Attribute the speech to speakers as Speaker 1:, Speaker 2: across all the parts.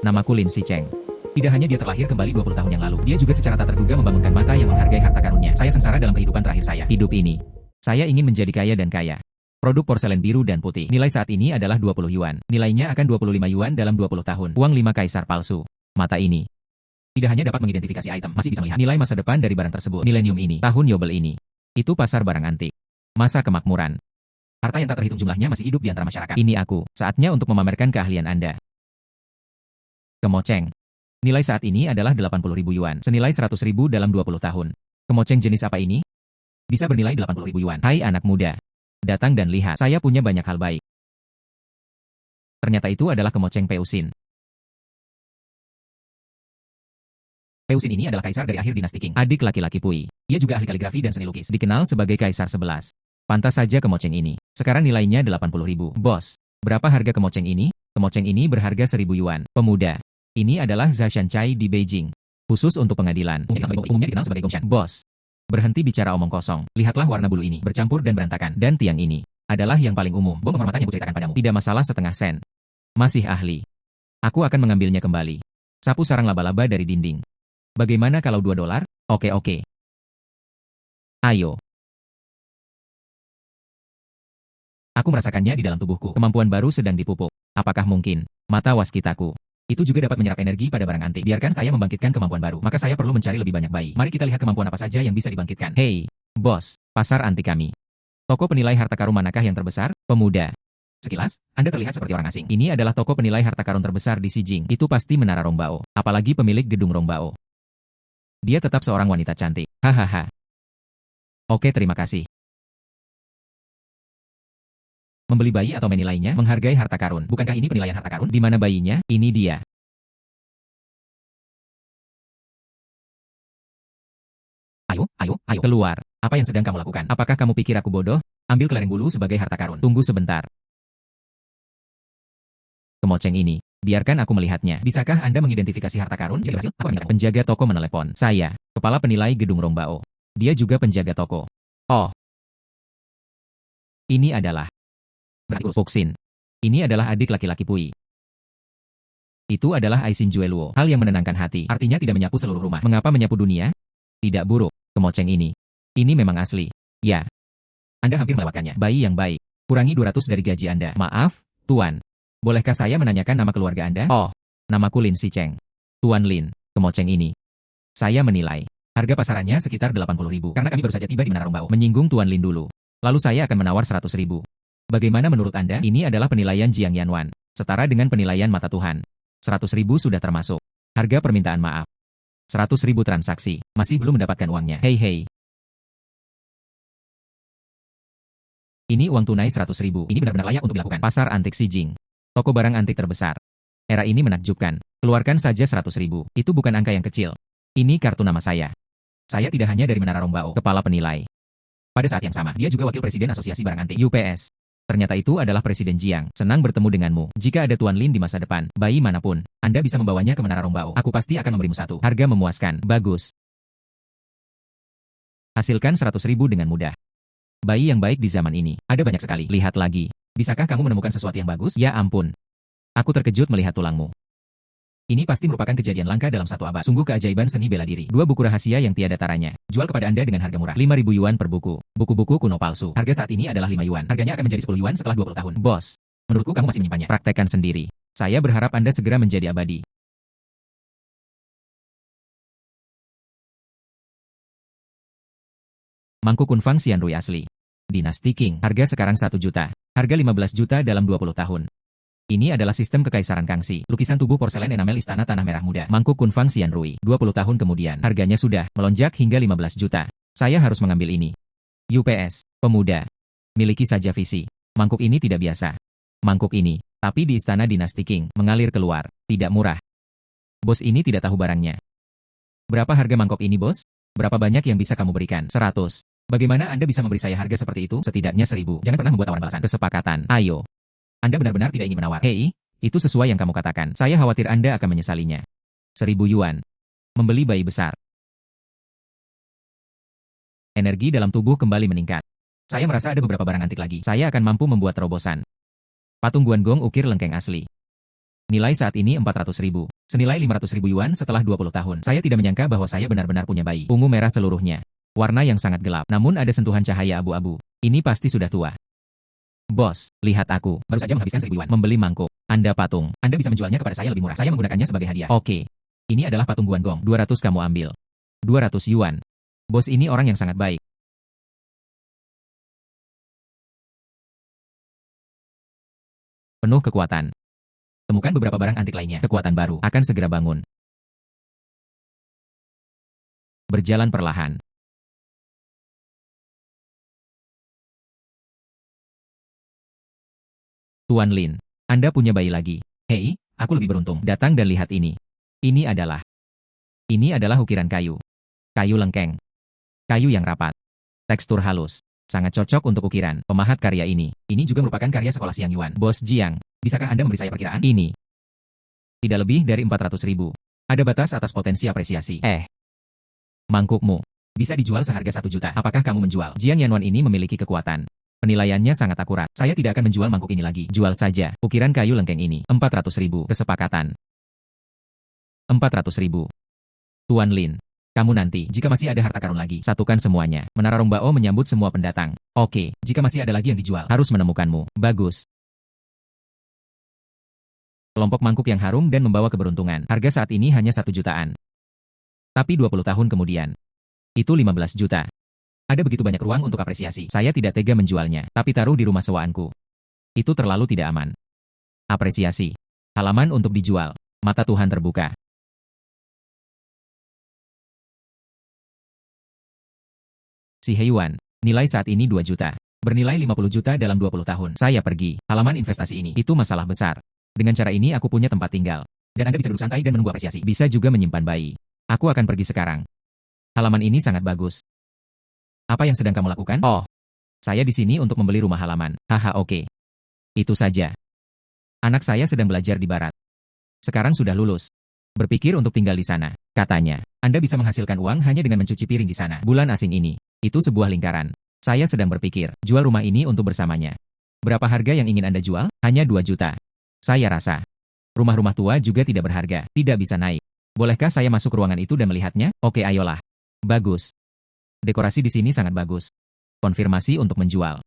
Speaker 1: Namaku Lin Sicheng. Tidak hanya dia terlahir kembali 20 tahun yang lalu, dia juga secara tak terduga membangunkan mata yang menghargai harta karunnya. Saya sengsara dalam kehidupan terakhir saya. Hidup ini, saya ingin menjadi kaya dan kaya. Produk porselen biru dan putih. Nilai saat ini adalah 20 yuan. Nilainya akan 25 yuan dalam 20 tahun. Uang 5 kaisar palsu. Mata ini tidak hanya dapat mengidentifikasi item, masih bisa melihat nilai masa depan dari barang tersebut. Milenium ini, tahun Yobel ini. Itu pasar barang antik. Masa kemakmuran. Harta yang tak terhitung jumlahnya masih hidup di antara masyarakat. Ini aku. Saatnya untuk memamerkan keahlian Anda. Kemoceng. Nilai saat ini adalah 80.000 yuan, senilai 100.000 dalam 20 tahun. Kemoceng jenis apa ini? Bisa bernilai 80.000 yuan. Hai anak muda. Datang dan lihat, saya punya banyak hal baik. Ternyata itu adalah kemoceng Peusin. Peusin ini adalah kaisar dari akhir dinasti Qing, adik laki-laki Pui. Ia juga ahli kaligrafi dan seni lukis, dikenal sebagai Kaisar 11. Pantas saja kemoceng ini. Sekarang nilainya 80.000. Bos, berapa harga kemoceng ini? Kemoceng ini berharga 1.000 yuan. Pemuda. Ini adalah Zashan Chai di Beijing. Khusus untuk pengadilan. Umumnya dikenal sebagai Gongshan. Bos, berhenti bicara omong kosong. Lihatlah warna bulu ini, bercampur dan berantakan. Dan tiang ini adalah yang paling umum. Bom penghormatan yang kuceritakan padamu. Tidak masalah setengah sen. Masih ahli. Aku akan mengambilnya kembali. Sapu sarang laba-laba dari dinding. Bagaimana kalau $2? Oke. Ayo. Aku merasakannya di dalam tubuhku. Kemampuan baru sedang dipupuk. Apakah mungkin? Mata waskitaku. Itu juga dapat menyerap energi pada barang antik. Biarkan saya membangkitkan kemampuan baru. Maka saya perlu mencari lebih banyak bayi. Mari kita lihat kemampuan apa saja yang bisa dibangkitkan. Hei, bos, pasar antik kami. Toko penilai harta karun manakah yang terbesar? Pemuda. Sekilas, Anda terlihat seperti orang asing. Ini adalah toko penilai harta karun terbesar di Xijing. Itu pasti Menara Rongbao. Apalagi pemilik gedung Rongbao. Dia tetap seorang wanita cantik. Hahaha. Oke, terima kasih. Membeli bayi atau menilainya, menghargai harta karun. Bukankah ini penilaian harta karun? Di mana bayinya? Ini dia. Ayo, keluar. Apa yang sedang kamu lakukan? Apakah kamu pikir aku bodoh? Ambil kelereng bulu sebagai harta karun. Tunggu sebentar. Kemoceng ini. Biarkan aku melihatnya. Bisakah Anda mengidentifikasi harta karun? Jika berhasil, aku akan. Penjaga toko menelepon. Saya, kepala penilai gedung Rongbao. Dia juga penjaga toko. Oh. Ini adalah Fuxin. Ini adalah adik laki-laki Pui. Itu adalah Aisin Jueluo. Hal yang menenangkan hati. Artinya tidak menyapu seluruh rumah. Mengapa menyapu dunia? Tidak buruk. Kemoceng ini. Ini memang asli. Ya. Anda hampir melewatkannya. Bayi yang baik. Kurangi 200 dari gaji Anda. Maaf, Tuan. Bolehkah saya menanyakan nama keluarga Anda? Oh, namaku Lin Sicheng. Tuan Lin, kemoceng ini. Saya menilai. Harga pasarannya sekitar 80.000. Karena kami baru saja tiba di Menara Rongbao. Menyinggung Tuan Lin dulu. Lalu saya akan menawar 100.000. Bagaimana menurut Anda? Ini adalah penilaian Jiang Yanwan. Setara dengan penilaian mata Tuhan. 100.000 sudah termasuk. Harga permintaan maaf. 100.000 transaksi. Masih belum mendapatkan uangnya. Hei. Ini uang tunai 100.000. Ini benar-benar layak untuk dilakukan. Pasar antik Xijing. Toko barang antik terbesar. Era ini menakjubkan. Keluarkan saja 100.000. Itu bukan angka yang kecil. Ini kartu nama saya. Saya tidak hanya dari Menara Rongbao, kepala penilai. Pada saat yang sama, dia juga wakil presiden Asosiasi Barang Antik UPS. Ternyata itu adalah Presiden Jiang. Senang bertemu denganmu. Jika ada Tuan Lin di masa depan, bayi manapun, Anda bisa membawanya ke Menara Rongbao. Aku pasti akan memberimu satu. Harga memuaskan. Bagus. Hasilkan 100.000 dengan mudah. Bayi yang baik di zaman ini. Ada banyak sekali. Lihat lagi. Bisakah kamu menemukan sesuatu yang bagus? Ya ampun. Aku terkejut melihat tulangmu. Ini pasti merupakan kejadian langka dalam satu abad. Sungguh keajaiban seni bela diri. 2 buku rahasia yang tiada taranya. Jual kepada Anda dengan harga murah. 5.000 yuan per buku. Buku-buku kuno palsu. Harga saat ini adalah 5 yuan. Harganya akan menjadi 10 yuan setelah 20 tahun. Bos, menurutku kamu masih menyimpannya. Praktekkan sendiri. Saya berharap Anda segera menjadi abadi. Mangkuk Kunfang Xianrui asli. Dinasti Qing. Harga sekarang 1 juta. Harga 15 juta dalam 20 tahun. Ini adalah sistem kekaisaran Kangxi. Lukisan tubuh porselen enamel Istana Tanah Merah Muda. Mangkuk Kunfang Xianrui. 20 tahun kemudian. Harganya sudah melonjak hingga 15 juta. Saya harus mengambil ini. UPS. Pemuda. Miliki saja visi. Mangkuk ini tidak biasa. Mangkuk ini. Tapi di Istana Dinasti Qing. Mengalir keluar. Tidak murah. Bos ini tidak tahu barangnya. Berapa harga mangkok ini, bos? Berapa banyak yang bisa kamu berikan? 100. Bagaimana Anda bisa memberi saya harga seperti itu? Setidaknya 1.000. Jangan pernah membuat tawaran balasan. Kesepakatan. Ayo. Anda benar-benar tidak ingin menawar. Hei, itu sesuai yang kamu katakan. Saya khawatir Anda akan menyesalinya. 1.000 yuan. Membeli bayi besar. Energi dalam tubuh kembali meningkat. Saya merasa ada beberapa barang antik lagi. Saya akan mampu membuat terobosan. Patung Guanggong ukir lengkeng asli. Nilai saat ini 400.000. Senilai 500.000 yuan setelah 20 tahun. Saya tidak menyangka bahwa saya benar-benar punya bayi. Ungu merah seluruhnya. Warna yang sangat gelap. Namun ada sentuhan cahaya abu-abu. Ini pasti sudah tua. Bos, lihat aku. Baru saja menghabiskan 1.000 yuan. Membeli mangkuk. Anda patung. Anda bisa menjualnya kepada saya lebih murah. Saya menggunakannya sebagai hadiah. Oke. Ini adalah patung Guangdong. 200 kamu ambil. 200 yuan. Bos ini orang yang sangat baik. Penuh kekuatan. Temukan beberapa barang antik lainnya. Kekuatan baru akan segera bangun. Berjalan perlahan. Tuan Lin, Anda punya bayi lagi. Hei, aku lebih beruntung. Datang dan lihat ini. Ini adalah ukiran kayu. Kayu lengkeng. Kayu yang rapat. Tekstur halus. Sangat cocok untuk ukiran. Pemahat karya ini. Ini juga merupakan karya sekolah Xiang Yuan. Bos Jiang, bisakah Anda memberi saya perkiraan? Ini. Tidak lebih dari 400.000. Ada batas atas potensi apresiasi. Mangkukmu. Bisa dijual seharga 1 juta. Apakah kamu menjual? Jiang Yanwan ini memiliki kekuatan. Penilaiannya sangat akurat. Saya tidak akan menjual mangkuk ini lagi. Jual saja. Ukiran kayu lengkeng ini. 400.000. Kesepakatan. 400.000. Tuan Lin. Kamu nanti, jika masih ada harta karun lagi, satukan semuanya. Menara Rongbao menyambut semua pendatang. Oke, jika masih ada lagi yang dijual, harus menemukanmu. Bagus. Kelompok mangkuk yang harum dan membawa keberuntungan. Harga saat ini hanya 1 jutaan. Tapi 20 tahun kemudian, itu 15 juta. Ada begitu banyak ruang untuk apresiasi. Saya tidak tega menjualnya, tapi taruh di rumah sewaanku. Itu terlalu tidak aman. Apresiasi. Halaman untuk dijual. Mata Tuhan terbuka. Si Heiyuan. Nilai saat ini 2 juta. Bernilai 50 juta dalam 20 tahun. Saya pergi. Halaman investasi ini. Itu masalah besar. Dengan cara ini aku punya tempat tinggal. Dan Anda bisa duduk santai dan menunggu apresiasi. Bisa juga menyimpan bayi. Aku akan pergi sekarang. Halaman ini sangat bagus. Apa yang sedang kamu lakukan? Oh, saya di sini untuk membeli rumah halaman. Haha, oke. Itu saja. Anak saya sedang belajar di barat. Sekarang sudah lulus. Berpikir untuk tinggal di sana. Katanya, Anda bisa menghasilkan uang hanya dengan mencuci piring di sana. Bulan asing ini. Itu sebuah lingkaran. Saya sedang berpikir, jual rumah ini untuk bersamanya. Berapa harga yang ingin Anda jual? Hanya 2 juta. Saya rasa. Rumah-rumah tua juga tidak berharga. Tidak bisa naik. Bolehkah saya masuk ruangan itu dan melihatnya? Oke, ayolah. Bagus. Dekorasi di sini sangat bagus. Konfirmasi untuk menjual.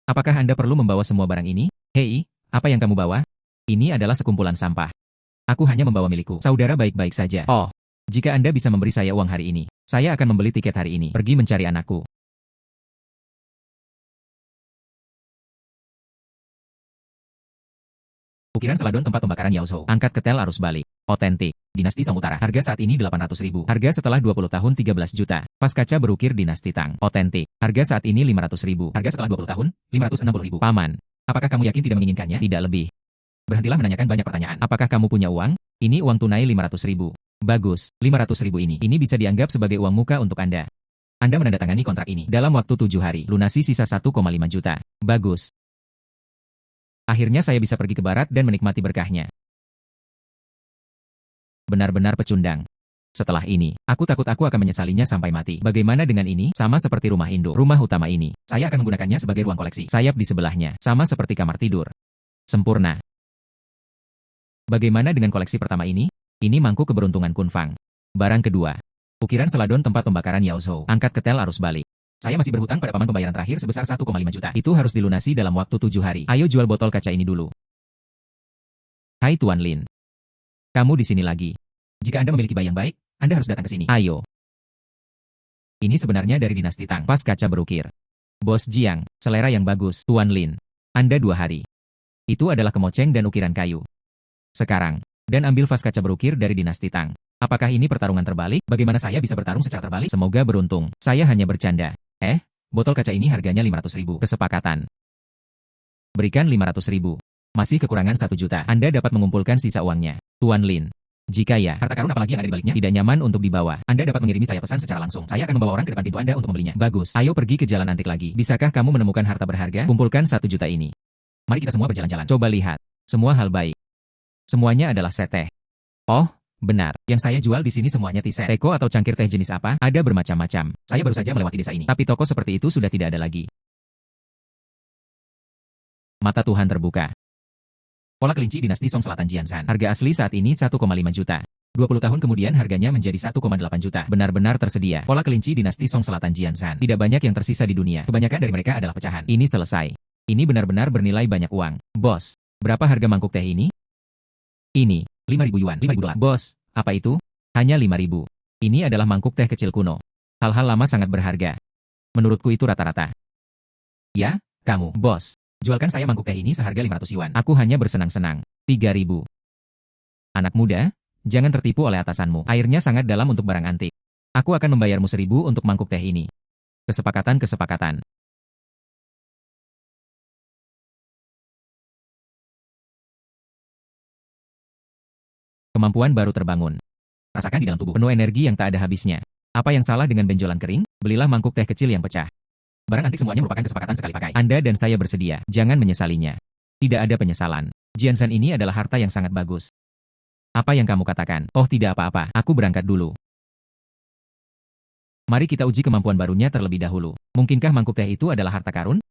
Speaker 1: Apakah Anda perlu membawa semua barang ini? Hei, apa yang kamu bawa? Ini adalah sekumpulan sampah. Aku hanya membawa milikku. Saudara baik-baik saja. Oh, jika Anda bisa memberi saya uang hari ini, saya akan membeli tiket hari ini. Pergi mencari anakku. Ukiran seladon tempat pembakaran Yaozhou. Angkat ketel arus balik. Otentik. Dinasti Song Utara. Harga saat ini 800.000. Harga setelah 20 tahun 13 juta. Pas kaca berukir Dinasti Tang. Otentik. Harga saat ini 500.000. Harga setelah 20 tahun 560.000. Paman. Apakah kamu yakin tidak menginginkannya? Tidak lebih. Berhentilah menanyakan banyak pertanyaan. Apakah kamu punya uang? Ini uang tunai 500.000. Bagus. 500.000 ini. Ini bisa dianggap sebagai uang muka untuk Anda. Anda menandatangani kontrak ini dalam waktu 7 hari. Lunasi sisa 1,5 juta. Bagus. Akhirnya saya bisa pergi ke barat dan menikmati berkahnya. Benar-benar pecundang. Setelah ini, aku takut aku akan menyesalinya sampai mati. Bagaimana dengan ini? Sama seperti rumah induk. Rumah utama ini. Saya akan menggunakannya sebagai ruang koleksi. Sayap di sebelahnya. Sama seperti kamar tidur. Sempurna. Bagaimana dengan koleksi pertama ini? Ini mangkuk keberuntungan Kunfang. Barang kedua. Ukiran seladon tempat pembakaran Yaozhou. Angkat ketel arus balik. Saya masih berhutang pada paman pembayaran terakhir sebesar 1,5 juta. Itu harus dilunasi dalam waktu 7 hari. Ayo jual botol kaca ini dulu. Hai Tuan Lin. Kamu di sini lagi. Jika Anda memiliki bayi yang baik, Anda harus datang ke sini. Ayo. Ini sebenarnya dari Dinasti Tang. Pas kaca berukir. Bos Jiang, selera yang bagus. Tuan Lin. Anda 2 hari. Itu adalah kemoceng dan ukiran kayu. Sekarang. Dan ambil vas kaca berukir dari Dinasti Tang. Apakah ini pertarungan terbalik? Bagaimana saya bisa bertarung secara terbalik? Semoga beruntung. Saya hanya bercanda. Botol kaca ini harganya 500.000. Kesepakatan. Berikan 500.000. Masih kekurangan 1 juta. Anda dapat mengumpulkan sisa uangnya. Tuan Lin. Jika ya, harta karun apalagi yang ada di baliknya tidak nyaman untuk dibawa. Anda dapat mengirimi saya pesan secara langsung. Saya akan membawa orang ke depan pintu Anda untuk membelinya. Bagus. Ayo pergi ke jalan antik lagi. Bisakah kamu menemukan harta berharga? Kumpulkan 1 juta ini. Mari kita semua berjalan-jalan. Coba lihat. Semua hal baik. Semuanya adalah set teh. Oh, benar. Yang saya jual di sini semuanya tea set. Teko atau cangkir teh jenis apa? Ada bermacam-macam. Saya baru saja melewati desa ini. Tapi toko seperti itu sudah tidak ada lagi. Mata Tuhan terbuka. Pola kelinci dinasti Song Selatan Jianshan. Harga asli saat ini 1,5 juta. 20 tahun kemudian harganya menjadi 1,8 juta. Benar-benar tersedia. Pola kelinci dinasti Song Selatan Jianshan. Tidak banyak yang tersisa di dunia. Kebanyakan dari mereka adalah pecahan. Ini selesai. Ini benar-benar bernilai banyak uang. Bos, berapa harga mangkuk teh ini? Ini, 5.000 yuan. 5.000 dolar. Bos, apa itu? Hanya 5.000. Ini adalah mangkuk teh kecil kuno. Hal-hal lama sangat berharga. Menurutku itu rata-rata. Ya, kamu, bos. Jualkan saya mangkuk teh ini seharga 500 yuan. Aku hanya bersenang-senang. 3.000. Anak muda, jangan tertipu oleh atasanmu. Airnya sangat dalam untuk barang antik. Aku akan membayarmu 1.000 untuk mangkuk teh ini. Kesepakatan. Kemampuan baru terbangun. Rasakan di dalam tubuh penuh energi yang tak ada habisnya. Apa yang salah dengan benjolan kering? Belilah mangkuk teh kecil yang pecah. Barang antik semuanya merupakan kesepakatan sekali pakai. Anda dan saya bersedia. Jangan menyesalinya. Tidak ada penyesalan. Jianshan ini adalah harta yang sangat bagus. Apa yang kamu katakan? Oh, tidak apa-apa. Aku berangkat dulu. Mari kita uji kemampuan barunya terlebih dahulu. Mungkinkah mangkuk teh itu adalah harta karun?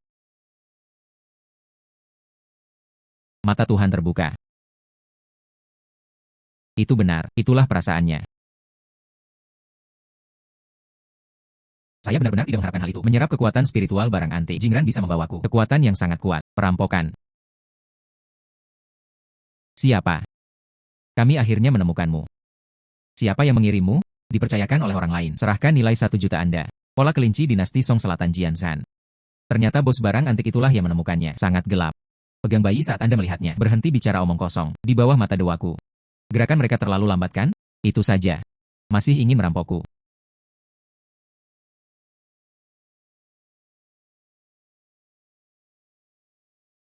Speaker 1: Mata Tuhan terbuka. Itu benar. Itulah perasaannya. Saya benar-benar tidak mengharapkan hal itu. Menyerap kekuatan spiritual barang antik. Jingran bisa membawaku. Kekuatan yang sangat kuat. Perampokan. Siapa? Kami akhirnya menemukanmu. Siapa yang mengirimmu? Dipercayakan oleh orang lain. Serahkan nilai 1 juta Anda. Pola kelinci dinasti Song Selatan Jianshan. Ternyata bos barang antik itulah yang menemukannya. Sangat gelap. Pegang bayi saat Anda melihatnya. Berhenti bicara omong kosong. Di bawah mata dewaku. Gerakan mereka terlalu lambat kan? Itu saja. Masih ingin merampokku.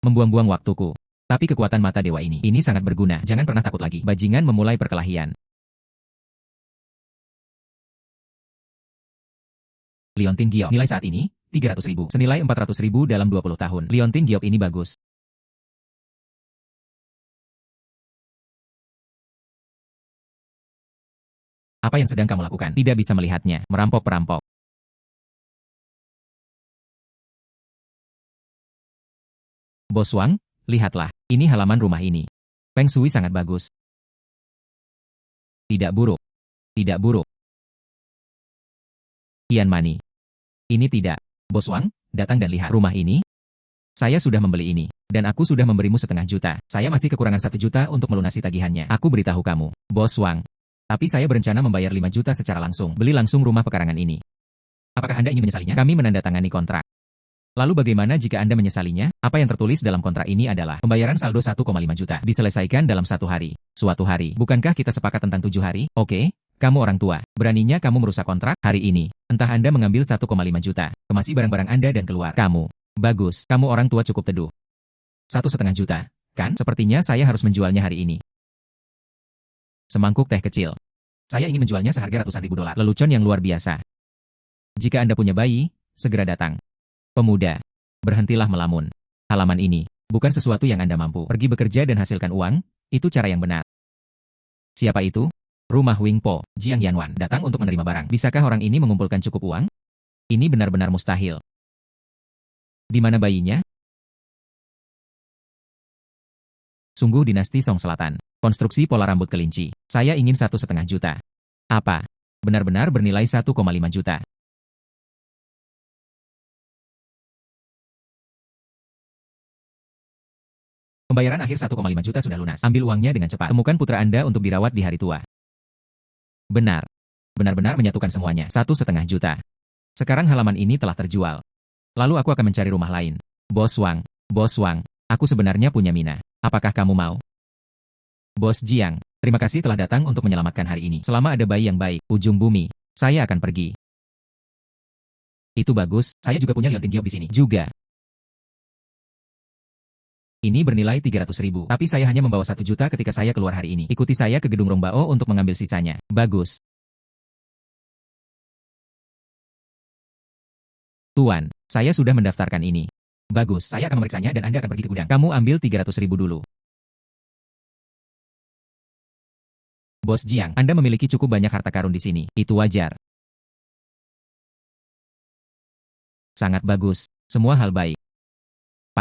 Speaker 1: Membuang-buang waktuku. Tapi kekuatan mata dewa ini sangat berguna. Jangan pernah takut lagi. Bajingan memulai perkelahian. Liontin Giok. Nilai saat ini, 300.000. Senilai 400.000 dalam 20 tahun. Liontin Giok ini bagus. Apa yang sedang kamu lakukan? Tidak bisa melihatnya. Merampok-perampok. Bos Wang, lihatlah. Ini halaman rumah ini. Feng Shui sangat bagus. Tidak buruk. Tidak buruk. Tian Mani. Ini tidak. Bos Wang, datang dan lihat rumah ini. Saya sudah membeli ini. Dan aku sudah memberimu 0,5 juta. Saya masih kekurangan 1 juta untuk melunasi tagihannya. Aku beritahu kamu, Bos Wang. Tapi saya berencana membayar 5 juta secara langsung. Beli langsung rumah pekarangan ini. Apakah Anda ingin menyesalinya? Kami menandatangani kontrak. Lalu bagaimana jika Anda menyesalinya? Apa yang tertulis dalam kontrak ini adalah pembayaran saldo 1,5 juta. Diselesaikan dalam 1 hari. Suatu hari. Bukankah kita sepakat tentang 7 hari? Oke, kamu orang tua. Beraninya kamu merusak kontrak hari ini. Entah Anda mengambil 1,5 juta. Kemasi barang-barang Anda dan keluar. Kamu. Bagus. Kamu orang tua cukup teduh. 1,5 juta. Kan? Sepertinya saya harus menjualnya hari ini. Semangkuk teh kecil. Saya ingin menjualnya seharga ratusan ribu dolar. Lelucon yang luar biasa. Jika Anda punya bayi, segera datang. Pemuda, berhentilah melamun. Halaman ini bukan sesuatu yang Anda mampu. Pergi bekerja dan hasilkan uang, itu cara yang benar. Siapa itu? Rumah Wing Po, Jiang Yanwan, datang untuk menerima barang. Bisakah orang ini mengumpulkan cukup uang? Ini benar-benar mustahil. Di mana bayinya? Sungguh dinasti Song Selatan. Konstruksi pola rambut kelinci. Saya ingin 1,5 juta. Apa? Benar-benar bernilai 1,5 juta. Pembayaran akhir 1,5 juta sudah lunas. Ambil uangnya dengan cepat. Temukan putra Anda untuk dirawat di hari tua. Benar. Benar-benar menyatukan semuanya. 1,5 juta. Sekarang halaman ini telah terjual. Lalu aku akan mencari rumah lain. Bos Wang, aku sebenarnya punya mina. Apakah kamu mau? Bos Jiang, terima kasih telah datang untuk menyelamatkan hari ini. Selama ada bayi yang baik, ujung bumi, saya akan pergi. Itu bagus, saya juga punya liontin giok di sini. Juga. Ini bernilai 300.000, tapi saya hanya membawa 1 juta ketika saya keluar hari ini. Ikuti saya ke gedung Rongbao untuk mengambil sisanya. Bagus. Tuan, saya sudah mendaftarkan ini. Bagus, saya akan memeriksanya dan Anda akan pergi ke gudang. Kamu ambil 300.000 dulu. Bos Jiang, Anda memiliki cukup banyak harta karun di sini. Itu wajar. Sangat bagus. Semua hal baik.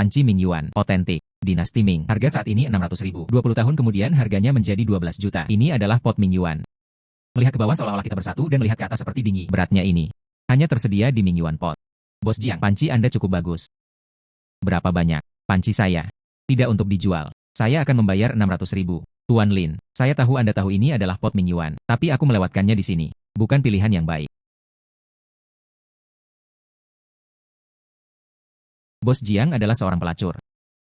Speaker 1: Panci Ming Yuan, otentik. Dinasti Ming. Harga saat ini 600.000. 20 tahun kemudian harganya menjadi 12 juta. Ini adalah pot Ming Yuan. Melihat ke bawah seolah-olah kita bersatu dan melihat ke atas seperti dingin. Beratnya ini hanya tersedia di Ming Yuan pot. Bos Jiang, panci Anda cukup bagus. Berapa banyak? Panci saya. Tidak untuk dijual. Saya akan membayar 600.000. Tuan Lin, saya tahu Anda tahu ini adalah pot Ming Yuan, tapi aku melewatkannya di sini. Bukan pilihan yang baik. Bos Jiang adalah seorang pelacur.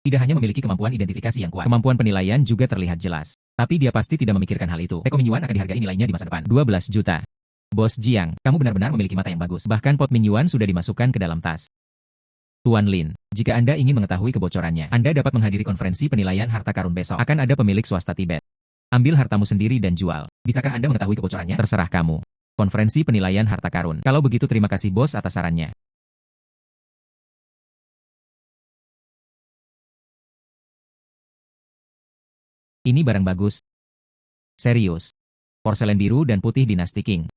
Speaker 1: Tidak hanya memiliki kemampuan identifikasi yang kuat, kemampuan penilaian juga terlihat jelas. Tapi dia pasti tidak memikirkan hal itu. Teko Ming Yuan akan dihargai nilainya di masa depan. 12 juta. Bos Jiang, kamu benar-benar memiliki mata yang bagus. Bahkan pot Ming Yuan sudah dimasukkan ke dalam tas. Tuan Lin, jika Anda ingin mengetahui kebocorannya, Anda dapat menghadiri konferensi penilaian harta karun besok. Akan ada pemilik swasta Tibet. Ambil hartamu sendiri dan jual. Bisakah Anda mengetahui kebocorannya? Terserah kamu. Konferensi penilaian harta karun. Kalau begitu terima kasih bos atas sarannya. Ini barang bagus. Serius. Porselen biru dan putih dinasti Qing.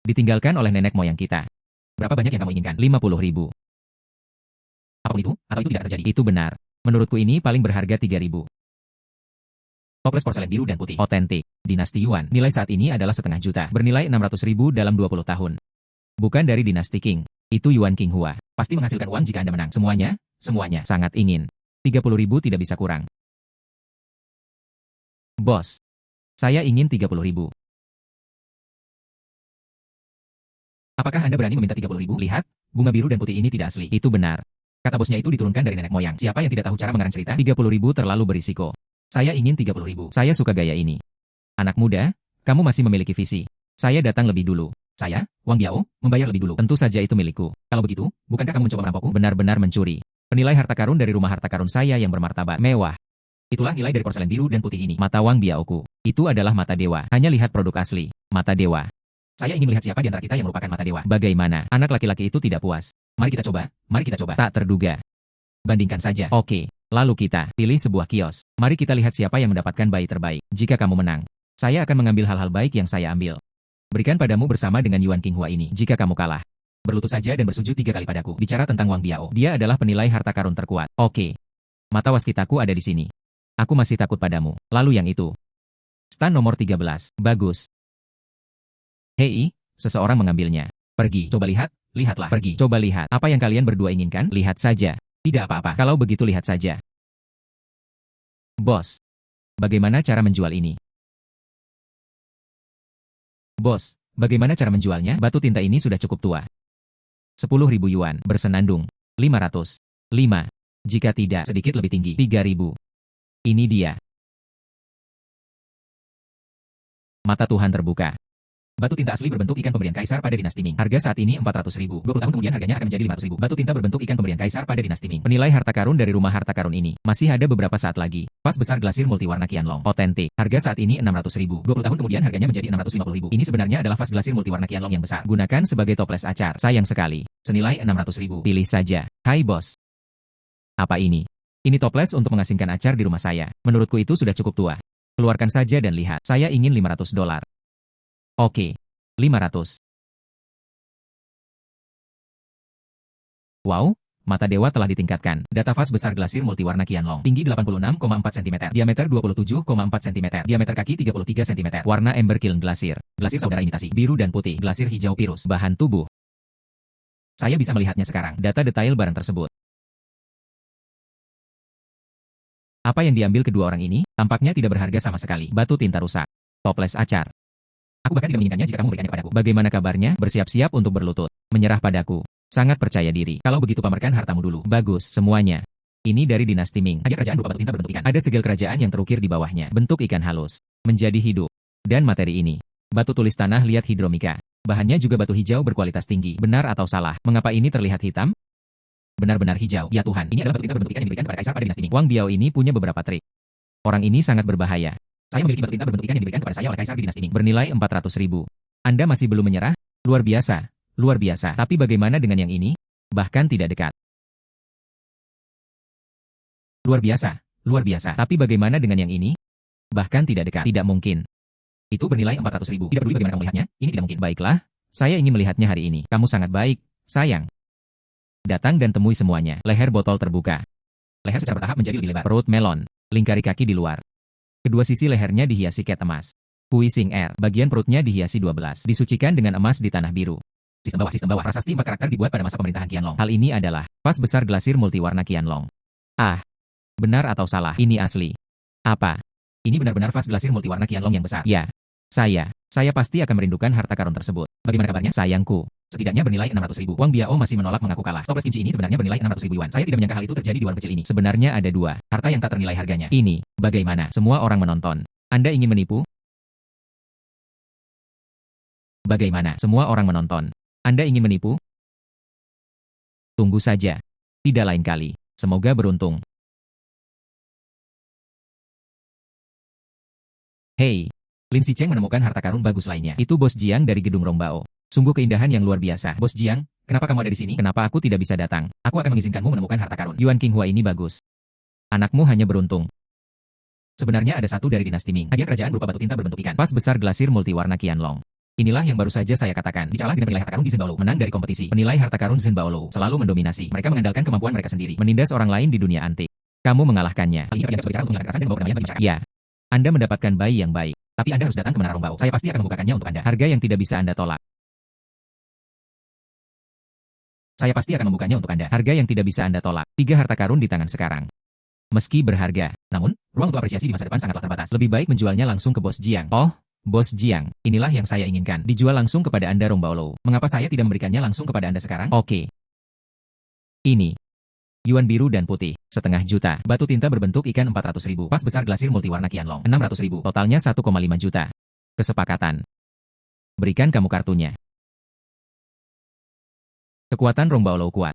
Speaker 1: Ditinggalkan oleh nenek moyang kita. Berapa banyak yang kamu inginkan? 50.000. Apapun itu, atau itu tidak terjadi? Itu benar. Menurutku ini paling berharga 3.000. Toples porselen biru dan putih. Otentik. Dinasti Yuan. Nilai saat ini adalah setengah juta. Bernilai 600.000 dalam 20 tahun. Bukan dari dinasti Qing. Itu Yuan Qinghua. Pasti menghasilkan uang jika Anda menang. Semuanya sangat ingin. 30.000 tidak bisa kurang. Bos, saya ingin 30.000. Apakah Anda berani meminta 30.000? Lihat, bunga biru dan putih ini tidak asli. Itu benar. Kata bosnya itu diturunkan dari nenek moyang. Siapa yang tidak tahu cara mengarang cerita? 30.000 terlalu berisiko. Saya ingin 30.000. Saya suka gaya ini. Anak muda, kamu masih memiliki visi. Saya datang lebih dulu. Saya, Wang Biao, membayar lebih dulu. Tentu saja itu milikku. Kalau begitu, bukankah kamu mencoba merampokku? Benar-benar mencuri. Penilai harta karun dari rumah harta karun saya yang bermartabat mewah. Itulah nilai dari porselen biru dan putih ini. Mata Wang Biaoku. Itu adalah mata dewa. Hanya lihat produk asli. Mata dewa. Saya ingin melihat siapa di antara kita yang merupakan mata dewa. Bagaimana? Anak laki-laki itu tidak puas. Mari kita coba. Mari kita coba. Tak terduga. Bandingkan saja. Oke. Lalu kita pilih sebuah kios. Mari kita lihat siapa yang mendapatkan bayi terbaik. Jika kamu menang, saya akan mengambil hal-hal baik yang saya ambil. Berikan padamu bersama dengan Yuan Qinghua ini. Jika kamu kalah, berlutut saja dan bersujud 3 kali padaku. Bicara tentang Wang Biao. Dia adalah penilai harta karun terkuat. Oke. Mata waskitaku ada di sini. Aku masih takut padamu. Lalu yang itu. Stan nomor 13. Bagus. Hei, seseorang mengambilnya. Pergi. Coba lihat. Lihatlah. Pergi. Coba lihat. Apa yang kalian berdua inginkan? Lihat saja. Tidak apa-apa. Kalau begitu lihat saja. Bos. Bagaimana cara menjual ini? Bos, bagaimana cara menjualnya? Batu tinta ini sudah cukup tua. 10.000 yuan. Bersenandung. 500. 5. Jika tidak, sedikit lebih tinggi. 3.000. Ini dia. Mata Tuhan terbuka. Batu tinta asli berbentuk ikan pemberian kaisar pada dinasti Ming. Harga saat ini 400.000. 20 tahun kemudian harganya akan menjadi 500.000. Batu tinta berbentuk ikan pemberian kaisar pada dinasti Ming. Penilai harta karun dari rumah harta karun ini. Masih ada beberapa saat lagi. Vas besar glasir multiwarna Qianlong. Otentik. Harga saat ini 600.000. 20 tahun kemudian harganya menjadi 650.000. Ini sebenarnya adalah vas glasir multiwarna Qianlong yang besar. Gunakan sebagai toples acar. Sayang sekali. Senilai 600.000. Pilih saja. Hai bos. Apa ini? Ini toples untuk mengasingkan acar di rumah saya. Menurutku itu sudah cukup tua. Keluarkan saja dan lihat. Saya ingin $500. Oke. 500. Wow, mata dewa telah ditingkatkan. Data vas besar glasir multiwarna Qianlong. Tinggi 86,4 cm. Diameter 27,4 cm. Diameter kaki 33 cm. Warna ember kiln glasir. Glasir saudara imitasi. Biru dan putih. Glasir hijau pirus. Bahan tubuh. Saya bisa melihatnya sekarang. Data detail barang tersebut. Apa yang diambil kedua orang ini, tampaknya tidak berharga sama sekali. Batu tinta rusak. Toples acar. Aku bahkan tidak menginginkannya jika kamu memberikannya padaku. Bagaimana kabarnya? Bersiap-siap untuk berlutut. Menyerah padaku. Sangat percaya diri. Kalau begitu pamerkan hartamu dulu. Bagus, semuanya. Ini dari dinasti Ming. Hadiah kerajaan berupa batu tinta berbentuk ikan. Ada segel kerajaan yang terukir di bawahnya. Bentuk ikan halus. Menjadi hidup. Dan materi ini. Batu tulis tanah liat hidromika. Bahannya juga batu hijau berkualitas tinggi. Benar atau salah? Mengapa ini terlihat hitam? Benar-benar hijau. Ya Tuhan, ini adalah batu tinta berbentuk ikan yang diberikan kepada kaisar pada dinasti Ming. Wang Biao ini punya beberapa trik. Orang ini sangat berbahaya. Saya memiliki batu tinta berbentuk ikan yang diberikan kepada saya oleh kaisar di dinasti Ming. Bernilai 400.000. Anda masih belum menyerah? Luar biasa. Luar biasa. Tapi bagaimana dengan yang ini? Bahkan tidak dekat. Luar biasa. Luar biasa. Tapi bagaimana dengan yang ini? Bahkan tidak dekat. Tidak mungkin. Itu bernilai 400.000. Tidak peduli bagaimana kamu melihatnya, ini tidak mungkin. Baiklah, saya ingin melihatnya hari ini. Kamu sangat baik, sayang. Datang dan temui semuanya. Leher botol terbuka. Leher secara bertahap menjadi lebih lebar. Perut melon. Lingkari kaki di luar. Kedua sisi lehernya dihiasi cat emas. Puising Air. Bagian perutnya dihiasi 12. Disucikan dengan emas di tanah biru. Sistem bawah. Sistem bawah. Prasasti 4 karakter dibuat pada masa pemerintahan Qianlong. Hal ini adalah vas besar glasir multiwarna Qianlong. Ah. Benar atau salah? Ini asli. Apa? Ini benar-benar vas glasir multiwarna Qianlong yang besar. Ya. Saya pasti akan merindukan harta karun tersebut. Bagaimana kabarnya? Sayangku. Setidaknya bernilai 600.000. Wang Biao masih menolak mengaku kalah. Toples kimchi ini sebenarnya bernilai 600.000 yuan. Saya tidak menyangka hal itu terjadi di warung kecil ini. Sebenarnya ada dua harta yang tak ternilai harganya. Ini, bagaimana? Semua orang menonton. Anda ingin menipu? Bagaimana? Semua orang menonton. Anda ingin menipu? Tunggu saja. Tidak lain kali. Semoga beruntung. Hei, Lin Sicheng menemukan harta karun bagus lainnya. Itu Bos Jiang dari gedung Rongbao. Sungguh keindahan yang luar biasa. Bos Jiang, kenapa kamu ada di sini? Kenapa aku tidak bisa datang? Aku akan mengizinkanmu menemukan harta karun. Yuan Qinghua ini bagus. Anakmu hanya beruntung. Sebenarnya ada satu dari dinasti Ming. Hadiah kerajaan berupa batu tinta berbentuk ikan. Vas besar glasir multiwarna Qianlong. Inilah yang baru saja saya katakan. Dicela dengan penilai harta karun di Zhenbaolu. Menang dari kompetisi. Penilai harta karun Zhenbaolu selalu mendominasi. Mereka mengandalkan kemampuan mereka sendiri. Menindas orang lain di dunia antik. Kamu mengalahkannya. Hal ini terlihat sebagai cara untuk menghilangkan kesan dan membawa kedamaian bagi masyarakat. Ya. Anda mendapatkan bayi yang baik. Tapi Anda harus datang ke Menara Rongbao. Saya pasti akan membukakannya untuk Anda. Harga yang tidak bisa Anda tolak. Saya pasti akan membukanya untuk Anda. Harga yang tidak bisa Anda tolak. 3 harta karun di tangan sekarang. Meski berharga, namun, ruang untuk apresiasi di masa depan sangatlah terbatas. Lebih baik menjualnya langsung ke Bos Jiang. Oh, Bos Jiang, inilah yang saya inginkan. Dijual langsung kepada Anda Rongbao. Mengapa saya tidak memberikannya langsung kepada Anda sekarang? Oke. Ini. Yuan biru dan putih, 0,5 juta. Batu tinta berbentuk ikan 400.000. Vas besar glasir multiwarna Qianlong, 600.000. Totalnya 1,5 juta. Kesepakatan. Berikan kamu kartunya. Kekuatan Rongbao kuat.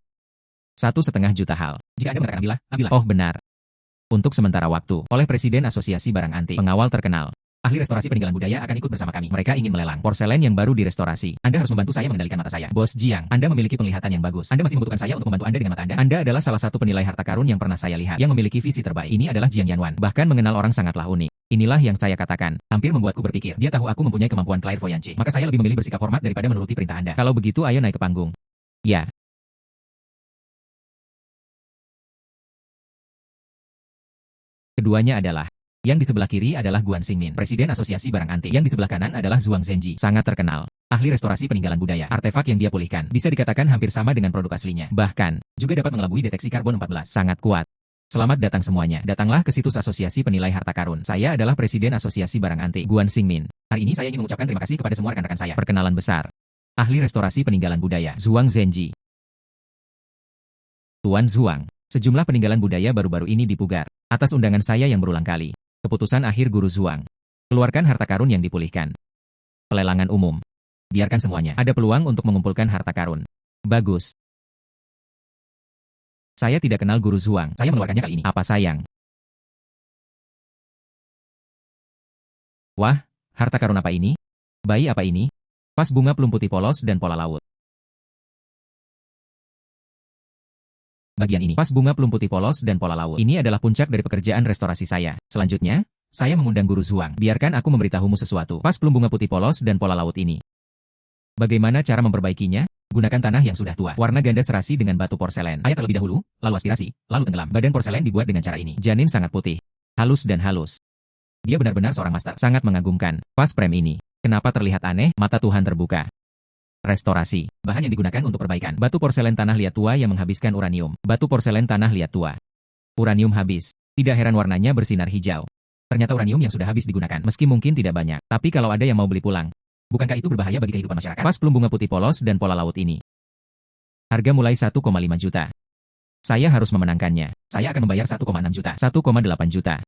Speaker 1: 1,5 juta hal. Jika Anda mengatakan ambillah. Oh benar. Untuk sementara waktu, oleh Presiden Asosiasi Barang Antik, pengawal terkenal. Ahli restorasi peninggalan budaya akan ikut bersama kami. Mereka ingin melelang porselen yang baru direstorasi. Anda harus membantu saya mengendalikan mata saya. Bos Jiang, Anda memiliki penglihatan yang bagus. Anda masih membutuhkan saya untuk membantu Anda dengan mata Anda. Anda adalah salah satu penilai harta karun yang pernah saya lihat, yang memiliki visi terbaik. Ini adalah Jiang Yanwan. Bahkan mengenal orang sangatlah unik. Inilah yang saya katakan. Hampir membuatku berpikir. Dia tahu aku mempunyai kemampuan clairvoyance. Maka saya lebih memilih bersikap hormat daripada menuruti perintah Anda. Kalau begitu ayo naik ke panggung. Ya. Keduanya adalah yang di sebelah kiri adalah Guan Xingmin, Presiden Asosiasi Barang Antik. Yang di sebelah kanan adalah Zhuang Zhenji, sangat terkenal. Ahli restorasi peninggalan budaya. Artefak yang dia pulihkan bisa dikatakan hampir sama dengan produk aslinya. Bahkan, juga dapat mengelabui deteksi karbon 14. Sangat kuat. Selamat datang semuanya. Datanglah ke situs Asosiasi Penilai Harta Karun. Saya adalah Presiden Asosiasi Barang Antik, Guan Xingmin. Hari ini saya ingin mengucapkan terima kasih kepada semua rekan-rekan saya. Perkenalan besar. Ahli restorasi peninggalan budaya, Zhuang Zhenji. Tuan Zhuang, sejumlah peninggalan budaya baru-baru ini dipugar. Atas undangan saya yang berulang kali. Keputusan akhir Guru Zhuang. Keluarkan harta karun yang dipulihkan. Pelelangan umum. Biarkan semuanya. Ada peluang untuk mengumpulkan harta karun. Bagus. Saya tidak kenal Guru Zhuang. Saya mengeluarkannya kali ini. Apa sayang? Wah, harta karun apa ini? Bayi apa ini? Vas bunga plum putih polos dan pola laut. Bagian ini, vas bunga plum putih polos dan pola laut. Ini adalah puncak dari pekerjaan restorasi saya. Selanjutnya, saya mengundang Guru Zhuang. Biarkan aku memberitahumu sesuatu. Vas plum bunga putih polos dan pola laut ini. Bagaimana cara memperbaikinya? Gunakan tanah yang sudah tua. Warna ganda serasi dengan batu porselen. Air terlebih dahulu, lalu aspirasi, lalu tenggelam. Badan porselen dibuat dengan cara ini. Janin sangat putih. Halus dan halus. Dia benar-benar seorang master. Sangat mengagumkan. Vas frame ini. Kenapa terlihat aneh? Mata Tuhan terbuka. Restorasi. Bahan yang digunakan untuk perbaikan. Batu porselen tanah liat tua yang menghabiskan uranium. Batu porselen tanah liat tua. Uranium habis. Tidak heran warnanya bersinar hijau. Ternyata uranium yang sudah habis digunakan. Meski mungkin tidak banyak. Tapi kalau ada yang mau beli pulang. Bukankah itu berbahaya bagi kehidupan masyarakat? Vas plum bunga putih polos dan pola laut ini. Harga mulai 1,5 juta. Saya harus memenangkannya. Saya akan membayar 1,6 juta. 1,8 juta.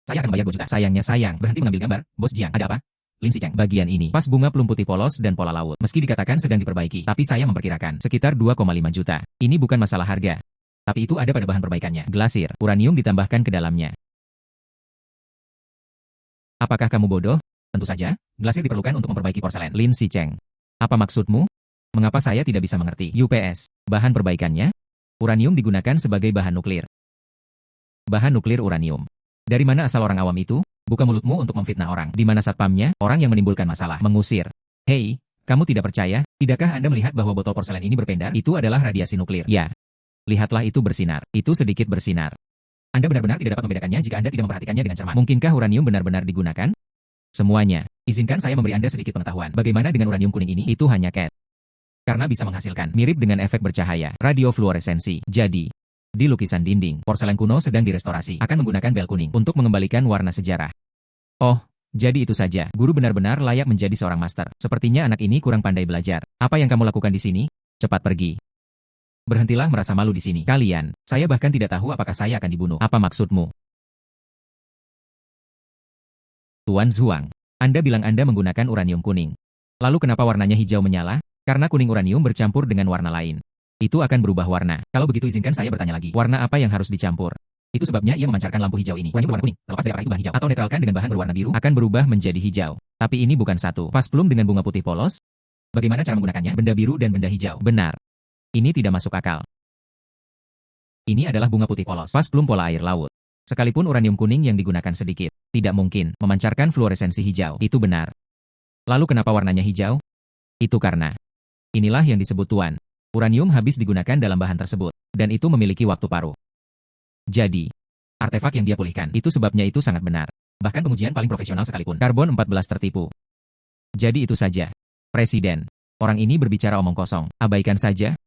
Speaker 1: Saya akan membayar 2 juta. Sayangnya sayang. Berhenti mengambil gambar. Bos Jiang, ada apa? Lin Sicheng. Bagian ini, vas bunga plum putih polos dan pola laut. Meski dikatakan sedang diperbaiki, tapi saya memperkirakan sekitar 2,5 juta. Ini bukan masalah harga. Tapi itu ada pada bahan perbaikannya. Glasir, uranium ditambahkan ke dalamnya. Apakah kamu bodoh? Tentu saja, glasir diperlukan untuk memperbaiki porselen. Lin Sicheng. Apa maksudmu? Mengapa saya tidak bisa mengerti? UPS. Bahan perbaikannya? Uranium digunakan sebagai bahan nuklir. Bahan nuklir uranium. Dari mana asal orang awam itu? Buka mulutmu untuk memfitnah orang. Di mana satpamnya? Orang yang menimbulkan masalah. Mengusir. Hei, kamu tidak percaya? Tidakkah Anda melihat bahwa botol porselen ini berpendar? Itu adalah radiasi nuklir. Ya. Lihatlah itu bersinar. Itu sedikit bersinar. Anda benar-benar tidak dapat membedakannya jika Anda tidak memperhatikannya dengan cermat. Mungkinkah uranium benar-benar digunakan? Semuanya. Izinkan saya memberi Anda sedikit pengetahuan. Bagaimana dengan uranium kuning ini? Itu hanya cat. Karena bisa menghasilkan mirip dengan efek bercahaya, radiofluoresensi. Jadi, di lukisan dinding, porselen kuno sedang direstorasi akan menggunakan bel kuning untuk mengembalikan warna sejarah. Oh, jadi itu saja. Guru benar-benar layak menjadi seorang master. Sepertinya anak ini kurang pandai belajar. Apa yang kamu lakukan di sini? Cepat pergi. Berhentilah merasa malu di sini. Kalian, saya bahkan tidak tahu apakah saya akan dibunuh. Apa maksudmu? Tuan Zhuang, Anda bilang Anda menggunakan uranium kuning. Lalu kenapa warnanya hijau menyala? Karena kuning uranium bercampur dengan warna lain. Itu akan berubah warna. Kalau begitu izinkan saya bertanya lagi. Warna apa yang harus dicampur? Itu sebabnya ia memancarkan lampu hijau ini. Uranium berwarna kuning, terlepas dari apakah itu bahan hijau atau netralkan dengan bahan berwarna biru, akan berubah menjadi hijau. Tapi ini bukan satu vas plum dengan bunga putih polos. Bagaimana cara menggunakannya? Benda biru dan benda hijau. Benar. Ini tidak masuk akal. Ini adalah bunga putih polos, vas plum pola air laut. Sekalipun uranium kuning yang digunakan sedikit, tidak mungkin memancarkan fluoresensi hijau. Itu benar. Lalu kenapa warnanya hijau? Itu karena inilah yang disebut tuan. Uranium habis digunakan dalam bahan tersebut, dan itu memiliki waktu paruh. Jadi, artefak yang dia pulihkan, itu sebabnya itu sangat benar. Bahkan pengujian paling profesional sekalipun, karbon 14 tertipu. Jadi itu saja. Presiden, orang ini berbicara omong kosong, abaikan saja.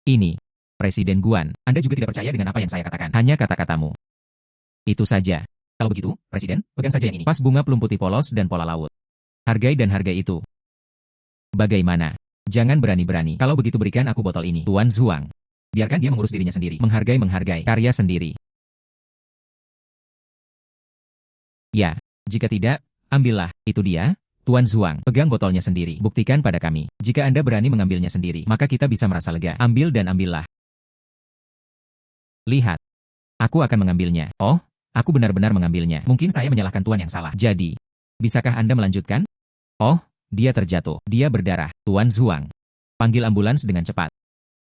Speaker 1: Ini, Presiden Guan, Anda juga tidak percaya dengan apa yang saya katakan, hanya kata-katamu. Itu saja. Kalau begitu, Presiden, pegang saja yang ini. Vas bunga plum putih polos dan pola laut. Hargai dan hargai itu. Bagaimana? Jangan berani-berani. Kalau begitu berikan aku botol ini. Tuan Zhuang. Biarkan dia mengurus dirinya sendiri. Menghargai karya sendiri. Ya, jika tidak, ambillah. Itu dia, Tuan Zhuang. Pegang botolnya sendiri. Buktikan pada kami. Jika Anda berani mengambilnya sendiri, maka kita bisa merasa lega. Ambil dan ambillah. Lihat. Aku akan mengambilnya. Oh, aku benar-benar mengambilnya. Mungkin saya menyalahkan Tuan yang salah. Jadi, bisakah Anda melanjutkan? Oh, dia terjatuh. Dia berdarah. Tuan Zhuang. Panggil ambulans dengan cepat.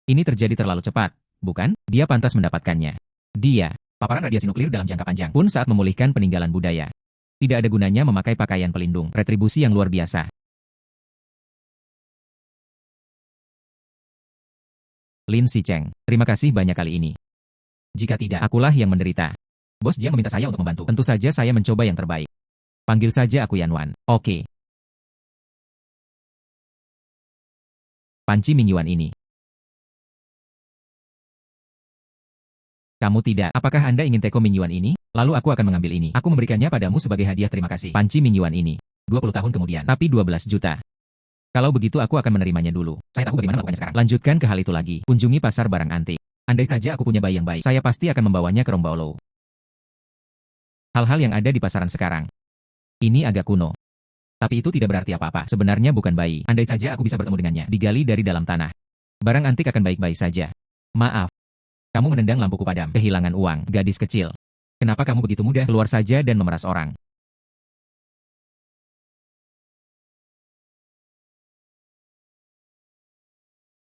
Speaker 1: Ini terjadi terlalu cepat, bukan? Dia pantas mendapatkannya. Dia, paparan radiasi nuklir dalam jangka panjang pun saat memulihkan peninggalan budaya. Tidak ada gunanya memakai pakaian pelindung. Retribusi yang luar biasa. Lin Sicheng, terima kasih banyak kali ini. Jika tidak, akulah yang menderita. Bos Jia meminta saya untuk membantu. Tentu saja saya mencoba yang terbaik. Panggil saja aku Yanwan. Oke. Panci Mingyuan ini. Kamu tidak. Apakah Anda ingin teko Mingyuan ini? Lalu aku akan mengambil ini. Aku memberikannya padamu sebagai hadiah terima kasih. Panci Mingyuan ini. 20 tahun kemudian. Tapi 12 juta. Kalau begitu aku akan menerimanya dulu. Saya tahu bagaimana melakukannya sekarang. Lanjutkan ke hal itu lagi. Kunjungi pasar barang antik. Andai saja aku punya bayi yang baik, saya pasti akan membawanya ke Rongbao. Hal-hal yang ada di pasaran sekarang. Ini agak kuno. Tapi itu tidak berarti apa-apa. Sebenarnya bukan bayi. Andai saja aku bisa bertemu dengannya. Digali dari dalam tanah. Barang antik akan baik-baik saja. Maaf. Kamu menendang lampuku padam. Kehilangan uang. Gadis kecil. Kenapa kamu begitu mudah? Keluar saja dan memeras orang.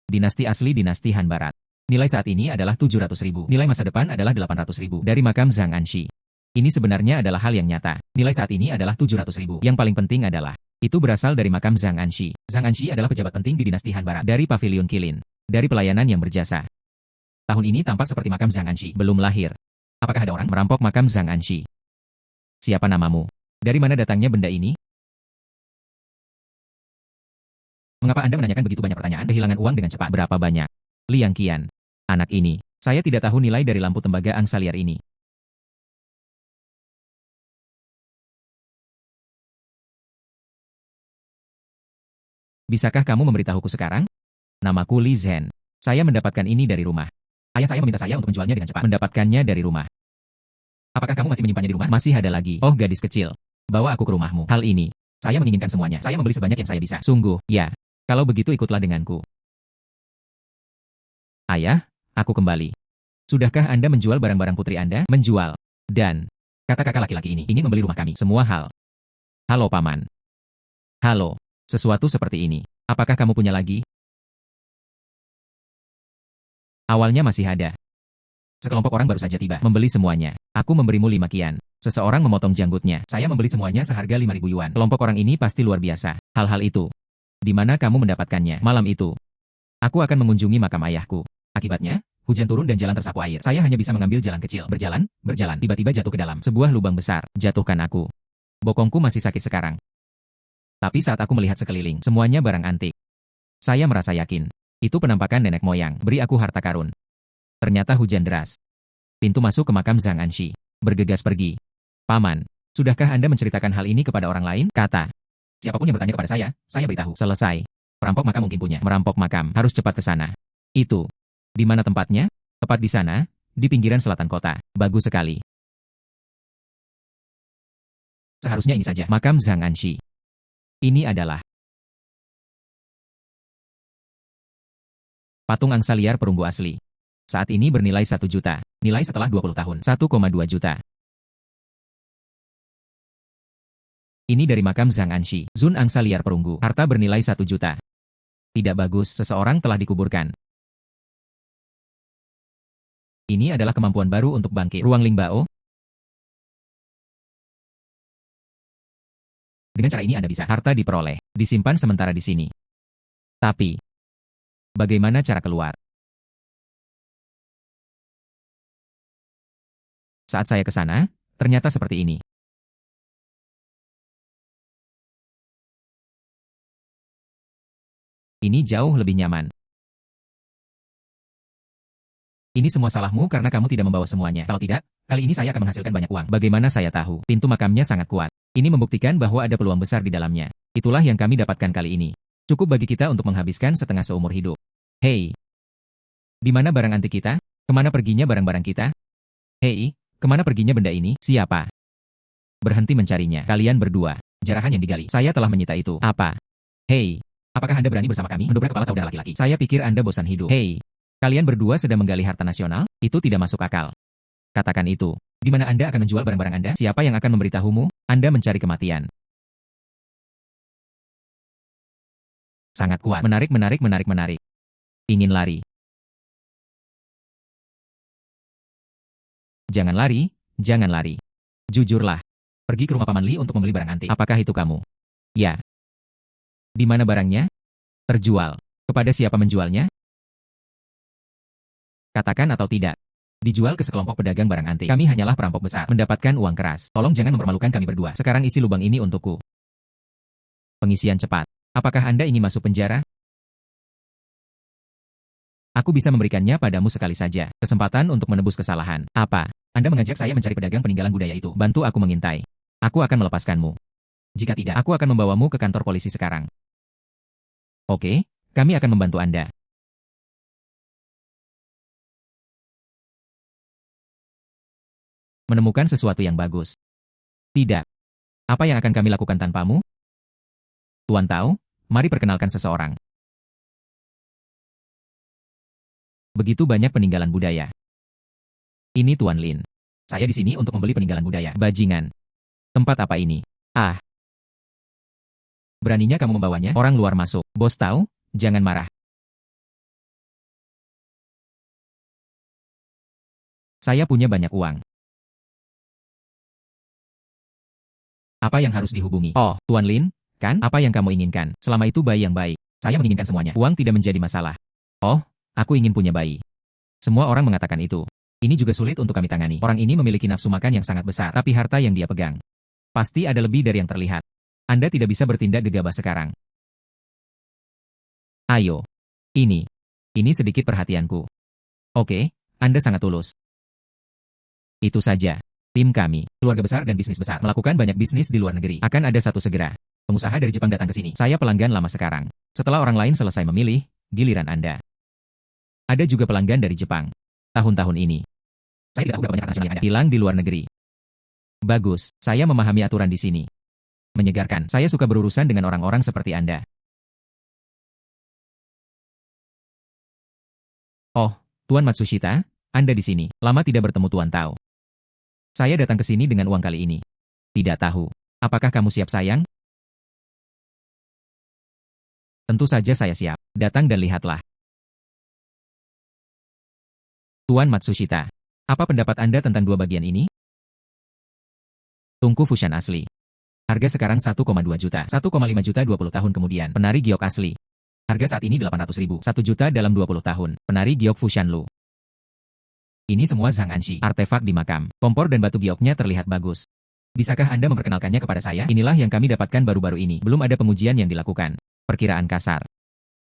Speaker 1: Dinasti asli dinasti Han Barat. Nilai saat ini adalah 700.000. Nilai masa depan adalah 800.000 dari makam Zhang Anxi. Ini sebenarnya adalah hal yang nyata. Nilai saat ini adalah 700.000. Yang paling penting adalah, itu berasal dari makam Zhang Anxi. Zhang Anxi adalah pejabat penting di dinasti Han Barat. Dari Pavilion Kilin. Dari pelayanan yang berjasa. Tahun ini tampak seperti makam Zhang Anxi. Belum lahir. Apakah ada orang merampok makam Zhang Anxi? Siapa namamu? Dari mana datangnya benda ini? Mengapa Anda menanyakan begitu banyak pertanyaan? Kehilangan uang dengan cepat. Berapa banyak? Liang Qian. Anak ini. Saya tidak tahu nilai dari lampu tembaga angsa liar ini. Bisakah kamu memberitahuku sekarang? Namaku Li Zhen. Saya mendapatkan ini dari rumah. Ayah saya meminta saya untuk menjualnya dengan cepat. Mendapatkannya dari rumah. Apakah kamu masih menyimpannya di rumah? Masih ada lagi. Oh gadis kecil. Bawa aku ke rumahmu. Hal ini. Saya menginginkan semuanya. Saya membeli sebanyak yang saya bisa. Sungguh, ya. Kalau begitu ikutlah denganku. Ayah, aku kembali. Sudahkah Anda menjual barang-barang putri Anda? Menjual. Dan, kata kakak laki-laki ini ingin membeli rumah kami. Semua hal. Halo Paman. Halo. Sesuatu seperti ini. Apakah kamu punya lagi? Awalnya masih ada. Sekelompok orang baru saja tiba. Membeli semuanya. Aku memberimu 5 kian. Seseorang memotong janggutnya. Saya membeli semuanya seharga 5.000 yuan. Kelompok orang ini pasti luar biasa. Hal-hal itu. Di mana kamu mendapatkannya? Malam itu. Aku akan mengunjungi makam ayahku. Akibatnya, Hujan turun dan jalan tersapu air. Saya hanya bisa mengambil jalan kecil. Berjalan, berjalan. Tiba-tiba jatuh ke dalam sebuah lubang besar. Jatuhkan aku. Bokongku masih sakit sekarang. Tapi saat aku melihat sekeliling, semuanya barang antik. Saya merasa yakin. Itu penampakan nenek moyang. Beri aku harta karun. Ternyata hujan deras. Pintu masuk ke makam Zhang Anxi. Bergegas pergi. Paman, sudahkah Anda menceritakan hal ini kepada orang lain? Kata. Siapapun yang bertanya kepada saya beritahu. Selesai. Perampok makam mungkin punya. Merampok makam. Harus cepat ke sana. Itu. Di mana tempatnya? Tepat di sana, di pinggiran selatan kota. Bagus sekali. Seharusnya ini saja. Makam Zhang Anxi. Ini adalah patung angsa liar perunggu asli. Saat ini bernilai 1 juta. Nilai setelah 20 tahun. 1,2 juta. Ini dari makam Zhang Anxi. Zun angsa liar perunggu. Harta bernilai 1 juta. Tidak bagus, seseorang telah dikuburkan. Ini adalah kemampuan baru untuk bangkit. Ruang Lingbao. Dengan cara ini Anda bisa harta diperoleh, disimpan sementara di sini. Tapi, bagaimana cara keluar? Saat saya ke sana, ternyata seperti ini. Ini jauh lebih nyaman. Ini semua salahmu karena kamu tidak membawa semuanya. Kalau tidak, kali ini saya akan menghasilkan banyak uang. Bagaimana saya tahu? Pintu makamnya sangat kuat. Ini membuktikan bahwa ada peluang besar di dalamnya. Itulah yang kami dapatkan kali ini. Cukup bagi kita untuk menghabiskan setengah seumur hidup. Hei! Di mana barang antik kita? Kemana perginya barang-barang kita? Hei! Kemana perginya benda ini? Siapa? Berhenti mencarinya. Kalian berdua. Jarahan yang digali. Saya telah menyita itu. Apa? Hei! Apakah Anda berani bersama kami mendobrak kepala saudara laki-laki? Saya pikir Anda bosan hidup. Hei! Kalian berdua sedang menggali harta nasional? Itu tidak masuk akal. Katakan itu. Di mana Anda akan menjual barang-barang Anda? Siapa yang akan memberitahumu? Anda mencari kematian. Sangat kuat. Menarik. Ingin lari. Jangan lari. Jujurlah. Pergi ke rumah Paman Li untuk membeli barang antik. Apakah itu kamu? Ya. Di mana barangnya? Terjual. Kepada siapa menjualnya? Katakan atau tidak. Dijual ke sekelompok pedagang barang antik. Kami hanyalah perampok besar. Mendapatkan uang keras. Tolong jangan mempermalukan kami berdua. Sekarang isi lubang ini untukku. Pengisian cepat. Apakah Anda ingin masuk penjara? Aku bisa memberikannya padamu sekali saja. Kesempatan untuk menebus kesalahan. Apa? Anda mengajak saya mencari pedagang peninggalan budaya itu. Bantu aku mengintai. Aku akan melepaskanmu. Jika tidak, aku akan membawamu ke kantor polisi sekarang. Oke, kami akan membantu Anda. Menemukan sesuatu yang bagus. Tidak. Apa yang akan kami lakukan tanpamu? Tuan Tao, mari perkenalkan seseorang. Begitu banyak peninggalan budaya. Ini Tuan Lin. Saya di sini untuk membeli peninggalan budaya. Bajingan. Tempat apa ini? Ah. Beraninya kamu membawanya? Orang luar masuk. Bos Tao, jangan marah. Saya punya banyak uang. Apa yang harus dihubungi? Oh, Tuan Lin, kan? Apa yang kamu inginkan? Selama itu bayi yang baik. Saya menginginkan semuanya. Uang tidak menjadi masalah. Oh, aku ingin punya bayi. Semua orang mengatakan itu. Ini juga sulit untuk kami tangani. Orang ini memiliki nafsu makan yang sangat besar, tapi harta yang dia pegang pasti ada lebih dari yang terlihat. Anda tidak bisa bertindak gegabah sekarang. Ayo. Ini sedikit perhatianku. Oke, Anda sangat tulus. Itu saja. Tim kami, keluarga besar dan bisnis besar, melakukan banyak bisnis di luar negeri. Akan ada satu segera. Pengusaha dari Jepang datang ke sini. Saya pelanggan lama sekarang. Setelah orang lain selesai memilih, giliran Anda. Ada juga pelanggan dari Jepang. Tahun-tahun ini. Saya tidak tahu berapa banyak nasional yang ada. Hilang di luar negeri. Bagus, saya memahami aturan di sini. Menyegarkan, saya suka berurusan dengan orang-orang seperti Anda. Oh, Tuan Matsushita, Anda di sini. Lama tidak bertemu Tuan Tao. Saya datang ke sini dengan uang kali ini. Tidak tahu. Apakah kamu siap sayang? Tentu saja saya siap. Datang dan lihatlah. Tuan Matsushita. Apa pendapat Anda tentang dua bagian ini? Tungku Fushan asli. Harga sekarang 1,2 juta. 1,5 juta 20 tahun kemudian. Penari giok asli. Harga saat ini 800.000. 1 juta dalam 20 tahun. Penari giok Fushan Lu. Ini semua Zhang Anxi, artefak di makam. Kompor dan batu gioknya terlihat bagus. Bisakah Anda memperkenalkannya kepada saya? Inilah yang kami dapatkan baru-baru ini. Belum ada pengujian yang dilakukan. Perkiraan kasar.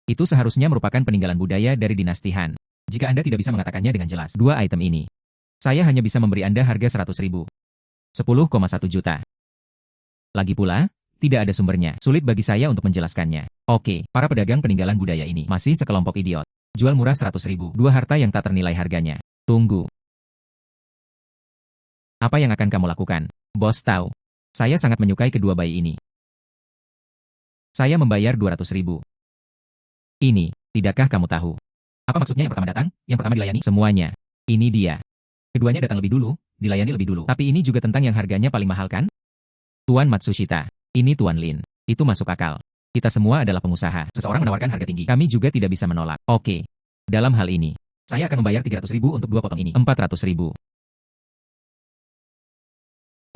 Speaker 1: Itu seharusnya merupakan peninggalan budaya dari dinasti Han. Jika Anda tidak bisa mengatakannya dengan jelas, dua item ini, saya hanya bisa memberi Anda harga 100.000. 10,1 juta. Lagi pula, tidak ada sumbernya. Sulit bagi saya untuk menjelaskannya. Oke, para pedagang peninggalan budaya ini masih sekelompok idiot. Jual murah 100.000. Dua harta yang tak ternilai harganya. Tunggu. Apa yang akan kamu lakukan? Bos tahu. Saya sangat menyukai kedua bayi ini. Saya membayar 200.000. Ini, tidakkah kamu tahu? Apa maksudnya yang pertama datang, yang pertama dilayani? Semuanya. Ini dia. Keduanya datang lebih dulu, dilayani lebih dulu. Tapi ini juga tentang yang harganya paling mahal kan? Tuan Matsushita. Ini Tuan Lin. Itu masuk akal. Kita semua adalah pengusaha. Seseorang menawarkan harga tinggi. Kami juga tidak bisa menolak. Oke. Dalam hal ini, saya akan membayar 300.000 untuk dua potong ini. 400.000.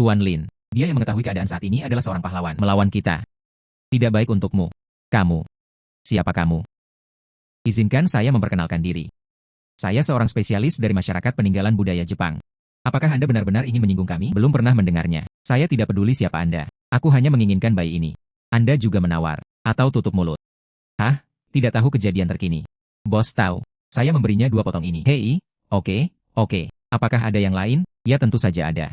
Speaker 1: Tuan Lin. Dia yang mengetahui keadaan saat ini adalah seorang pahlawan. Melawan kita. Tidak baik untukmu. Kamu. Siapa kamu? Izinkan saya memperkenalkan diri. Saya seorang spesialis dari masyarakat peninggalan budaya Jepang. Apakah Anda benar-benar ingin menyinggung kami? Belum pernah mendengarnya. Saya tidak peduli siapa Anda. Aku hanya menginginkan bayi ini. Anda juga menawar. Atau tutup mulut. Hah? Tidak tahu kejadian terkini. Bos tahu. Saya memberinya dua potong ini. Hei, oke. Apakah ada yang lain? Ya tentu saja ada.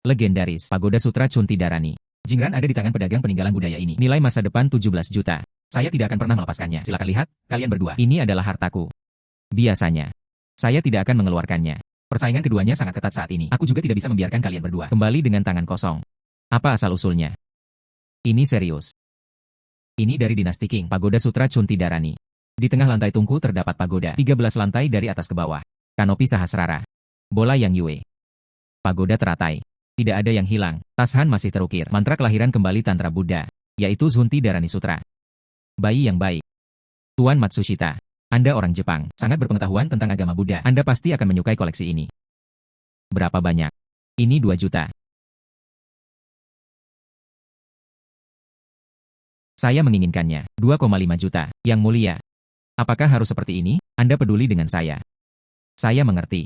Speaker 1: Legendaris, Pagoda Sutra Chunti Darani. Jingran ada di tangan pedagang peninggalan budaya ini. Nilai masa depan 17 juta. Saya tidak akan pernah melepaskannya. Silakan lihat, kalian berdua. Ini adalah hartaku. Biasanya, saya tidak akan mengeluarkannya. Persaingan keduanya sangat ketat saat ini. Aku juga tidak bisa membiarkan kalian berdua kembali dengan tangan kosong. Apa asal-usulnya? Ini serius. Ini dari dinasti Qing, Pagoda Sutra Chunti Darani. Di tengah lantai tungku terdapat pagoda, 13 lantai dari atas ke bawah. Kanopi Sahasrara. Bola Yang Yue. Pagoda teratai. Tidak ada yang hilang. Tas Han masih terukir. Mantra kelahiran kembali Tantra Buddha, yaitu Chunti Darani Sutra. Bayi yang baik. Tuan Matsushita. Anda orang Jepang, sangat berpengetahuan tentang agama Buddha. Anda pasti akan menyukai koleksi ini. Berapa banyak? Ini 2 juta. Saya menginginkannya. 2,5 juta. Yang mulia. Apakah harus seperti ini? Anda peduli dengan saya. Saya mengerti.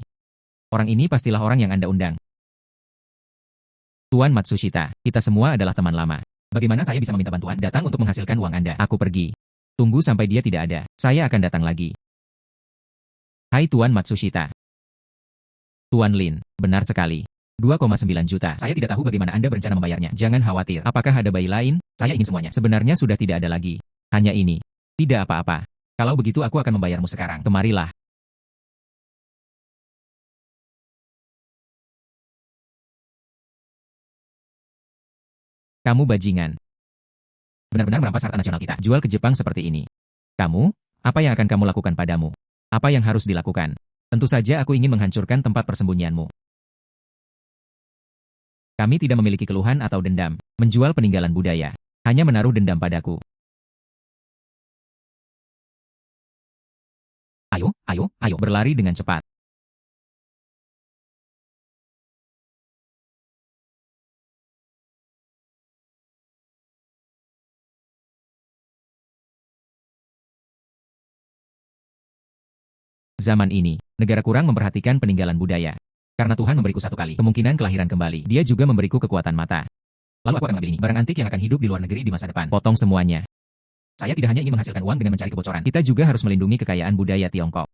Speaker 1: Orang ini pastilah orang yang Anda undang. Tuan Matsushita, kita semua adalah teman lama. Bagaimana saya bisa meminta bantuan datang untuk menghasilkan uang Anda? Aku pergi. Tunggu sampai dia tidak ada. Saya akan datang lagi. Hai Tuan Matsushita. Tuan Lin, benar sekali. 2,9 juta. Saya tidak tahu bagaimana Anda berencana membayarnya. Jangan khawatir. Apakah ada bayi lain? Saya ingin semuanya. Sebenarnya sudah tidak ada lagi. Hanya ini. Tidak apa-apa. Kalau begitu aku akan membayarmu sekarang. Kemarilah. Kamu bajingan. Benar-benar merampas harta nasional kita. Jual ke Jepang seperti ini. Kamu? Apa yang akan kamu lakukan padamu? Apa yang harus dilakukan? Tentu saja aku ingin menghancurkan tempat persembunyianmu. Kami tidak memiliki keluhan atau dendam. Menjual peninggalan budaya. Hanya menaruh dendam padaku. Ayo, berlari dengan cepat. Zaman ini, negara kurang memperhatikan peninggalan budaya. Karena Tuhan memberiku satu kali kemungkinan kelahiran kembali. Dia juga memberiku kekuatan mata. Lalu aku akan ambil ini, barang antik yang akan hidup di luar negeri di masa depan. Potong semuanya. Saya tidak hanya ingin menghasilkan uang dengan mencari kebocoran. Kita juga harus melindungi kekayaan budaya Tiongkok.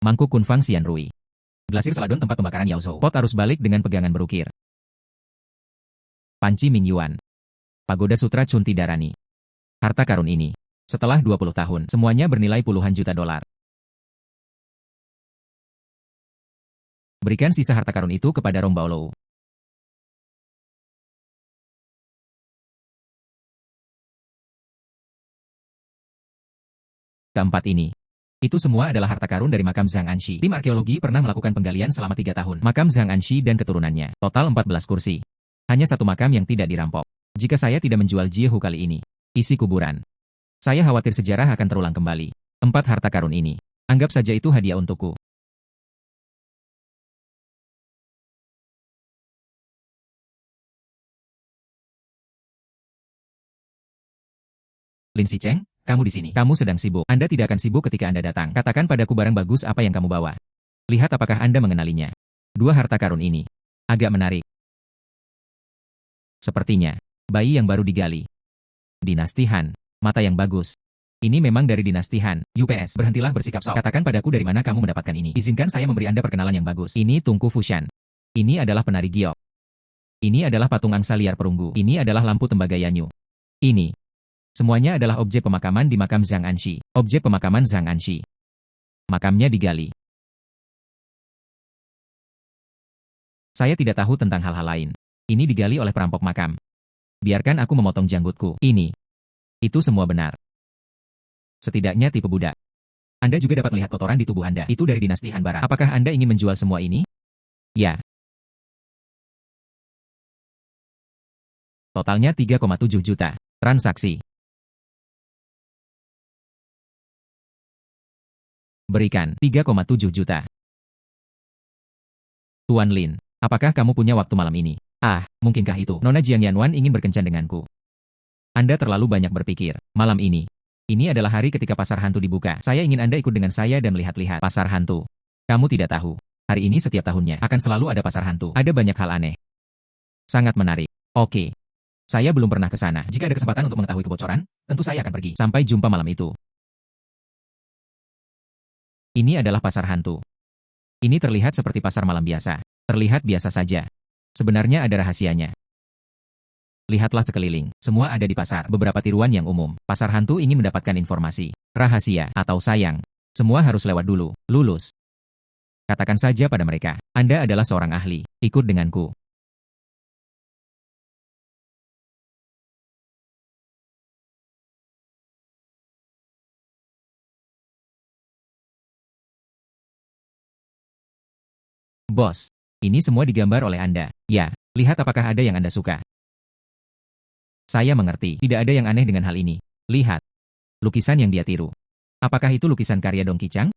Speaker 1: Mangkuk Kunfang Xian Rui. Glasir Seladon tempat pembakaran Yaozhou. Pot arus balik dengan pegangan berukir. Panci Ming Yuan. Pagoda Sutra Chunti Darani. Harta karun ini. Setelah 20 tahun, semuanya bernilai puluhan juta dolar. Berikan sisa harta karun itu kepada Rong Baolou. Keempat ini. Itu semua adalah harta karun dari makam Zhang Anxi. Tim arkeologi pernah melakukan penggalian selama 3 tahun. Makam Zhang Anxi dan keturunannya. Total 14 kursi. Hanya satu makam yang tidak dirampok. Jika saya tidak menjual Jiehu kali ini, isi kuburan. Saya khawatir sejarah akan terulang kembali. 4 harta karun ini. Anggap saja itu hadiah untukku. Lin Sicheng, kamu di sini. Kamu sedang sibuk. Anda tidak akan sibuk ketika Anda datang. Katakan padaku barang bagus apa yang kamu bawa. Lihat apakah Anda mengenalinya. 2 harta karun ini. Agak menarik. Sepertinya, bayi yang baru digali. Dinasti Han. Mata yang bagus. Ini memang dari dinasti Han. UPS, berhentilah bersikap sok. Katakan padaku dari mana kamu mendapatkan ini. Izinkan saya memberi Anda perkenalan yang bagus. Ini Tungku Fushan. Ini adalah penari giok. Ini adalah patung angsa liar perunggu. Ini adalah lampu tembaga Yanyu. Ini. Semuanya adalah objek pemakaman di makam Zhang Anxi. Objek pemakaman Zhang Anxi. Makamnya digali. Saya tidak tahu tentang hal-hal lain. Ini digali oleh perampok makam. Biarkan aku memotong janggutku. Ini. Itu semua benar. Setidaknya tipe budak. Anda juga dapat melihat kotoran di tubuh Anda. Itu dari dinasti Han Barat. Apakah Anda ingin menjual semua ini? Ya. Totalnya 3,7 juta. Transaksi. Berikan 3,7 juta. Tuan Lin, apakah kamu punya waktu malam ini? Ah, mungkinkah itu? Nona Jiang Yanwan ingin berkencan denganku. Anda terlalu banyak berpikir. Malam ini. Ini adalah hari ketika pasar hantu dibuka. Saya ingin Anda ikut dengan saya dan melihat-lihat pasar hantu. Kamu tidak tahu. Hari ini setiap tahunnya akan selalu ada pasar hantu. Ada banyak hal aneh. Sangat menarik. Oke. Saya belum pernah ke sana. Jika ada kesempatan untuk mengetahui kebocoran, tentu saya akan pergi. Sampai jumpa malam itu. Ini adalah pasar hantu. Ini terlihat seperti pasar malam biasa. Terlihat biasa saja. Sebenarnya ada rahasianya. Lihatlah sekeliling. Semua ada di pasar. Beberapa tiruan yang umum. Pasar hantu ingin mendapatkan informasi. Rahasia atau sayang. Semua harus lewat dulu. Lulus. Katakan saja pada mereka. Anda adalah seorang ahli. Ikut denganku. Bos. Ini semua digambar oleh Anda. Ya. Lihat apakah ada yang Anda suka. Saya mengerti. Tidak ada yang aneh dengan hal ini. Lihat. Lukisan yang dia tiru. Apakah itu lukisan karya Dong Qichang?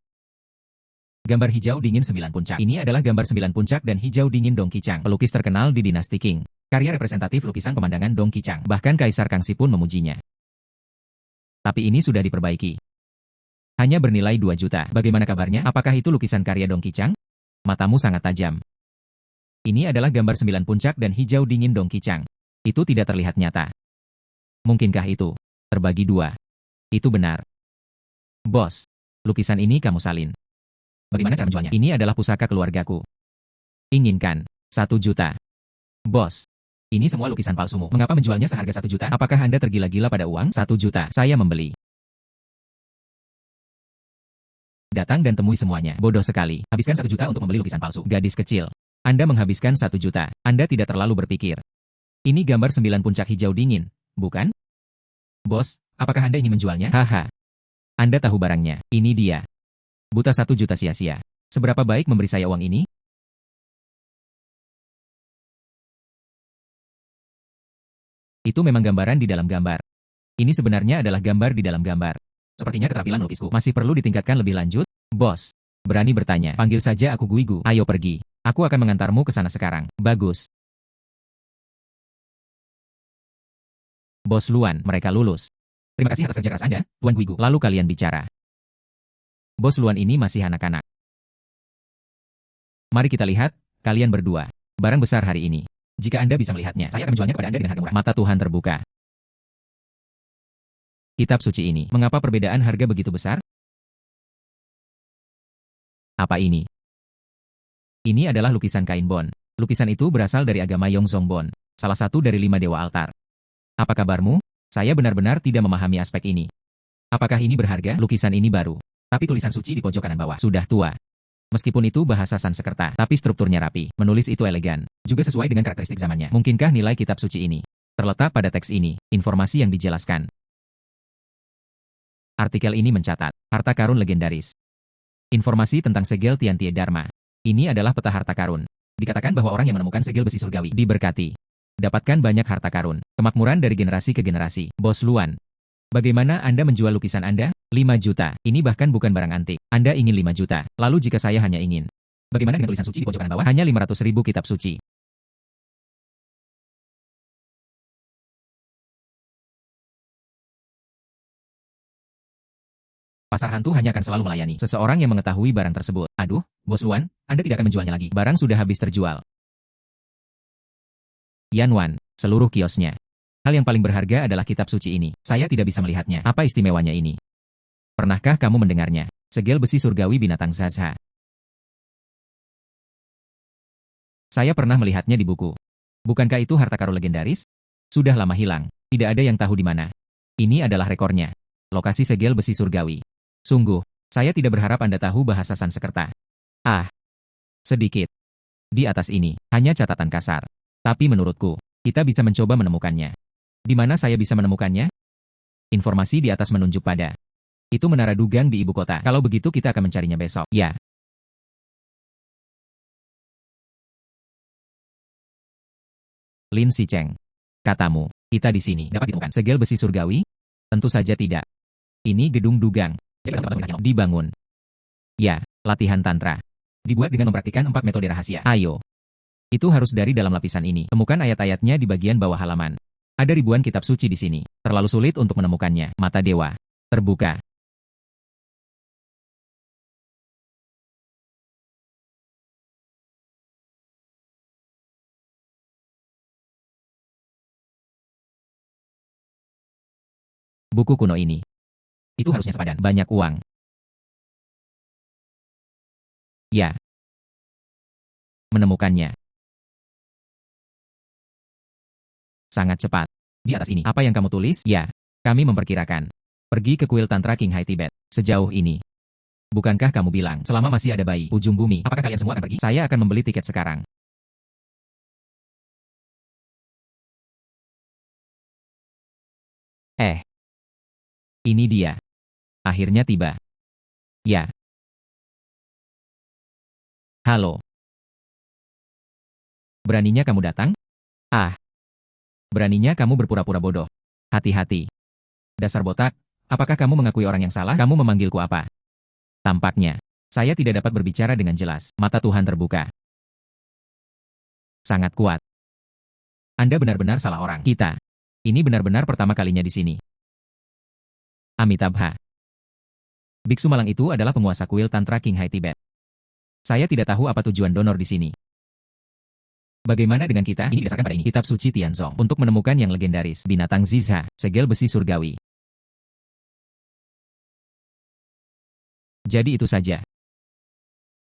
Speaker 1: Gambar hijau dingin 9 puncak. Ini adalah gambar 9 puncak dan hijau dingin Dong Qichang. Pelukis terkenal di dinasti Qing. Karya representatif lukisan pemandangan Dong Qichang. Bahkan Kaisar Kangxi pun memujinya. Tapi ini sudah diperbaiki. Hanya bernilai 2 juta. Bagaimana kabarnya? Apakah itu lukisan karya Dong Qichang? Matamu sangat tajam. Ini adalah gambar 9 puncak dan hijau dingin Dong Qichang. Itu tidak terlihat nyata. Mungkinkah itu terbagi 2? Itu benar. Bos, lukisan ini kamu salin. Bagaimana cara menjualnya? Ini adalah pusaka keluargaku. Inginkan 1 juta. Bos, ini semua lukisan palsumu. Mengapa menjualnya seharga 1 juta? Apakah Anda tergila-gila pada uang? 1 juta. Saya membeli. Datang dan temui semuanya. Bodoh sekali. Habiskan 1 juta untuk membeli lukisan palsu. Gadis kecil. Anda menghabiskan 1 juta. Anda tidak terlalu berpikir. Ini gambar 9 puncak hijau dingin, bukan? Bos, apakah Anda ingin menjualnya? Haha. Anda tahu barangnya. Ini dia. Buta 1 juta sia-sia. Seberapa baik memberi saya uang ini? Itu memang gambaran di dalam gambar. Ini sebenarnya adalah gambar di dalam gambar. Sepertinya keterampilan melukisku masih perlu ditingkatkan lebih lanjut. Bos, berani bertanya. Panggil saja aku Guigu. Ayo pergi. Aku akan mengantarmu ke sana sekarang. Bagus. Bos Luan, mereka lulus. Terima kasih atas kerja keras Anda, Tuan Guigu. Lalu kalian bicara. Bos Luan ini masih anak-anak. Mari kita lihat, kalian berdua. Barang besar hari ini. Jika Anda bisa melihatnya, saya akan menjualnya kepada Anda dengan harga murah. Mata Tuhan terbuka. Kitab suci ini, mengapa perbedaan harga begitu besar? Apa ini? Ini adalah lukisan kain Bon. Lukisan itu berasal dari agama Yongzong Bon, salah satu dari 5 dewa altar. Apa kabarmu? Saya benar-benar tidak memahami aspek ini. Apakah ini berharga? Lukisan ini baru. Tapi tulisan suci di pojok kanan bawah sudah tua. Meskipun itu bahasa Sanskerta, tapi strukturnya rapi. Menulis itu elegan. Juga sesuai dengan karakteristik zamannya. Mungkinkah nilai kitab suci ini? Terletak pada teks ini, informasi yang dijelaskan. Artikel ini mencatat, harta karun legendaris. Informasi tentang segel Tiantie Dharma. Ini adalah peta harta karun. Dikatakan bahwa orang yang menemukan segel besi surgawi diberkati. Dapatkan banyak harta karun, kemakmuran dari generasi ke generasi. Bos Luan, bagaimana Anda menjual lukisan Anda? 5 juta. Ini bahkan bukan barang antik. Anda ingin 5 juta. Lalu jika saya hanya ingin. Bagaimana dengan tulisan suci di pojok kanan bawah? Hanya 500.000 kitab suci. Pasar hantu hanya akan selalu melayani seseorang yang mengetahui barang tersebut. Aduh, Bos Luan, Anda tidak akan menjualnya lagi. Barang sudah habis terjual. Yan Wan, seluruh kiosnya. Hal yang paling berharga adalah kitab suci ini. Saya tidak bisa melihatnya. Apa istimewanya ini? Pernahkah kamu mendengarnya? Segel besi surgawi binatang Zazha. Saya pernah melihatnya di buku. Bukankah itu harta karun legendaris? Sudah lama hilang. Tidak ada yang tahu di mana. Ini adalah rekornya. Lokasi segel besi surgawi. Sungguh, saya tidak berharap Anda tahu bahasa Sanskerta. Ah, sedikit. Di atas ini, hanya catatan kasar. Tapi menurutku, kita bisa mencoba menemukannya. Di mana saya bisa menemukannya? Informasi di atas menunjuk pada. Itu menara dugang di ibu kota. Kalau begitu kita akan mencarinya besok. Ya. Lin Sicheng. Katamu, kita di sini dapat ditemukan segel besi surgawi? Tentu saja tidak. Ini gedung dugang. Dibangun. Ya, latihan tantra. Dibuat dengan mempraktikkan 4 metode rahasia. Ayo. Itu harus dari dalam lapisan ini. Temukan ayat-ayatnya di bagian bawah halaman. Ada ribuan kitab suci di sini. Terlalu sulit untuk menemukannya. Mata dewa. Terbuka. Buku kuno ini. Itu harusnya sepadan. Banyak uang. Ya. Menemukannya. Sangat cepat. Di atas ini, apa yang kamu tulis? Ya, kami memperkirakan. Pergi ke kuil Tantra King Hai Tibet. Sejauh ini. Bukankah kamu bilang, selama masih ada bayi, ujung bumi, apakah kalian semua akan pergi? Saya akan membeli tiket sekarang. Ini dia. Akhirnya tiba. Ya. Halo. Beraninya kamu datang? Ah. Beraninya kamu berpura-pura bodoh. Hati-hati. Dasar botak, apakah kamu mengakui orang yang salah? Kamu memanggilku apa? Tampaknya, saya tidak dapat berbicara dengan jelas. Mata Tuhan terbuka. Sangat kuat. Anda benar-benar salah orang. Kita. Ini benar-benar pertama kalinya di sini. Amitabha. Biksu malang itu adalah penguasa kuil Tantra King Hai Tibet. Saya tidak tahu apa tujuan donor di sini. Bagaimana dengan kita? Ini didasarkan pada ini. Kitab suci Tianzong. Untuk menemukan yang legendaris. Binatang Zizha. Segel besi surgawi. Jadi itu saja.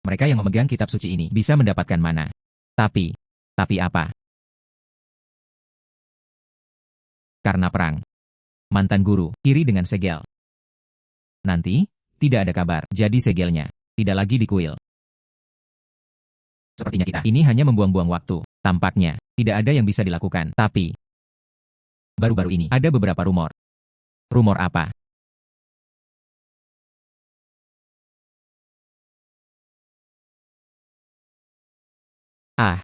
Speaker 1: Mereka yang memegang kitab suci ini bisa mendapatkan mana. Tapi apa? Karena perang. Mantan guru, iri dengan segel. Nanti, tidak ada kabar. Jadi segelnya, tidak lagi di kuil. Sepertinya kita ini hanya membuang-buang waktu. Tampaknya, tidak ada yang bisa dilakukan. Tapi, baru-baru ini, ada beberapa rumor. Rumor apa? Ah,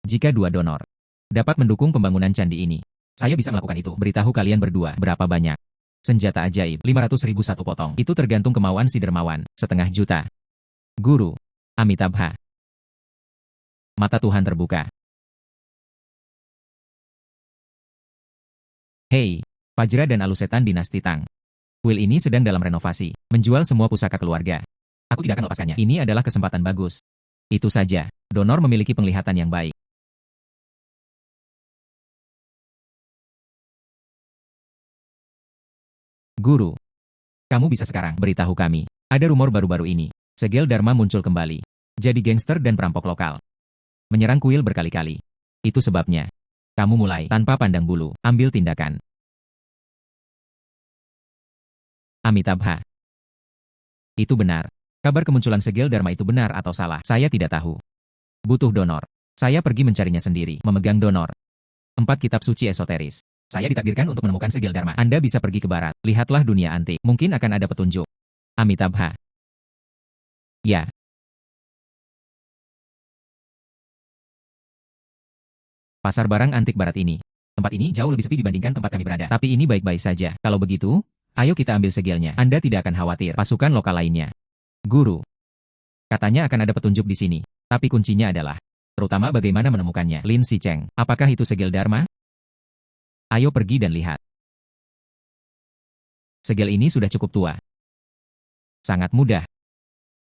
Speaker 1: jika dua donor dapat mendukung pembangunan candi ini, saya bisa melakukan itu. Beritahu kalian berdua, berapa banyak? Senjata ajaib, 500.000 satu potong. Itu tergantung kemauan si dermawan, 500.000. Guru, Amitabha. Mata Tuhan terbuka. Hei, Fajra dan Alusetan Dinasti Tang. Kuil ini sedang dalam renovasi, menjual semua pusaka keluarga. Aku tidak akan melepaskannya. Ini adalah kesempatan bagus. Itu saja, donor memiliki penglihatan yang baik. Guru, kamu bisa sekarang beritahu kami. Ada rumor baru-baru ini. Segel Dharma muncul kembali. Jadi gangster dan perampok lokal. Menyerang kuil berkali-kali. Itu sebabnya. Kamu mulai, tanpa pandang bulu, ambil tindakan. Amitabha. Itu benar. Kabar kemunculan segel Dharma itu benar atau salah, saya tidak tahu. Butuh donor. Saya pergi mencarinya sendiri, memegang donor. 4 kitab suci esoteris. Saya ditakdirkan untuk menemukan segel Dharma. Anda bisa pergi ke barat. Lihatlah dunia antik. Mungkin akan ada petunjuk. Amitabha. Ya. Pasar barang antik barat ini. Tempat ini jauh lebih sepi dibandingkan tempat kami berada. Tapi ini baik-baik saja. Kalau begitu, ayo kita ambil segelnya. Anda tidak akan khawatir. Pasukan lokal lainnya. Guru. Katanya akan ada petunjuk di sini. Tapi kuncinya adalah, terutama bagaimana menemukannya. Lin Sicheng, apakah itu segel Dharma? Ayo pergi dan lihat. Segel ini sudah cukup tua. Sangat mudah.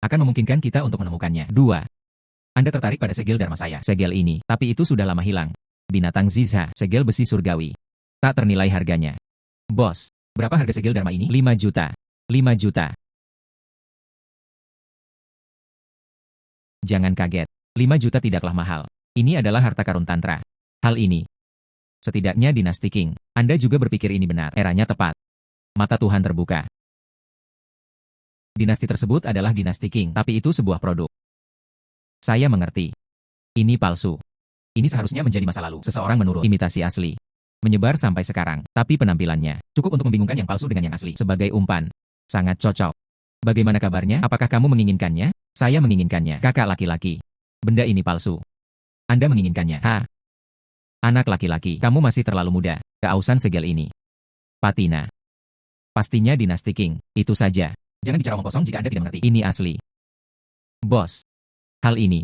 Speaker 1: Akan memungkinkan kita untuk menemukannya. 2. Anda tertarik pada segel Dharma saya. Segel ini, tapi itu sudah lama hilang. Binatang Zizha, segel besi surgawi. Tak ternilai harganya. Bos, berapa harga segel Dharma ini? 5 juta. 5 juta. Jangan kaget. 5 juta tidaklah mahal. Ini adalah harta karun Tantra. Hal ini, setidaknya dinasti Qing. Anda juga berpikir ini benar. Eranya tepat. Mata Tuhan terbuka. Dinasti tersebut adalah dinasti Qing, tapi itu sebuah produk. Saya mengerti. Ini palsu. Ini seharusnya menjadi masa lalu. Seseorang menurut imitasi asli. Menyebar sampai sekarang, tapi penampilannya cukup untuk membingungkan yang palsu dengan yang asli. Sebagai umpan, sangat cocok. Bagaimana kabarnya? Apakah kamu menginginkannya? Saya menginginkannya. Kakak laki-laki. Benda ini palsu. Anda menginginkannya. Anak laki-laki, kamu masih terlalu muda. Keausan segel ini. Patina. Pastinya dinasti Qing. Itu saja. Jangan bicara omong kosong jika Anda tidak mengerti. Ini asli. Bos. Hal ini.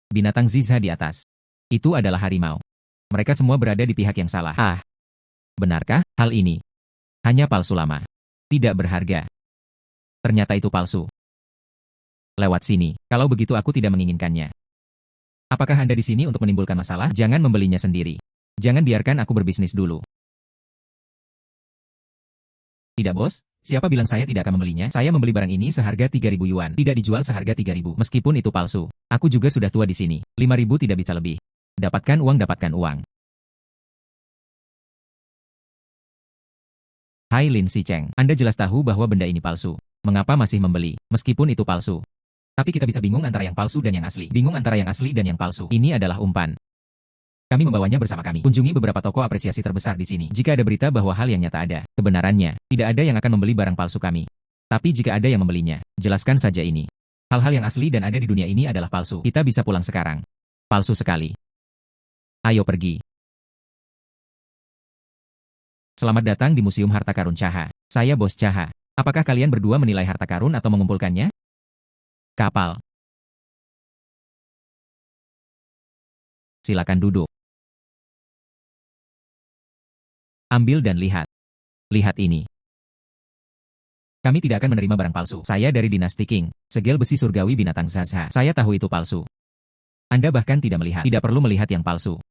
Speaker 1: Binatang Zizha di atas. Itu adalah harimau. Mereka semua berada di pihak yang salah. Benarkah hal ini? Hanya palsu lama. Tidak berharga. Ternyata itu palsu. Lewat sini. Kalau begitu aku tidak menginginkannya. Apakah Anda di sini untuk menimbulkan masalah? Jangan membelinya sendiri. Jangan biarkan aku berbisnis dulu. Tidak bos, siapa bilang saya tidak akan membelinya? Saya membeli barang ini seharga 3.000 yuan. Tidak dijual seharga 3.000. Meskipun itu palsu. Aku juga sudah tua di sini. 5.000 tidak bisa lebih. Dapatkan uang, dapatkan uang. Hai Lin Sicheng, Anda jelas tahu bahwa benda ini palsu. Mengapa masih membeli, meskipun itu palsu? Tapi kita bisa bingung antara yang palsu dan yang asli. Bingung antara yang asli dan yang palsu. Ini adalah umpan. Kami membawanya bersama kami. Kunjungi beberapa toko apresiasi terbesar di sini. Jika ada berita bahwa hal yang nyata ada, kebenarannya, tidak ada yang akan membeli barang palsu kami. Tapi jika ada yang membelinya, jelaskan saja ini. Hal-hal yang asli dan ada di dunia ini adalah palsu. Kita bisa pulang sekarang. Palsu sekali. Ayo pergi. Selamat datang di Museum Harta Karun Chaha. Saya Bos Chaha. Apakah kalian berdua menilai harta karun atau mengumpulkannya? Kapal. Silakan duduk. Ambil dan lihat. Lihat ini. Kami tidak akan menerima barang palsu. Saya dari dinasti Qing. Segel besi surgawi binatang Zizha. Saya tahu itu palsu. Anda bahkan tidak melihat. Tidak perlu melihat yang palsu.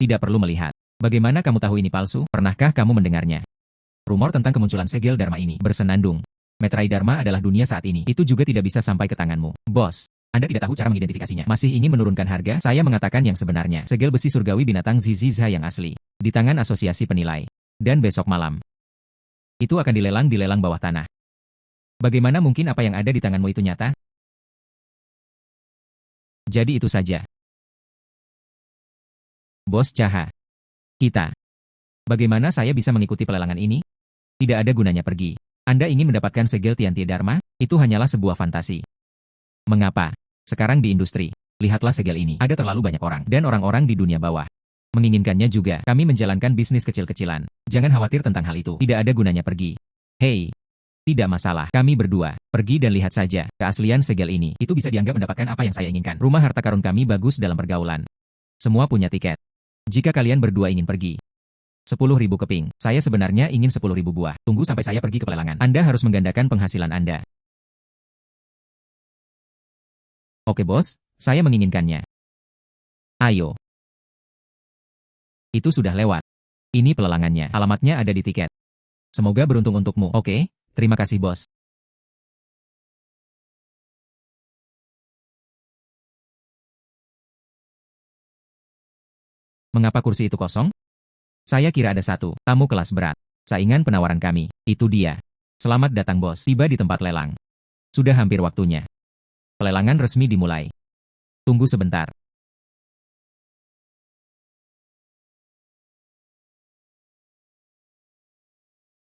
Speaker 1: Tidak perlu melihat. Bagaimana kamu tahu ini palsu? Pernahkah kamu mendengarnya? Rumor tentang kemunculan segel Dharma ini bersenandung. Meterai Dharma adalah dunia saat ini. Itu juga tidak bisa sampai ke tanganmu. Bos, Anda tidak tahu cara mengidentifikasinya. Masih ingin menurunkan harga? Saya mengatakan yang sebenarnya. Segel besi surgawi binatang Zizha yang asli. Di tangan asosiasi penilai. Dan besok malam. Itu akan dilelang di lelang bawah tanah. Bagaimana mungkin apa yang ada di tanganmu itu nyata? Jadi itu saja. Bos Chaha. Kita. Bagaimana saya bisa mengikuti pelelangan ini? Tidak ada gunanya pergi. Anda ingin mendapatkan segel Tianti Dharma? Itu hanyalah sebuah fantasi. Mengapa? Sekarang di industri, lihatlah segel ini. Ada terlalu banyak orang dan orang-orang di dunia bawah. Menginginkannya juga. Kami menjalankan bisnis kecil-kecilan. Jangan khawatir tentang hal itu. Tidak ada gunanya pergi. Hei. Tidak masalah. Kami berdua. Pergi dan lihat saja. Keaslian segel ini. Itu bisa dianggap mendapatkan apa yang saya inginkan. Rumah harta karun kami bagus dalam pergaulan. Semua punya tiket. Jika kalian berdua ingin pergi. 10.000 keping. Saya sebenarnya ingin 10.000 buah. Tunggu sampai saya pergi ke pelelangan. Anda harus menggandakan penghasilan Anda. Oke bos, saya menginginkannya. Ayo. Itu sudah lewat. Ini pelelangannya. Alamatnya ada di tiket. Semoga beruntung untukmu. Oke, terima kasih bos. Mengapa kursi itu kosong? Saya kira ada satu, tamu kelas berat. Saingan penawaran kami, itu dia. Selamat datang bos, tiba di tempat lelang. Sudah hampir waktunya. Pelelangan resmi dimulai. Tunggu sebentar.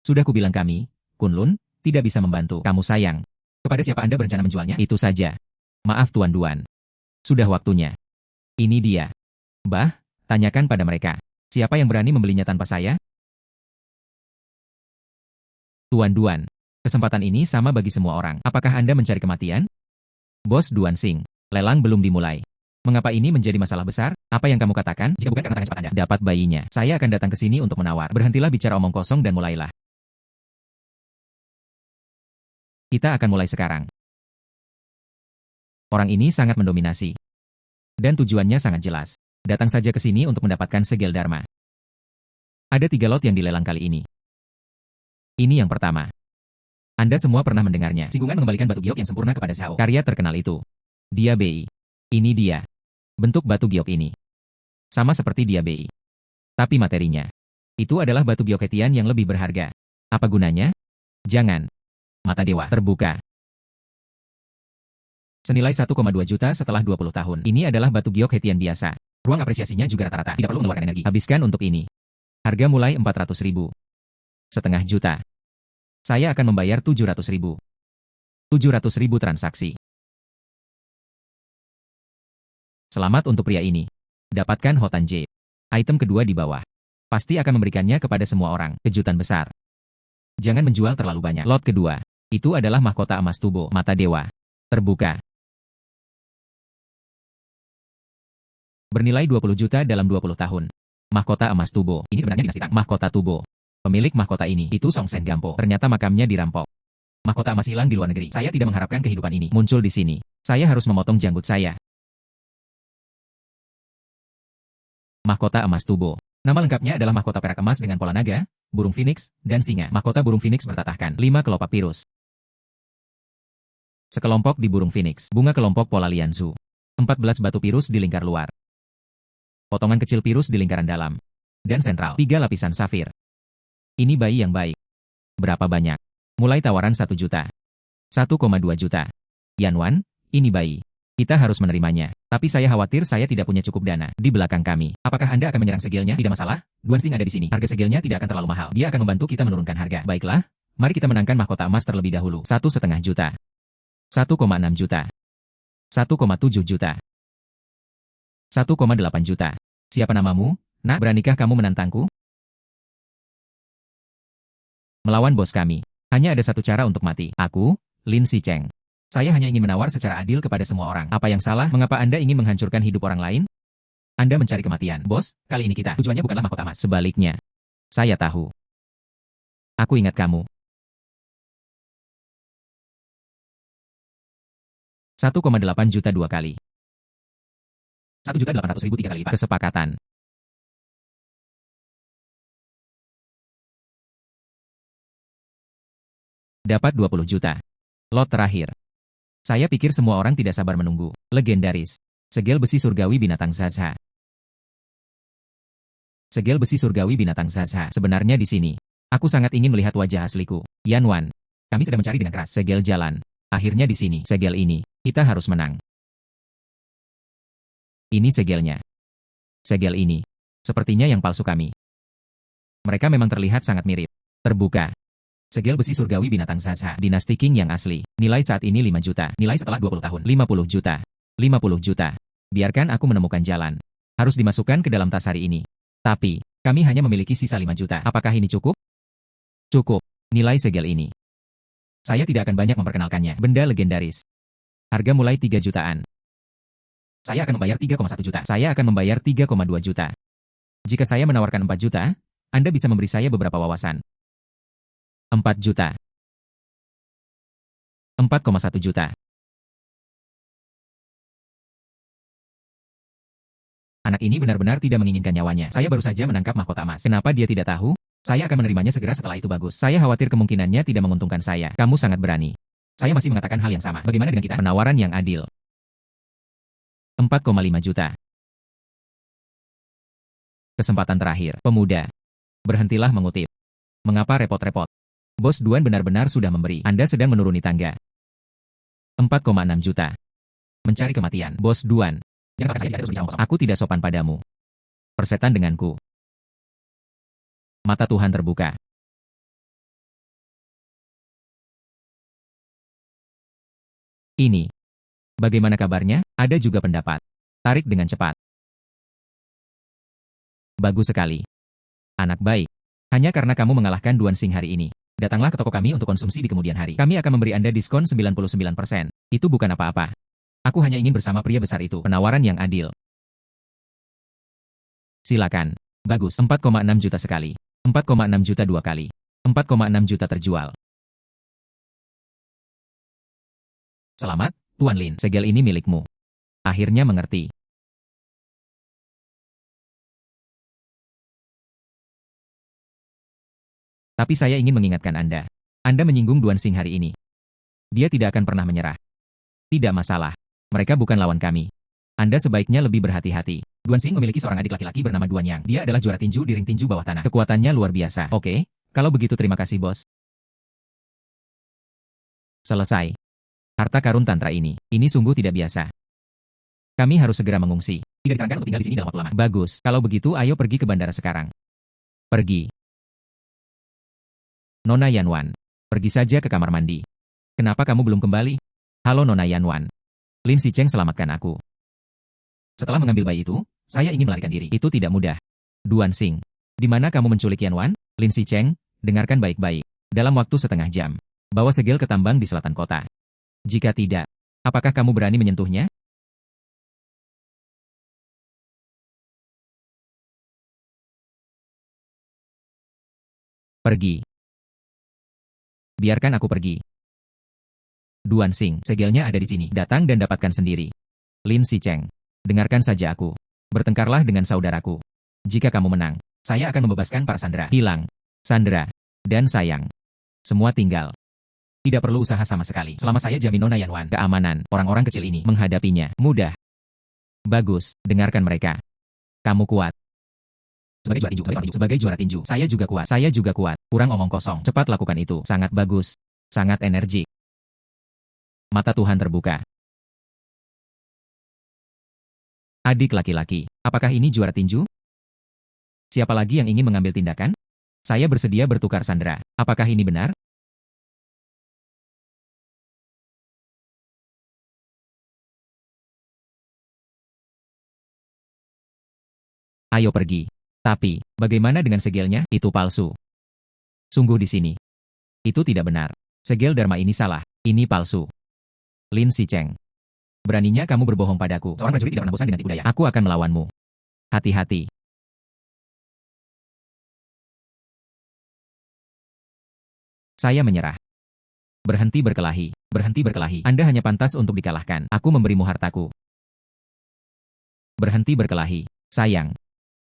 Speaker 1: Sudah kubilang kami, Kunlun, tidak bisa membantu kamu sayang. Kepada siapa Anda berencana menjualnya? Itu saja. Maaf Tuan Duan. Sudah waktunya. Ini dia. Bah, tanyakan pada mereka. Siapa yang berani membelinya tanpa saya? Tuan Duan. Kesempatan ini sama bagi semua orang. Apakah Anda mencari kematian? Bos Duan Sing. Lelang belum dimulai. Mengapa ini menjadi masalah besar? Apa yang kamu katakan? Jika bukan karena tangan cepat Anda dapat bayinya, saya akan datang ke sini untuk menawar. Berhentilah bicara omong kosong dan mulailah. Kita akan mulai sekarang. Orang ini sangat mendominasi. Dan tujuannya sangat jelas. Datang saja ke sini untuk mendapatkan segel Dharma. Ada 3 lot yang dilelang kali ini. Ini yang pertama. Anda semua pernah mendengarnya. Singgungan mengembalikan batu giok yang sempurna kepada Zhao. Karya terkenal itu. Dia Bei. Ini dia. Bentuk batu giok ini. Sama seperti dia Bei. Tapi materinya. Itu adalah batu giok Hetian yang lebih berharga. Apa gunanya? Jangan. Mata dewa terbuka. Senilai 1,2 juta setelah 20 tahun. Ini adalah batu giok Hetian biasa. Ruang apresiasinya juga rata-rata. Tidak perlu mengeluarkan energi. Habiskan untuk ini. Harga mulai 400.000. Setengah juta. Saya akan membayar 700.000. 700.000 transaksi. Selamat untuk pria ini. Dapatkan Hotan J. Item kedua di bawah. Pasti akan memberikannya kepada semua orang. Kejutan besar. Jangan menjual terlalu banyak. Lot kedua. Itu adalah mahkota emas tubo. Mata dewa. Terbuka. Bernilai 20 juta dalam 20 tahun. Mahkota emas tubo. Ini sebenarnya dinasti Tang. Mahkota tubo. Pemilik mahkota ini, itu Song Sen Gampo. Ternyata makamnya dirampok. Mahkota emas hilang di luar negeri. Saya tidak mengharapkan kehidupan ini muncul di sini. Saya harus memotong janggut saya. Mahkota emas tubo. Nama lengkapnya adalah mahkota perak emas dengan pola naga, burung phoenix, dan singa. Mahkota burung phoenix bertatahkan 5 kelopak virus. Sekelompok di burung phoenix. Bunga kelompok pola lianzu. 14 batu virus di lingkar luar. Potongan kecil virus di lingkaran dalam. Dan sentral. 3 lapisan safir. Ini bayi yang baik. Berapa banyak? Mulai tawaran 1 juta. 1,2 juta. Yanwan, ini bayi. Kita harus menerimanya. Tapi saya khawatir saya tidak punya cukup dana di belakang kami. Apakah Anda akan menyerang segelnya? Tidak masalah. Duan Sing ada di sini. Harga segelnya tidak akan terlalu mahal. Dia akan membantu kita menurunkan harga. Baiklah, mari kita menangkan mahkota emas terlebih dahulu. 1,5 juta. 1,6 juta. 1,7 juta. 1,8 juta. Siapa namamu? Nak, beranikah kamu menantangku? Melawan bos kami. Hanya ada satu cara untuk mati. Aku, Lin Sicheng. Saya hanya ingin menawar secara adil kepada semua orang. Apa yang salah? Mengapa Anda ingin menghancurkan hidup orang lain? Anda mencari kematian. Bos, kali ini kita. Tujuannya bukanlah mahkota emas. Sebaliknya. Saya tahu. Aku ingat kamu. 1,8 juta 2 kali. 1.800.000 3 kali lipat. Kesepakatan. Dapat 20 juta. Lot terakhir. Saya pikir semua orang tidak sabar menunggu. Legendaris. Segel besi surgawi binatang Zaza. Segel besi surgawi binatang Zaza. Sebenarnya di sini. Aku sangat ingin melihat wajah asliku. Yanwan. Kami sedang mencari dengan keras. Segel jalan. Akhirnya di sini. Segel ini. Kita harus menang. Ini segelnya. Segel ini. Sepertinya yang palsu kami. Mereka memang terlihat sangat mirip. Terbuka. Segel besi surgawi binatang Zaza. Dinasti King yang asli. Nilai saat ini 5 juta. Nilai setelah 20 tahun. 50 juta. 50 juta. Biarkan aku menemukan jalan. Harus dimasukkan ke dalam tas hari ini. Tapi, kami hanya memiliki sisa 5 juta. Apakah ini cukup? Cukup. Nilai segel ini. Saya tidak akan banyak memperkenalkannya. Benda legendaris. Harga mulai 3 jutaan. Saya akan membayar 3,1 juta. Saya akan membayar 3,2 juta. Jika saya menawarkan 4 juta, Anda bisa memberi saya beberapa wawasan. 4 juta. 4,1 juta. Anak ini benar-benar tidak menginginkan nyawanya. Saya baru saja menangkap mahkota emas. Kenapa dia tidak tahu? Saya akan menerimanya segera setelah itu bagus. Saya khawatir kemungkinannya tidak menguntungkan saya. Kamu sangat berani. Saya masih mengatakan hal yang sama. Bagaimana dengan kita? Penawaran yang adil. 4,5 juta. Kesempatan terakhir. Pemuda. Berhentilah mengutip. Mengapa repot-repot? Bos Duan benar-benar sudah memberi. Anda sedang menuruni tangga. 4,6 juta. Mencari kematian. Bos Duan. Jangan sampai saya terus berbicara kosong. Aku tidak sopan padamu. Persetan denganku. Mata Tuhan terbuka. Ini. Bagaimana kabarnya? Ada juga pendapat. Tarik dengan cepat. Bagus sekali. Anak baik. Hanya karena kamu mengalahkan Duan Xing hari ini. Datanglah ke toko kami untuk konsumsi di kemudian hari. Kami akan memberi Anda diskon 99%. Itu bukan apa-apa. Aku hanya ingin bersama pria besar itu. Penawaran yang adil. Silakan. Bagus. 4,6 juta sekali. 4,6 juta 2 kali. 4,6 juta terjual. Selamat, Tuan Lin. Segel ini milikmu. Akhirnya mengerti. Tapi saya ingin mengingatkan Anda. Anda menyinggung Duan Xing hari ini. Dia tidak akan pernah menyerah. Tidak masalah. Mereka bukan lawan kami. Anda sebaiknya lebih berhati-hati. Duan Xing memiliki seorang adik laki-laki bernama Duan Yang. Dia adalah juara tinju di ring tinju bawah tanah. Kekuatannya luar biasa. Oke, kalau begitu terima kasih bos. Selesai. Harta karun tantra ini sungguh tidak biasa. Kami harus segera mengungsi. Tidak disarankan untuk tinggal di sini dalam waktu lama. Bagus, kalau begitu ayo pergi ke bandara sekarang. Pergi. Nona Yanwan, pergi saja ke kamar mandi. Kenapa kamu belum kembali? Halo Nona Yanwan. Lin Sicheng selamatkan aku. Setelah mengambil bayi itu, saya ingin melarikan diri. Itu tidak mudah. Duan Xing, di mana kamu menculik Yanwan? Lin Sicheng, dengarkan baik-baik. Dalam waktu setengah jam, bawa segel ke tambang di selatan kota. Jika tidak, apakah kamu berani menyentuhnya? Pergi. Biarkan aku pergi. Duan Xing, segelnya ada di sini. Datang dan dapatkan sendiri. Lin Sicheng, dengarkan saja aku. Bertengkarlah dengan saudaraku. Jika kamu menang, saya akan membebaskan para sandera. Hilang, sandera, dan sayang. Semua tinggal. Tidak perlu usaha sama sekali. Selama saya jamin Nona Yanwan, keamanan, orang-orang kecil ini menghadapinya mudah. Bagus, dengarkan mereka. Kamu kuat. Sebagai juara tinju, saya juga kuat. Saya juga kuat. Kurang omong kosong. Cepat lakukan itu. Sangat bagus. Sangat energik. Mata Tuhan terbuka. Adik laki-laki, apakah ini juara tinju? Siapa lagi yang ingin mengambil tindakan? Saya bersedia bertukar sandera. Apakah ini benar? Ayo pergi. Tapi, bagaimana dengan segelnya? Itu palsu. Sungguh di sini. Itu tidak benar. Segel Dharma ini salah. Ini palsu. Lin Sicheng. Beraninya kamu berbohong padaku. Seorang prajurit tidak pernah bosan dengan tipu daya. Aku akan melawanmu. Hati-hati. Saya menyerah. Berhenti berkelahi. Berhenti berkelahi. Anda hanya pantas untuk dikalahkan. Aku memberimu hartaku. Berhenti berkelahi. Sayang.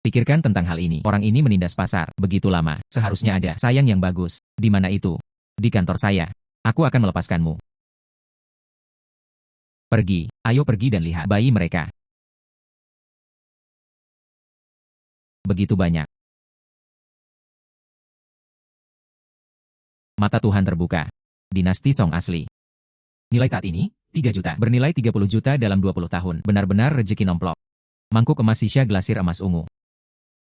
Speaker 1: Pikirkan tentang hal ini. Orang ini menindas pasar. Begitu lama. Seharusnya ada sayang yang bagus. Di mana itu? Di kantor saya. Aku akan melepaskanmu. Pergi. Ayo pergi dan lihat bayi mereka. Begitu banyak. Mata Tuhan terbuka. Dinasti Song asli. Nilai saat ini, 3 juta. Bernilai 30 juta dalam 20 tahun. Benar-benar rezeki nomplok. Mangkuk emas sisa glasir emas ungu.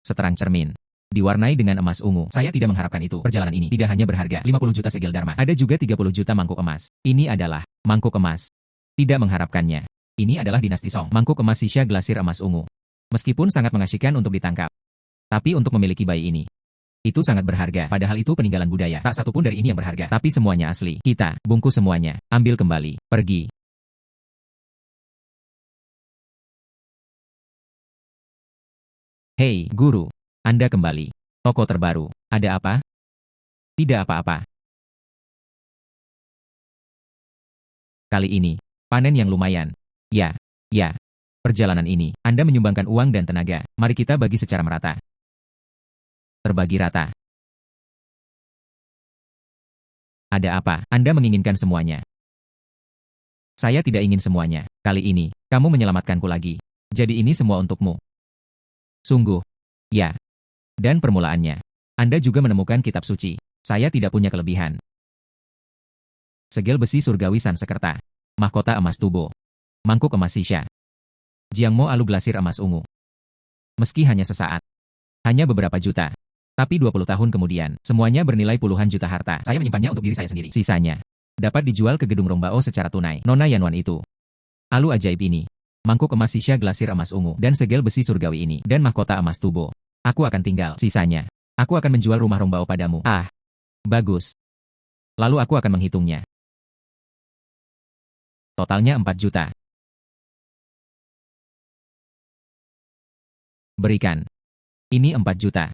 Speaker 1: Seterang cermin. Diwarnai dengan emas ungu. Saya tidak mengharapkan itu. Perjalanan ini tidak hanya berharga 50 juta segel Dharma. Ada juga 30 juta mangkuk emas. Ini adalah mangkuk emas. Tidak mengharapkannya. Ini adalah dinasti Song. Mangkuk emas sisa glasir emas ungu. Meskipun sangat mengasyikan untuk ditangkap. Tapi untuk memiliki bayi ini. Itu sangat berharga. Padahal itu peninggalan budaya. Tak satu pun dari ini yang berharga. Tapi semuanya asli. Kita, bungkus semuanya. Ambil kembali. Pergi. Hei, guru. Anda kembali. Toko terbaru. Ada apa? Tidak apa-apa. Kali ini, panen yang lumayan. Ya. Perjalanan ini, Anda menyumbangkan uang dan tenaga. Mari kita bagi secara merata. Terbagi rata. Ada apa? Anda menginginkan semuanya. Saya tidak ingin semuanya. Kali ini, kamu menyelamatkanku lagi. Jadi ini semua untukmu. Sungguh. Ya. Dan permulaannya. Anda juga menemukan kitab suci. Saya tidak punya kelebihan. Segel besi surgawi Sansekerta. Mahkota emas tubo. Mangkuk emas sisa. Jiangmo alu glasir emas ungu. Meski hanya sesaat. Hanya beberapa juta. Tapi 20 tahun kemudian, semuanya bernilai puluhan juta harta. Saya menyimpannya untuk diri saya sendiri. Sisanya dapat dijual ke gedung Rongbao secara tunai. Nona Yanwan itu. Alu ajaib ini. Mangkuk emas sisa glasir emas ungu. Dan segel besi surgawi ini. Dan mahkota emas tubo. Aku akan tinggal sisanya. Aku akan menjual rumah Rongbao padamu. Ah, bagus. Lalu aku akan menghitungnya. Totalnya 4 juta. Berikan. Ini 4 juta.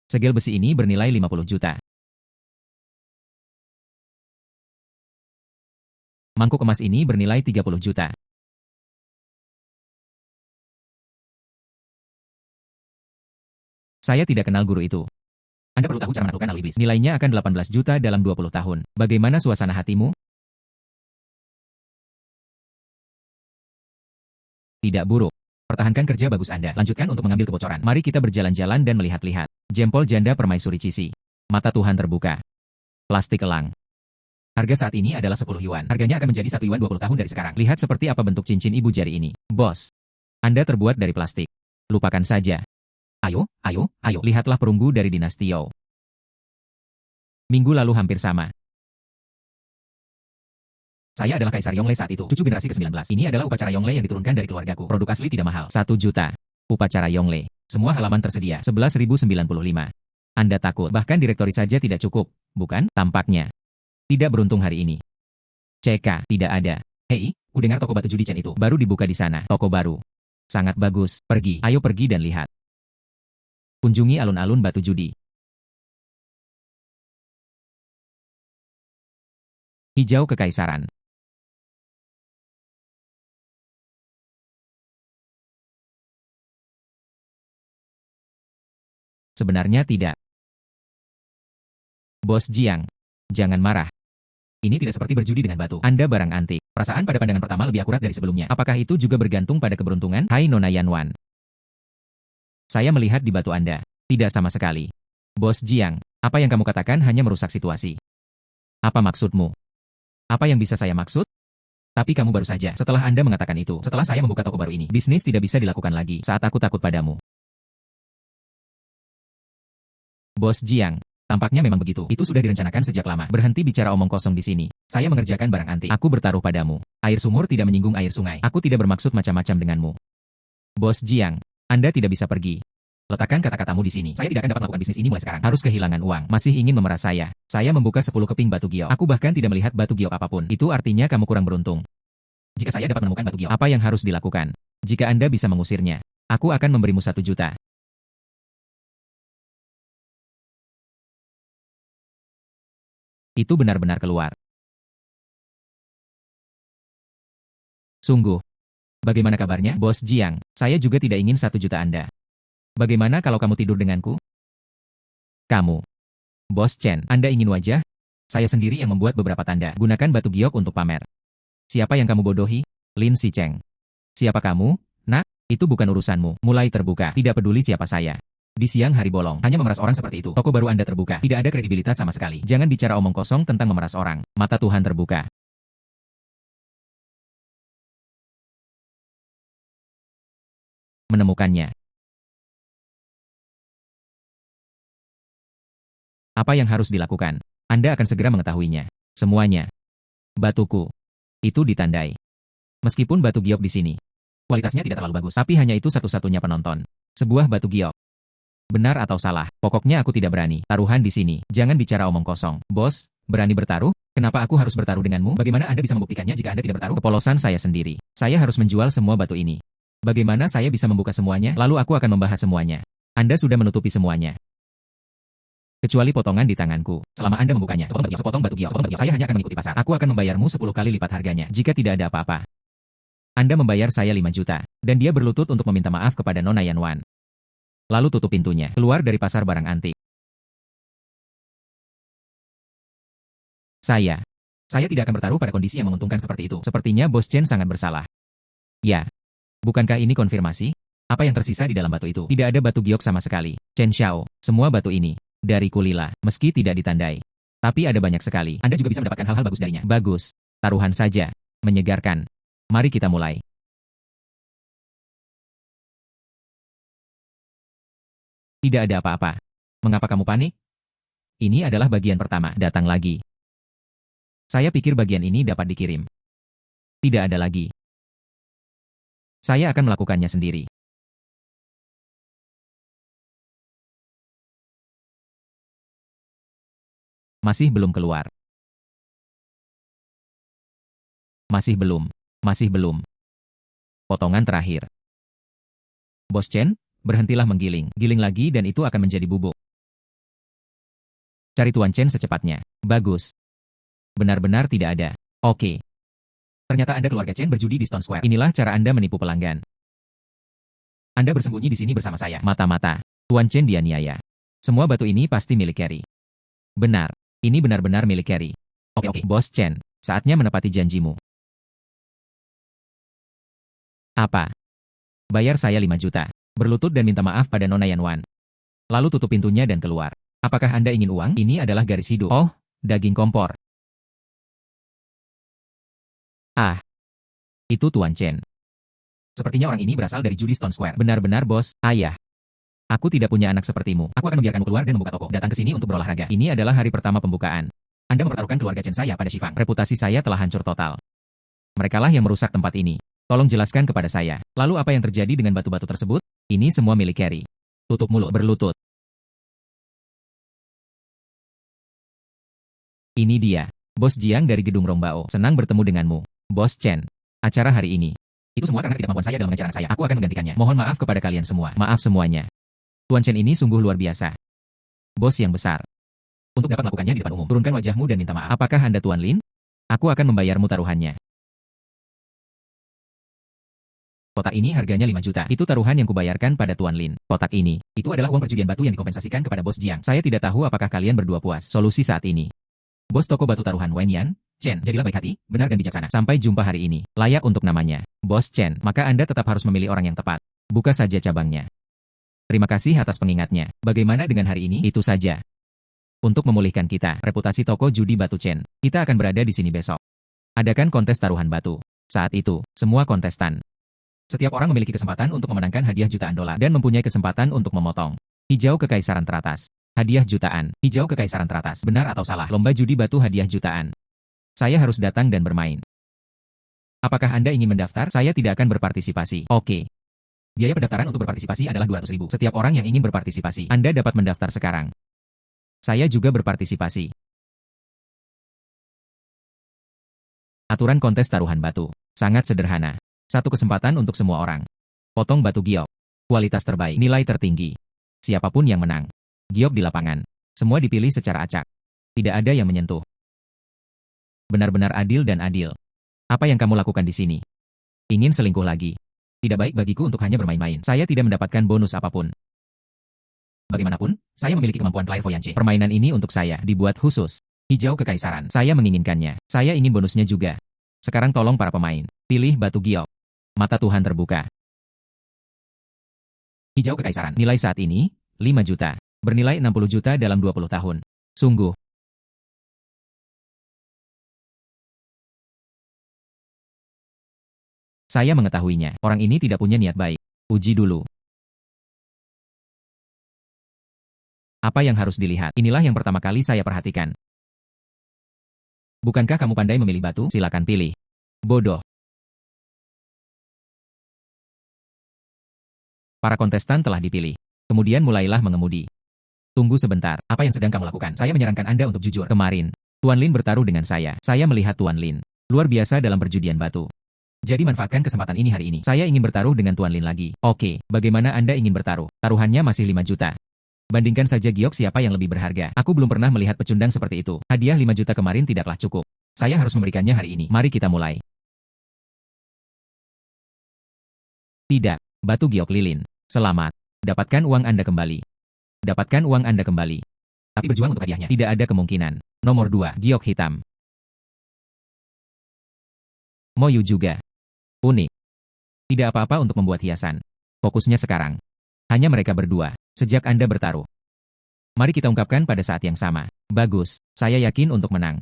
Speaker 1: Segel besi ini bernilai 50 juta. Mangkuk emas ini bernilai 30 juta. Saya tidak kenal guru itu. Anda perlu tahu cara menaklukkan al-iblis. Nilainya akan 18 juta dalam 20 tahun. Bagaimana suasana hatimu? Tidak buruk. Pertahankan kerja bagus Anda. Lanjutkan untuk mengambil kebocoran. Mari kita berjalan-jalan dan melihat-lihat. Jempol janda permaisuri Cisi. Mata Tuhan terbuka. Plastik elang. Harga saat ini adalah 10 yuan. Harganya akan menjadi 1 yuan 20 tahun dari sekarang. Lihat seperti apa bentuk cincin ibu jari ini. Bos. Anda terbuat dari plastik. Lupakan saja. Ayo, ayo, ayo. Lihatlah perunggu dari dinasti Yao. Minggu lalu hampir sama. Saya adalah Kaisar Yongle saat itu, cucu generasi ke-19. Ini adalah upacara Yongle yang diturunkan dari keluargaku. Produk asli tidak mahal. 1 juta. Upacara Yongle. Semua halaman tersedia. 11.095. Anda takut. Bahkan direktori saja tidak cukup. Bukan? Tampaknya. Tidak beruntung hari ini. CK. Tidak ada. Hei, ku dengar toko batu judi Chen itu. Baru dibuka di sana. Toko baru. Sangat bagus. Pergi. Ayo pergi dan lihat. Kunjungi alun-alun batu judi. Hijau Kekaisaran. Sebenarnya tidak. Bos Jiang. Jangan marah. Ini tidak seperti berjudi dengan batu. Anda barang antik. Perasaan pada pandangan pertama lebih akurat dari sebelumnya. Apakah itu juga bergantung pada keberuntungan? Hai Nona Yanwan. Saya melihat di batu Anda. Tidak sama sekali. Bos Jiang, apa yang kamu katakan hanya merusak situasi. Apa maksudmu? Apa yang bisa saya maksud? Tapi kamu baru saja. Setelah Anda mengatakan itu, setelah saya membuka toko baru ini, bisnis tidak bisa dilakukan lagi saat aku takut padamu. Bos Jiang, tampaknya memang begitu. Itu sudah direncanakan sejak lama. Berhenti bicara omong kosong di sini. Saya mengerjakan barang antik. Aku bertaruh padamu. Air sumur tidak menyinggung air sungai. Aku tidak bermaksud macam-macam denganmu. Bos Jiang, Anda tidak bisa pergi. Letakkan kata-katamu di sini. Saya tidak akan dapat melakukan bisnis ini mulai sekarang. Harus kehilangan uang. Masih ingin memeras saya. Saya membuka 10 keping batu giok. Aku bahkan tidak melihat batu giok apapun. Itu artinya kamu kurang beruntung. Jika saya dapat menemukan batu giok, apa yang harus dilakukan? Jika Anda bisa mengusirnya, aku akan memberimu 1 juta. Itu benar-benar keluar. Sungguh. Bagaimana kabarnya, Bos Jiang? Saya juga tidak ingin 1 juta Anda. Bagaimana kalau kamu tidur denganku? Kamu. Bos Chen, Anda ingin wajah? Saya sendiri yang membuat beberapa tanda. Gunakan batu giok untuk pamer. Siapa yang kamu bodohi? Lin Sicheng. Siapa kamu? Nak, itu bukan urusanmu. Mulai terbuka. Tidak peduli siapa saya. Di siang hari bolong. Hanya memeras orang seperti itu. Toko baru Anda terbuka. Tidak ada kredibilitas sama sekali. Jangan bicara omong kosong tentang memeras orang. Mata Tuhan terbuka. Menemukannya. Apa yang harus dilakukan? Anda akan segera mengetahuinya. Semuanya. Batuku. Itu ditandai. Meskipun batu giok di sini. Kualitasnya tidak terlalu bagus, tapi hanya itu satu-satunya penonton. Sebuah batu giok. Benar atau salah, pokoknya aku tidak berani. Taruhan di sini. Jangan bicara omong kosong. Bos, berani bertaruh? Kenapa aku harus bertaruh denganmu? Bagaimana Anda bisa membuktikannya jika Anda tidak bertaruh? Kepolosan saya sendiri. Saya harus menjual semua batu ini. Bagaimana saya bisa membuka semuanya? Lalu aku akan membahas semuanya. Anda sudah menutupi semuanya. Kecuali potongan di tanganku. Selama Anda membukanya, sepotong batu giok, saya hanya akan mengikuti pasar. Aku akan membayarmu 10 kali lipat harganya. Jika tidak ada apa-apa, Anda membayar saya 5 juta. Dan dia berlutut untuk meminta maaf kepada Nona Yanwan. Lalu tutup pintunya. Keluar dari pasar barang antik. Saya tidak akan bertaruh pada kondisi yang menguntungkan seperti itu. Sepertinya Bos Chen sangat bersalah. Ya. Bukankah ini konfirmasi? Apa yang tersisa di dalam batu itu? Tidak ada batu giok sama sekali. Chen Xiao, semua batu ini dari Kulila, meski tidak ditandai. Tapi ada banyak sekali. Anda juga bisa mendapatkan hal-hal bagus darinya. Bagus. Taruhan saja. Menyegarkan. Mari kita mulai. Tidak ada apa-apa. Mengapa kamu panik? Ini adalah bagian pertama. Datang lagi. Saya pikir bagian ini dapat dikirim. Tidak ada lagi. Saya akan melakukannya sendiri. Masih belum keluar. Masih belum. Masih belum. Potongan terakhir. Bos Chen, berhentilah menggiling. Giling lagi dan itu akan menjadi bubuk. Cari Tuan Chen secepatnya. Bagus. Benar-benar tidak ada. Oke. Ternyata Anda keluarga Chen berjudi di Stone Square. Inilah cara Anda menipu pelanggan. Anda bersembunyi di sini bersama saya. Mata-mata. Tuan Chen dianiaya. Semua batu ini pasti milik Carrie. Benar. Ini benar-benar milik Carrie. Oke, Bos Chen. Saatnya menepati janjimu. Apa? Bayar saya 5 juta. Berlutut dan minta maaf pada Nona Yanwan. Lalu tutup pintunya dan keluar. Apakah Anda ingin uang? Ini adalah garis hidup. Oh, daging kompor. Ah. Itu Tuan Chen. Sepertinya orang ini berasal dari judi Stone Square. Benar-benar, Bos. Ayah. Aku tidak punya anak sepertimu. Aku akan membiarkanmu keluar dan membuka toko. Datang ke sini untuk berolahraga. Ini adalah hari pertama pembukaan. Anda mempertaruhkan keluarga Chen saya pada Shifang. Reputasi saya telah hancur total. Merekalah yang merusak tempat ini. Tolong jelaskan kepada saya. Lalu apa yang terjadi dengan batu-batu tersebut? Ini semua milik Carrie. Tutup mulut, berlutut. Ini dia. Bos Jiang dari Gedung Rongbao. Senang bertemu denganmu. Bos Chen. Acara hari ini. Itu semua karena ketidakmampuan saya dalam mengajar anak saya. Aku akan menggantikannya. Mohon maaf kepada kalian semua. Maaf semuanya. Tuan Chen ini sungguh luar biasa. Bos yang besar. Untuk dapat melakukannya di depan umum, turunkan wajahmu dan minta maaf. Apakah Anda Tuan Lin? Aku akan membayarmu taruhannya. Kotak ini harganya 5 juta. Itu taruhan yang kubayarkan pada Tuan Lin. Kotak ini, itu adalah uang perjudian batu yang dikompensasikan kepada Bos Jiang. Saya tidak tahu apakah kalian berdua puas. Solusi saat ini. Bos toko batu taruhan Wen Yan, Chen, jadilah baik hati, benar dan bijaksana. Sampai jumpa hari ini. Layak untuk namanya. Bos Chen, maka Anda tetap harus memilih orang yang tepat. Buka saja cabangnya. Terima kasih atas pengingatnya. Bagaimana dengan hari ini? Itu saja. Untuk memulihkan kita, reputasi toko judi batu Chen, kita akan berada di sini besok. Adakan kontes taruhan batu. Saat itu, semua kontestan. Setiap orang memiliki kesempatan untuk memenangkan hadiah jutaan dolar dan mempunyai kesempatan untuk memotong. Hijau kekaisaran teratas. Hadiah jutaan. Hijau kekaisaran teratas. Benar atau salah? Lomba judi batu hadiah jutaan. Saya harus datang dan bermain. Apakah Anda ingin mendaftar? Saya tidak akan berpartisipasi. Oke. Biaya pendaftaran untuk berpartisipasi adalah 200.000. Setiap orang yang ingin berpartisipasi, Anda dapat mendaftar sekarang. Saya juga berpartisipasi. Aturan kontes taruhan batu. Sangat sederhana. Satu kesempatan untuk semua orang. Potong batu giok. Kualitas terbaik. Nilai tertinggi. Siapapun yang menang. Giok di lapangan. Semua dipilih secara acak. Tidak ada yang menyentuh. Benar-benar adil dan adil. Apa yang kamu lakukan di sini? Ingin selingkuh lagi? Tidak baik bagiku untuk hanya bermain-main. Saya tidak mendapatkan bonus apapun. Bagaimanapun, saya memiliki kemampuan clairvoyance. Permainan ini untuk saya, dibuat khusus. Hijau kekaisaran. Saya menginginkannya. Saya ingin bonusnya juga. Sekarang tolong para pemain. Pilih batu giok. Mata Tuhan terbuka. Hijau kekaisaran. Nilai saat ini, 5 juta. Bernilai 60 juta dalam 20 tahun. Sungguh. Saya mengetahuinya. Orang ini tidak punya niat baik. Uji dulu. Apa yang harus dilihat? Inilah yang pertama kali saya perhatikan. Bukankah kamu pandai memilih batu? Silakan pilih. Bodoh. Para kontestan telah dipilih. Kemudian mulailah mengemudi. Tunggu sebentar, apa yang sedang kamu lakukan? Saya menyarankan Anda untuk jujur. Kemarin, Tuan Lin bertaruh dengan saya. Saya melihat Tuan Lin. Luar biasa dalam perjudian batu. Jadi manfaatkan kesempatan ini hari ini. Saya ingin bertaruh dengan Tuan Lin lagi. Oke, bagaimana Anda ingin bertaruh? Taruhannya masih 5 juta. Bandingkan saja giok siapa yang lebih berharga. Aku belum pernah melihat pecundang seperti itu. Hadiah 5 juta kemarin tidaklah cukup. Saya harus memberikannya hari ini. Mari kita mulai. Tidak. Batu giok lilin. Selamat. Dapatkan uang Anda kembali. Dapatkan uang Anda kembali. Tapi berjuang untuk hadiahnya. Tidak ada kemungkinan. Nomor 2. Giok hitam. Moyu juga. Unik. Tidak apa-apa untuk membuat hiasan. Fokusnya sekarang. Hanya mereka berdua. Sejak Anda bertaruh. Mari kita ungkapkan pada saat yang sama. Bagus. Saya yakin untuk menang.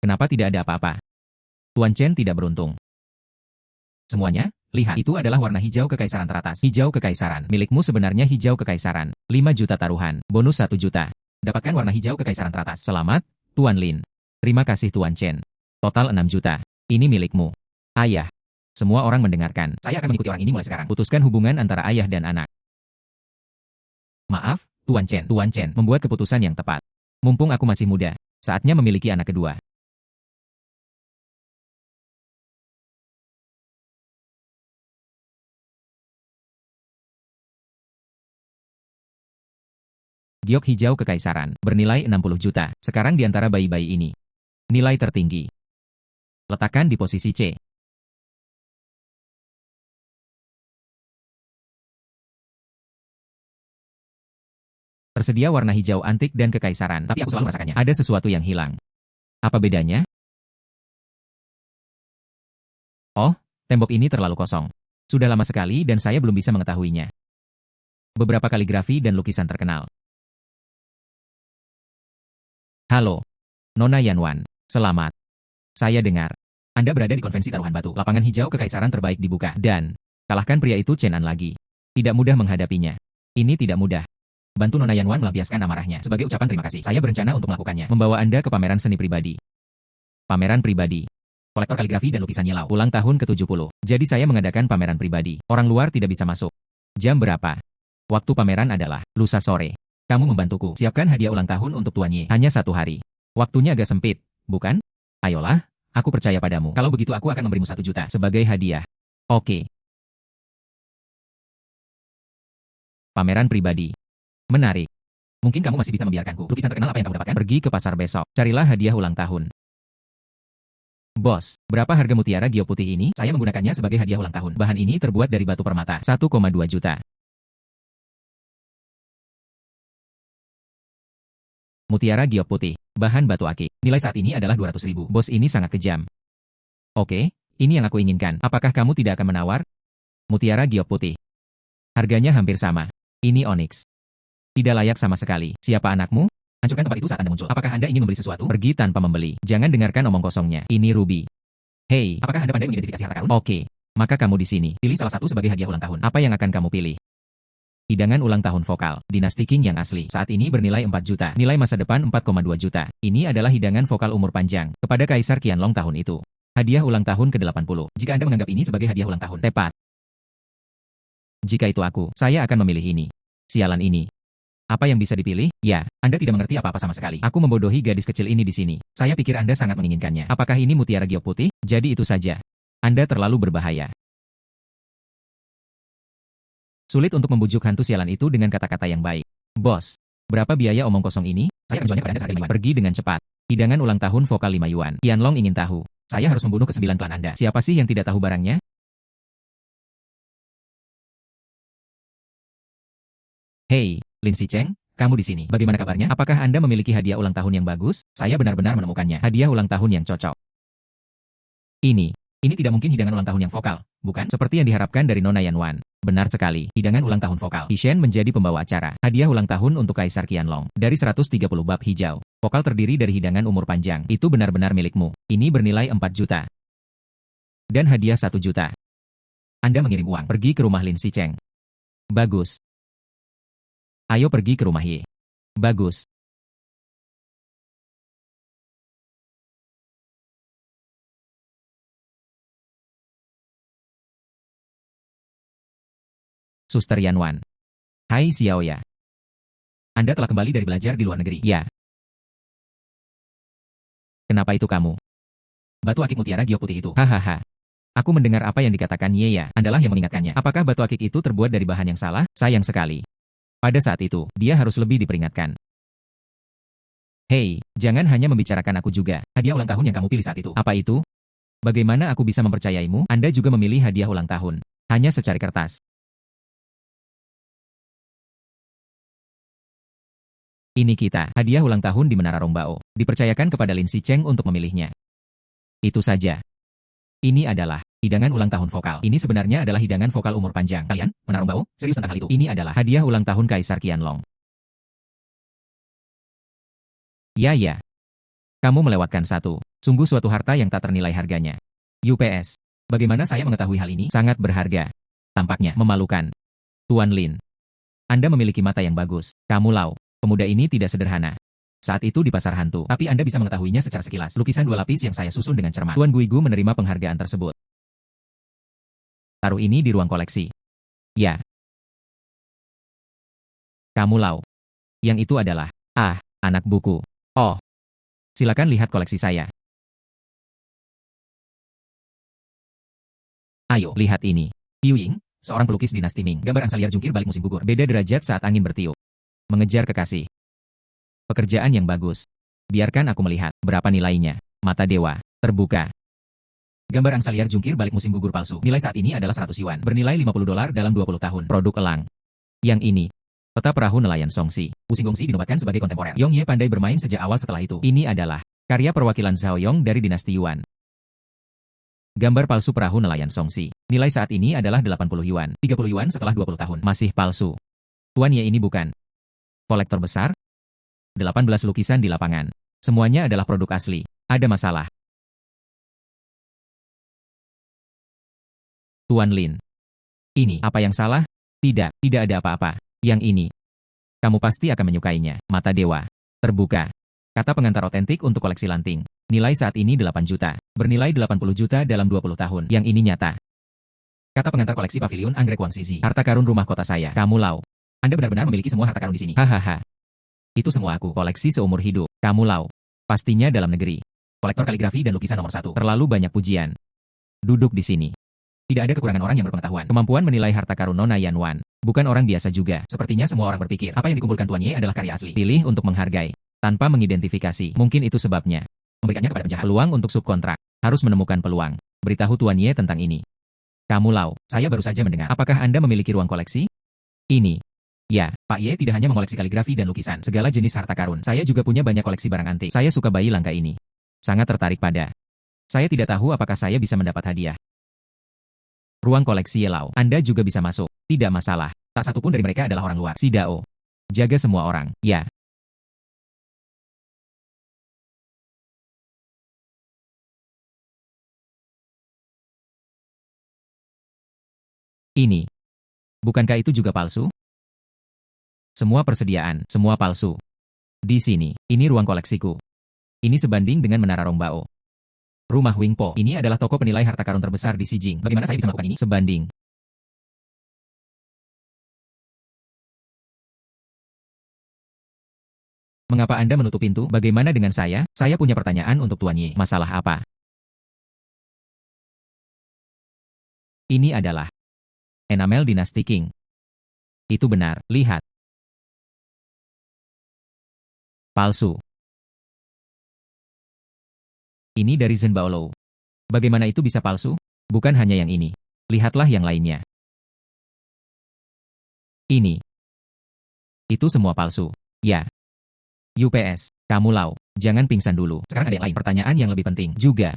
Speaker 1: Kenapa tidak ada apa-apa? Tuan Chen tidak beruntung. Semuanya, Lihat, itu adalah warna hijau kekaisaran teratas. Hijau kekaisaran. Milikmu sebenarnya hijau kekaisaran. 5 juta taruhan. Bonus 1 juta. Dapatkan warna hijau kekaisaran teratas. Selamat, Tuan Lin. Terima kasih Tuan Chen. Total 6 juta. Ini milikmu. Ayah. Semua orang mendengarkan. Saya akan mengikuti orang ini mulai sekarang. Putuskan hubungan antara ayah dan anak. Maaf, Tuan Chen. Tuan Chen membuat keputusan yang tepat. Mumpung aku masih muda, saatnya memiliki anak kedua. Giok hijau kekaisaran, bernilai 60 juta, sekarang di antara bayi-bayi ini. Nilai tertinggi. Letakkan di posisi C. Tersedia warna hijau antik dan kekaisaran, tapi aku selalu merasakannya. Ada sesuatu yang hilang. Apa bedanya? Oh, tembok ini terlalu kosong. Sudah lama sekali dan saya belum bisa mengetahuinya. Beberapa kaligrafi dan lukisan terkenal. Halo, Nona Yanwan. Selamat. Saya dengar. Anda berada di konvensi taruhan batu. Lapangan hijau kekaisaran terbaik dibuka. Dan, kalahkan pria itu Chen An lagi. Tidak mudah menghadapinya. Ini tidak mudah. Bantu Nona Yanwan melampiaskan amarahnya. Sebagai ucapan terima kasih, saya berencana untuk melakukannya. Membawa Anda ke pameran seni pribadi. Pameran pribadi. Kolektor kaligrafi dan lukisan Yelau. Ulang tahun ke-70. Jadi saya mengadakan pameran pribadi. Orang luar tidak bisa masuk. Jam berapa? Waktu pameran adalah lusa sore. Kamu membantuku. Siapkan hadiah ulang tahun untuk Tuan Ye. Hanya 1 hari. Waktunya agak sempit, bukan? Ayolah, aku percaya padamu. Kalau begitu aku akan memberimu 1 juta sebagai hadiah. Oke. Pameran pribadi. Menarik. Mungkin kamu masih bisa membiarkanku. Lukisan terkenal apa yang kamu dapatkan? Pergi ke pasar besok. Carilah hadiah ulang tahun. Bos, berapa harga mutiara giok putih ini? Saya menggunakannya sebagai hadiah ulang tahun. Bahan ini terbuat dari batu permata. 1,2 juta. Mutiara giok putih, bahan batu akik. Nilai saat ini adalah 200.000. Bos ini sangat kejam. Oke, ini yang aku inginkan. Apakah kamu tidak akan menawar? Mutiara giok putih. Harganya hampir sama. Ini onyx. Tidak layak sama sekali. Siapa anakmu? Hancurkan tempat itu saat Anda muncul. Apakah Anda ingin membeli sesuatu? Pergi tanpa membeli. Jangan dengarkan omong kosongnya. Ini ruby. Hei, apakah Anda pandai mengidentifikasi harta karun? Oke, maka kamu di sini. Pilih salah satu sebagai hadiah ulang tahun. Apa yang akan kamu pilih? Hidangan ulang tahun vokal, Dinasti Qing yang asli. Saat ini bernilai 4 juta. Nilai masa depan 4,2 juta. Ini adalah hidangan vokal umur panjang, kepada Kaisar Qianlong tahun itu. Hadiah ulang tahun ke-80. Jika Anda menganggap ini sebagai hadiah ulang tahun, tepat. Jika itu aku, saya akan memilih ini. Sialan ini. Apa yang bisa dipilih? Ya, Anda tidak mengerti apa-apa sama sekali. Aku membodohi gadis kecil ini di sini. Saya pikir Anda sangat menginginkannya. Apakah ini mutiara giok putih? Jadi itu saja. Anda terlalu berbahaya. Sulit untuk membujuk hantu sialan itu dengan kata-kata yang baik. Bos, berapa biaya omong kosong ini? Saya akan jualnya pada Anda seharga 5 yuan. Pergi dengan cepat. Hidangan ulang tahun vokal 5 yuan. Qianlong ingin tahu. Saya harus membunuh ke-9 klan Anda. Siapa sih yang tidak tahu barangnya? Hei, Lin Sicheng, kamu di sini. Bagaimana kabarnya? Apakah Anda memiliki hadiah ulang tahun yang bagus? Saya benar-benar menemukannya. Hadiah ulang tahun yang cocok. Ini tidak mungkin hidangan ulang tahun yang vokal, bukan? Seperti yang diharapkan dari Nona Yanwan. Benar sekali, hidangan ulang tahun vokal. Ishen menjadi pembawa acara. Hadiah ulang tahun untuk Kaisar Qianlong. Dari 130 bab hijau. Vokal terdiri dari hidangan umur panjang. Itu benar-benar milikmu. Ini bernilai 4 juta. Dan hadiah 1 juta. Anda mengirim uang. Pergi ke rumah Lin Sicheng. Bagus. Ayo pergi ke rumah Ye. Bagus. Suster Yanwan. Hai Xiaoya. Anda telah kembali dari belajar di luar negeri. Ya. Kenapa itu kamu? Batu akik mutiara giok putih itu. Hahaha. Aku mendengar apa yang dikatakan Ye ya. Andalah yang mengingatkannya. Apakah batu akik itu terbuat dari bahan yang salah? Sayang sekali. Pada saat itu, dia harus lebih diperingatkan. Hei, jangan hanya membicarakan aku juga. Hadiah ulang tahun yang kamu pilih saat itu. Apa itu? Bagaimana aku bisa mempercayaimu? Anda juga memilih hadiah ulang tahun. Hanya secari kertas. Ini kita, hadiah ulang tahun di Menara Rongbao. Dipercayakan kepada Lin Sicheng untuk memilihnya. Itu saja. Ini adalah hidangan ulang tahun vokal. Ini sebenarnya adalah hidangan vokal umur panjang. Kalian, Menara Rongbao, serius tentang hal itu? Ini adalah hadiah ulang tahun Kaisar Qianlong. Ya. Kamu melewatkan satu. Sungguh suatu harta yang tak ternilai harganya. UPS. Bagaimana saya mengetahui hal ini? Sangat berharga. Tampaknya memalukan. Tuan Lin. Anda memiliki mata yang bagus. Kamu Lau. Pemuda ini tidak sederhana. Saat itu di pasar hantu, tapi Anda bisa mengetahuinya secara sekilas. Lukisan 2 lapis yang saya susun dengan cermat. Tuan Guigu menerima penghargaan tersebut. Taruh ini di ruang koleksi. Ya. Kamu Lau. Yang itu adalah, anak buku. Oh. Silakan lihat koleksi saya. Ayo, lihat ini. Yu Ying, seorang pelukis dinasti Ming. Gambar angsa liar jungkir balik musim gugur. Beda derajat saat angin bertiup. Mengejar kekasih. Pekerjaan yang bagus. Biarkan aku melihat. Berapa nilainya? Mata dewa. Terbuka. Gambar angsa liar jungkir balik musim gugur palsu. Nilai saat ini adalah 100 yuan. Bernilai $50 dalam 20 tahun. Produk elang. Yang ini. Peta perahu nelayan Songxi. Pusing Gongxi dinobatkan sebagai kontemporer. Yong Ye pandai bermain sejak awal setelah itu. Ini adalah karya perwakilan Zhao Yong dari dinasti Yuan. Gambar palsu perahu nelayan Songxi. Nilai saat ini adalah 80 yuan. 30 yuan setelah 20 tahun. Masih palsu. Tuan Ye ini bukan kolektor besar? 18 lukisan di lapangan. Semuanya adalah produk asli. Ada masalah. Tuan Lin. Ini apa yang salah? Tidak ada apa-apa. Yang ini. Kamu pasti akan menyukainya. Mata dewa. Terbuka. Kata pengantar otentik untuk koleksi lanting. Nilai saat ini 8 juta. Bernilai 80 juta dalam 20 tahun. Yang ini nyata. Kata pengantar koleksi pavilion Anggrek Wang Zizi. Harta karun rumah kota saya. Kamu Lau. Anda benar-benar memiliki semua harta karun di sini. Hahaha. Itu semua aku. Koleksi seumur hidup. Kamu Lau. Pastinya dalam negeri. Kolektor kaligrafi dan lukisan nomor 1. Terlalu banyak pujian. Duduk di sini. Tidak ada kekurangan orang yang berpengetahuan. Kemampuan menilai harta karun Nona Yan Wan. Bukan orang biasa juga. Sepertinya semua orang berpikir, apa yang dikumpulkan Tuan Ye adalah karya asli. Pilih untuk menghargai. Tanpa mengidentifikasi. Mungkin itu sebabnya. Memberikannya kepada penjahat. Peluang untuk subkontrak. Harus menemukan peluang. Beritahu Tuan Ye tentang ini. Kamu Lau. Saya baru saja mendengar. Apakah Anda memiliki ruang koleksi? Ini. Ya, Pak Ye tidak hanya mengoleksi kaligrafi dan lukisan. Segala jenis harta karun. Saya juga punya banyak koleksi barang antik. Saya suka bayi langka ini. Sangat tertarik pada. Saya tidak tahu apakah saya bisa mendapat hadiah. Ruang koleksi Ye Lau. Anda juga bisa masuk. Tidak masalah. Tak satu pun dari mereka adalah orang luar. Si Dao. Jaga semua orang. Ya. Ini. Bukankah itu juga palsu? Semua persediaan, semua palsu. Di sini, ini ruang koleksiku. Ini sebanding dengan Menara Rongbao. Rumah Wingpo. Ini adalah toko penilai harta karun terbesar di Xijing. Bagaimana saya bisa melakukan ini? Sebanding. Mengapa Anda menutup pintu? Bagaimana dengan saya? Saya punya pertanyaan untuk Tuan Ye. Masalah apa? Ini adalah enamel dinasti Qing. Itu benar. Lihat. Palsu. Ini dari Zhen Baolou. Bagaimana itu bisa palsu? Bukan hanya yang ini. Lihatlah yang lainnya. Ini. Itu semua palsu. Ya. UPS, kamu Lau. Jangan pingsan dulu. Sekarang ada yang lain. Pertanyaan yang lebih penting juga.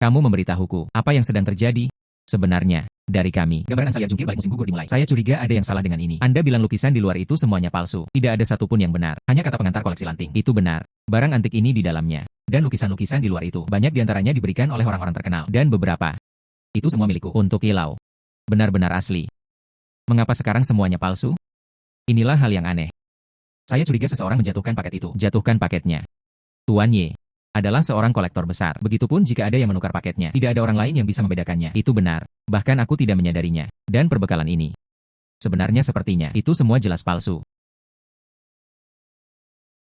Speaker 1: Kamu memberitahuku apa yang sedang terjadi? Sebenarnya, dari kami. Gambaran angsa liar jungkir balik musim gugur dimulai. Saya curiga ada yang salah dengan ini. Anda bilang lukisan di luar itu semuanya palsu. Tidak ada satupun yang benar. Hanya kata pengantar koleksi lanting. Itu benar. Barang antik ini di dalamnya. Dan lukisan-lukisan di luar itu. Banyak diantaranya diberikan oleh orang-orang terkenal. Dan beberapa. Itu semua milikku. Untuk Ilau. Benar-benar asli. Mengapa sekarang semuanya palsu? Inilah hal yang aneh. Saya curiga seseorang menjatuhkan paket itu. Jatuhkan paketnya. Tuan Ye adalah seorang kolektor besar. Begitupun jika ada yang menukar paketnya. Tidak ada orang lain yang bisa membedakannya. Itu benar. Bahkan aku tidak menyadarinya. Dan perbekalan ini. Sebenarnya sepertinya. Itu semua jelas palsu.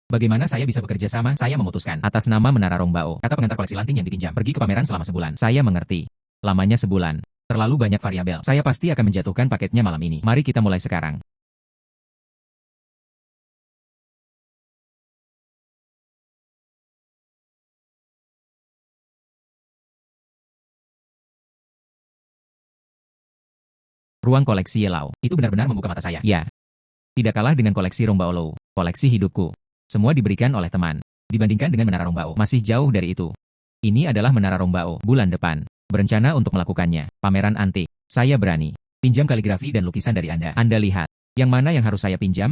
Speaker 1: Bagaimana saya bisa bekerja sama? Saya memutuskan. Atas nama Menara Rongbao. Kata pengantar koleksi lanting yang dipinjam. Pergi ke pameran selama sebulan. Saya mengerti. Lamanya sebulan. Terlalu banyak variabel. Saya pasti akan menjatuhkan paketnya malam ini. Mari kita mulai sekarang. Ruang koleksi Yelau. Itu benar-benar membuka mata saya. Ya. Tidak kalah dengan koleksi Rongbao. Koleksi hidupku. Semua diberikan oleh teman. Dibandingkan dengan Menara Rongbao. Masih jauh dari itu. Ini adalah Menara Rongbao. Bulan depan. Berencana untuk melakukannya. Pameran antik. Saya berani. Pinjam kaligrafi dan lukisan dari Anda. Anda lihat. Yang mana yang harus saya pinjam?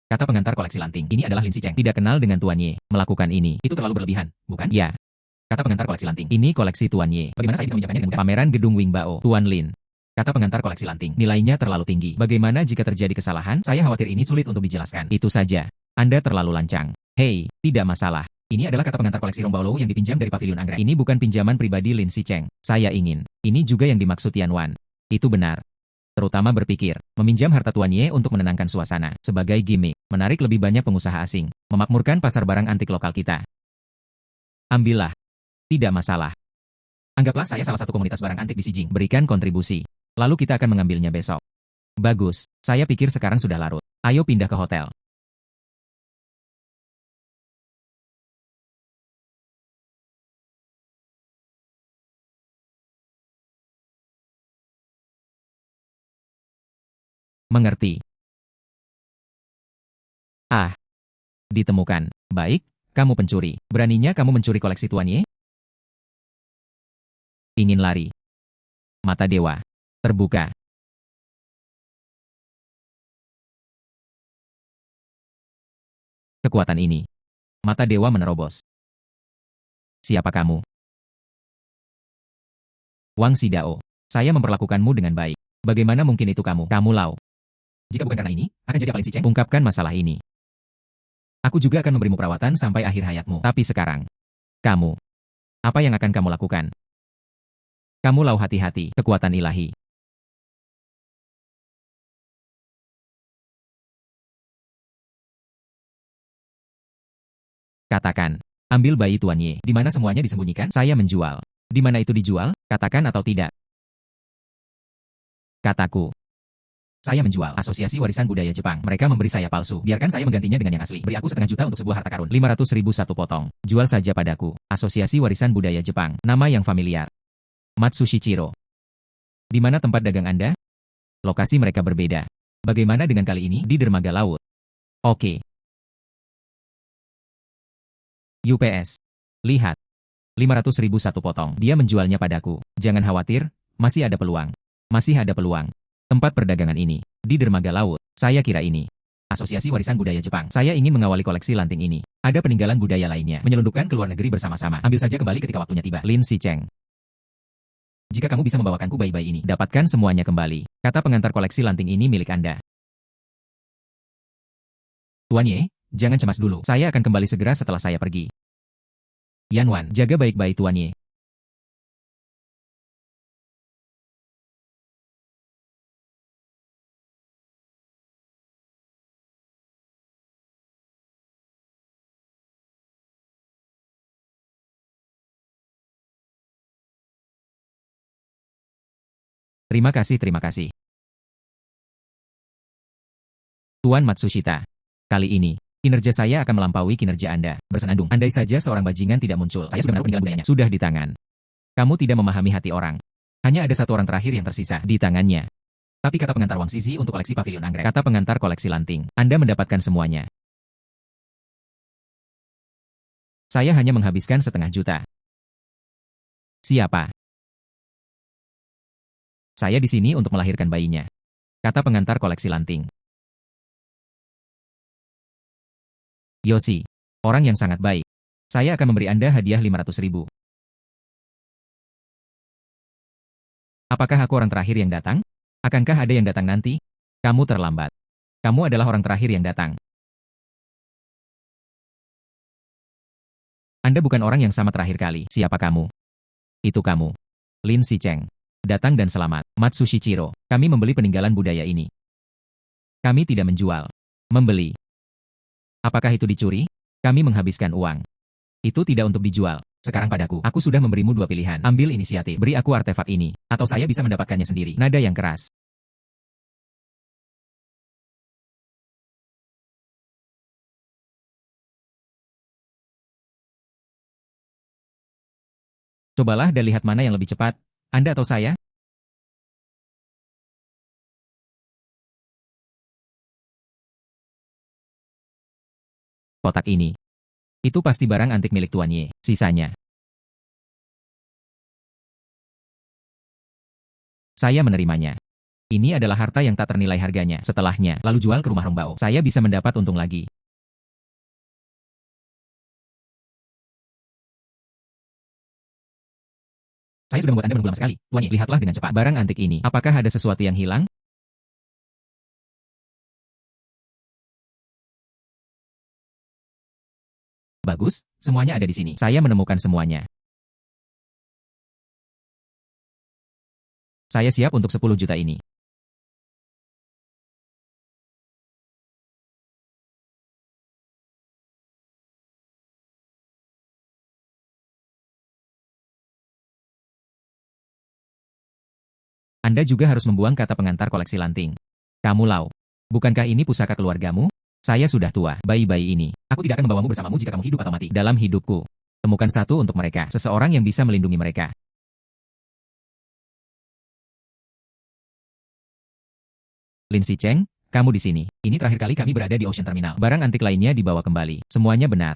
Speaker 1: Kata pengantar koleksi lanting. Ini adalah Lin Sicheng. Tidak kenal dengan Tuan Ye. Melakukan ini. Itu terlalu berlebihan, bukan? Ya. Kata pengantar koleksi lanting. Ini koleksi Tuan Ye. Bagaimana saya bisa meminjamkannya dengan mudah? Pameran Gedung Wing Bao. Tuan Lin. Kata pengantar koleksi lanting. Nilainya terlalu tinggi. Bagaimana jika terjadi kesalahan? Saya khawatir ini sulit untuk dijelaskan. Itu saja. Anda terlalu lancang. Hei, tidak masalah. Ini adalah kata pengantar koleksi Rongbao yang dipinjam dari pavilion anggrek. Ini bukan pinjaman pribadi Lin Sicheng. Saya ingin. Ini juga yang dimaksud Tian Wan. Itu benar. Terutama berpikir, meminjam harta Tuan Ye untuk menenangkan suasana. Sebagai gimmick, menarik lebih banyak pengusaha asing. Memakmurkan pasar barang antik lokal kita. Ambillah. Tidak masalah. Anggaplah saya salah satu komunitas barang antik di Xijing. Berikan kontribusi. Lalu kita akan mengambilnya besok. Bagus. Saya pikir sekarang sudah larut. Ayo pindah ke hotel. Mengerti. Ah. Ditemukan. Baik, kamu pencuri. Beraninya kamu mencuri koleksi Tuan Ye? Ingin lari. Mata dewa. Terbuka. Kekuatan ini. Mata dewa menerobos. Siapa kamu? Wang Xidao. Saya memperlakukanmu dengan baik. Bagaimana mungkin itu kamu? Kamu Lau. Jika bukan karena ini, akan jadi apa Lin Sicheng? Ungkapkan masalah ini. Aku juga akan memberimu perawatan sampai akhir hayatmu. Tapi sekarang, kamu. Apa yang akan kamu lakukan? Kamu Lau, hati-hati, kekuatan ilahi. Katakan, ambil bayi Tuan Ye. Di mana semuanya disembunyikan? Saya menjual. Di mana itu dijual? Katakan atau tidak. Kataku. Saya menjual. Asosiasi Warisan Budaya Jepang. Mereka memberi saya palsu. Biarkan saya menggantinya dengan yang asli. Beri aku 1,5 juta untuk sebuah harta karun. 500.000 satu potong. Jual saja padaku. Asosiasi Warisan Budaya Jepang. Nama yang familiar. Matsushichiro. Di mana tempat dagang Anda? Lokasi mereka berbeda. Bagaimana dengan kali ini? Di dermaga laut. Oke. UPS. Lihat. 500.000 satu potong. Dia menjualnya padaku. Jangan khawatir, masih ada peluang. Masih ada peluang. Tempat perdagangan ini. Di dermaga laut. Saya kira ini. Asosiasi Warisan Budaya Jepang. Saya ingin mengawali koleksi lanting ini. Ada peninggalan budaya lainnya. Menyelundupkan ke luar negeri bersama-sama. Ambil saja kembali ketika waktunya tiba. Lin Sicheng. Jika kamu bisa membawakanku bayi-bayi ini, dapatkan semuanya kembali. Kata pengantar koleksi lanting ini milik Anda. Tuan Ye, jangan cemas dulu. Saya akan kembali segera setelah saya pergi. Yan Wan, jaga baik-baik Tuan Ye. Terima kasih, terima kasih. Tuan Matsushita. Kali ini, kinerja saya akan melampaui kinerja Anda. Bersenandung, andai saja seorang bajingan tidak muncul. Saya sudah menaruh peninggalan budayanya. Sudah di tangan. Kamu tidak memahami hati orang. Hanya ada satu orang terakhir yang tersisa di tangannya. Tapi kata pengantar Wang Zizi untuk koleksi pavilion anggrek. Kata pengantar koleksi lanting. Anda mendapatkan semuanya. Saya hanya menghabiskan 1,5 juta. Siapa? Saya di sini untuk melahirkan bayinya. Kata pengantar koleksi lanting. Yoshi. Orang yang sangat baik. Saya akan memberi Anda hadiah 500.000. Apakah aku orang terakhir yang datang? Akankah ada yang datang nanti? Kamu terlambat. Kamu adalah orang terakhir yang datang. Anda bukan orang yang sama terakhir kali. Siapa kamu? Itu kamu. Lin Sicheng. Datang dan selamat. Matsushichiro. Kami membeli peninggalan budaya ini. Kami tidak menjual. Membeli. Apakah itu dicuri? Kami menghabiskan uang. Itu tidak untuk dijual. Sekarang padaku. Aku sudah memberimu 2 pilihan. Ambil inisiatif. Beri aku artefak ini. Atau saya bisa mendapatkannya sendiri. Nada yang keras. Cobalah dan lihat mana yang lebih cepat. Anda atau saya? Kotak ini. Itu pasti barang antik milik Tuan Ye. Sisanya. Saya menerimanya. Ini adalah harta yang tak ternilai harganya. Setelahnya, lalu jual ke rumah Rongbao. Saya bisa mendapat untung lagi. Saya sudah membuat Anda menunggu lama sekali. Tuan Yi, lihatlah dengan cepat. Barang antik ini, apakah ada sesuatu yang hilang? Bagus, semuanya ada di sini. Saya menemukan semuanya. Saya siap untuk 10 juta ini. Anda juga harus membuang kata pengantar koleksi lanting. Kamu Lau. Bukankah ini pusaka keluargamu? Saya sudah tua, bayi-bayi ini. Aku tidak akan membawamu bersamamu jika kamu hidup atau mati. Dalam hidupku, temukan satu untuk mereka, seseorang yang bisa melindungi mereka. Lin Sicheng, kamu di sini. Ini terakhir kali kami berada di Ocean Terminal. Barang antik lainnya dibawa kembali. Semuanya benar.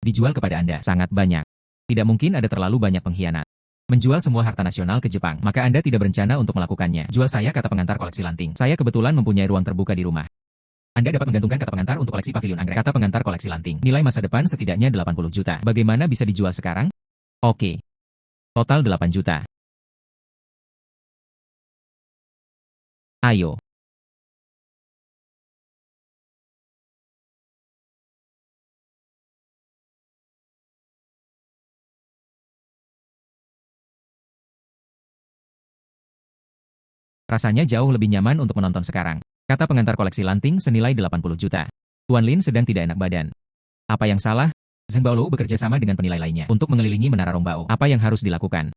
Speaker 1: Dijual kepada Anda. Sangat banyak. Tidak mungkin ada terlalu banyak pengkhianat. Menjual semua harta nasional ke Jepang, maka Anda tidak berencana untuk melakukannya. Jual saya kata pengantar koleksi lanting. Saya kebetulan mempunyai ruang terbuka di rumah. Anda dapat menggantungkan kata pengantar untuk koleksi pavilion anggrek. Kata pengantar koleksi lanting. Nilai masa depan setidaknya 80 juta. Bagaimana bisa dijual sekarang? Oke. Total 8 juta. Ayo. Rasanya jauh lebih nyaman untuk menonton sekarang. Kata pengantar koleksi lanting senilai 80 juta. Tuan Lin sedang tidak enak badan. Apa yang salah? Zheng Baolou bekerja sama dengan penilai lainnya untuk mengelilingi Menara Rongbao. Apa yang harus dilakukan?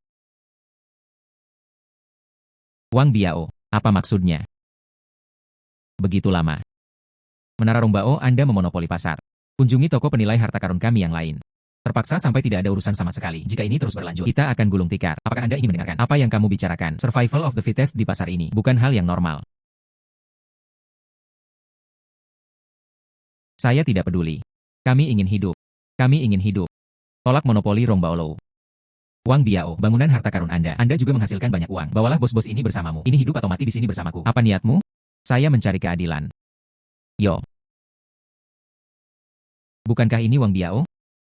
Speaker 1: Wang Biao, apa maksudnya? Begitu lama. Menara Rongbao Anda memonopoli pasar. Kunjungi toko penilai harta karun kami yang lain. Terpaksa sampai tidak ada urusan sama sekali. Jika ini terus berlanjut, kita akan gulung tikar. Apakah Anda ingin mendengarkan apa yang kamu bicarakan? Survival of the fittest di pasar ini bukan hal yang normal. Saya tidak peduli. Kami ingin hidup. Kami ingin hidup. Tolak monopoli Rongbao. Wang Biao, bangunan harta karun Anda juga menghasilkan banyak uang. Bawalah bos-bos ini bersamamu. Ini hidup atau mati di sini bersamaku. Apa niatmu? Saya mencari keadilan. Yo. Bukankah ini Wang Biao?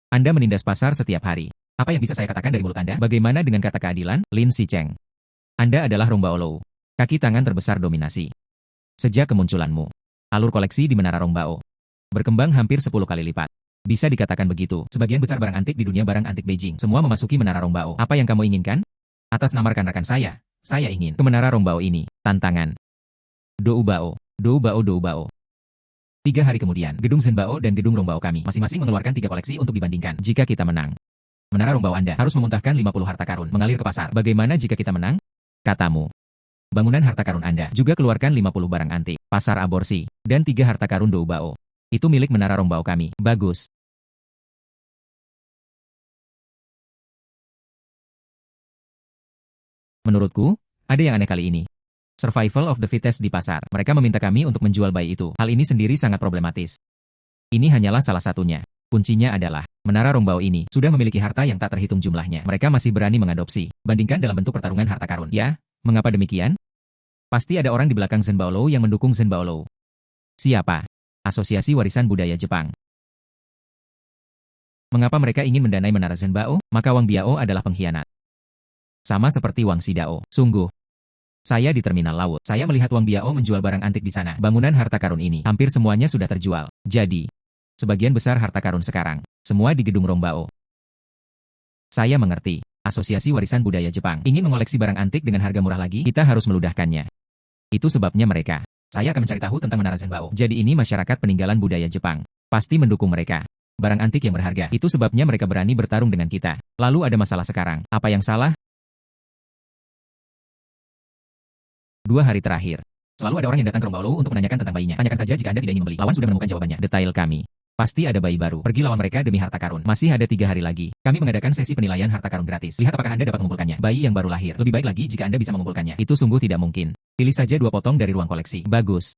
Speaker 1: Anda menindas pasar setiap hari. Apa yang bisa saya katakan dari mulut Anda? Bagaimana dengan kata keadilan? Lin Sicheng. Anda adalah Rongbao. Kaki tangan terbesar dominasi. Sejak kemunculanmu, alur koleksi di Menara Rongbao berkembang hampir 10 kali lipat. Bisa dikatakan begitu, sebagian besar barang antik di dunia barang antik Beijing semua memasuki Menara Rongbao. Apa yang kamu inginkan? Atas nama rekan-rekan saya ingin ke Menara Rongbao ini. Tantangan. Dou Bao, Dou Bao, Dou Bao. 3 hari kemudian, Gedung Zhenbao dan Gedung Rongbao kami masing-masing mengeluarkan 3 koleksi untuk dibandingkan. Jika kita menang, Menara Rongbao Anda harus memuntahkan 50 harta karun mengalir ke pasar. Bagaimana jika kita menang? Katamu. Bangunan harta karun Anda juga keluarkan 50 barang antik, pasar aborsi, dan 3 harta karun Dou Bao. Itu milik Menara Rongbao kami. Bagus. Menurutku, ada yang aneh kali ini. Survival of the fittest di pasar. Mereka meminta kami untuk menjual bayi itu. Hal ini sendiri sangat problematis. Ini hanyalah salah satunya. Kuncinya adalah, Menara Rongbao ini sudah memiliki harta yang tak terhitung jumlahnya. Mereka masih berani mengadopsi. Bandingkan dalam bentuk pertarungan harta karun. Ya, mengapa demikian? Pasti ada orang di belakang Zhenbao yang mendukung Zhenbao. Siapa? Asosiasi Warisan Budaya Jepang. Mengapa mereka ingin mendanai Menara Zhenbao? Maka Wang Biao adalah pengkhianat. Sama seperti Wang Xidao. Sungguh. Saya di terminal laut. Saya melihat Wang Biao menjual barang antik di sana. Bangunan harta karun ini hampir semuanya sudah terjual. Jadi, sebagian besar harta karun sekarang, semua di Gedung Rongbao. Saya mengerti. Asosiasi Warisan Budaya Jepang ingin mengoleksi barang antik dengan harga murah lagi, kita harus meludahkannya. Itu sebabnya mereka. Saya akan mencari tahu tentang Menara Zhenbao. Jadi ini masyarakat peninggalan budaya Jepang. Pasti mendukung mereka. Barang antik yang berharga. Itu sebabnya mereka berani bertarung dengan kita. Lalu ada masalah sekarang. Apa yang salah? 2 hari terakhir. Selalu ada orang yang datang ke Rongbao untuk menanyakan tentang bayinya. Tanyakan saja jika Anda tidak ingin membeli. Lawan sudah menemukan jawabannya. Detail kami. Pasti ada bayi baru. Pergi lawan mereka demi harta karun. Masih ada 3 hari lagi. Kami mengadakan sesi penilaian harta karun gratis. Lihat apakah Anda dapat mengumpulkannya. Bayi yang baru lahir. Lebih baik lagi jika Anda bisa mengumpulkannya. Itu sungguh tidak mungkin. Pilih saja 2 potong dari ruang koleksi. Bagus.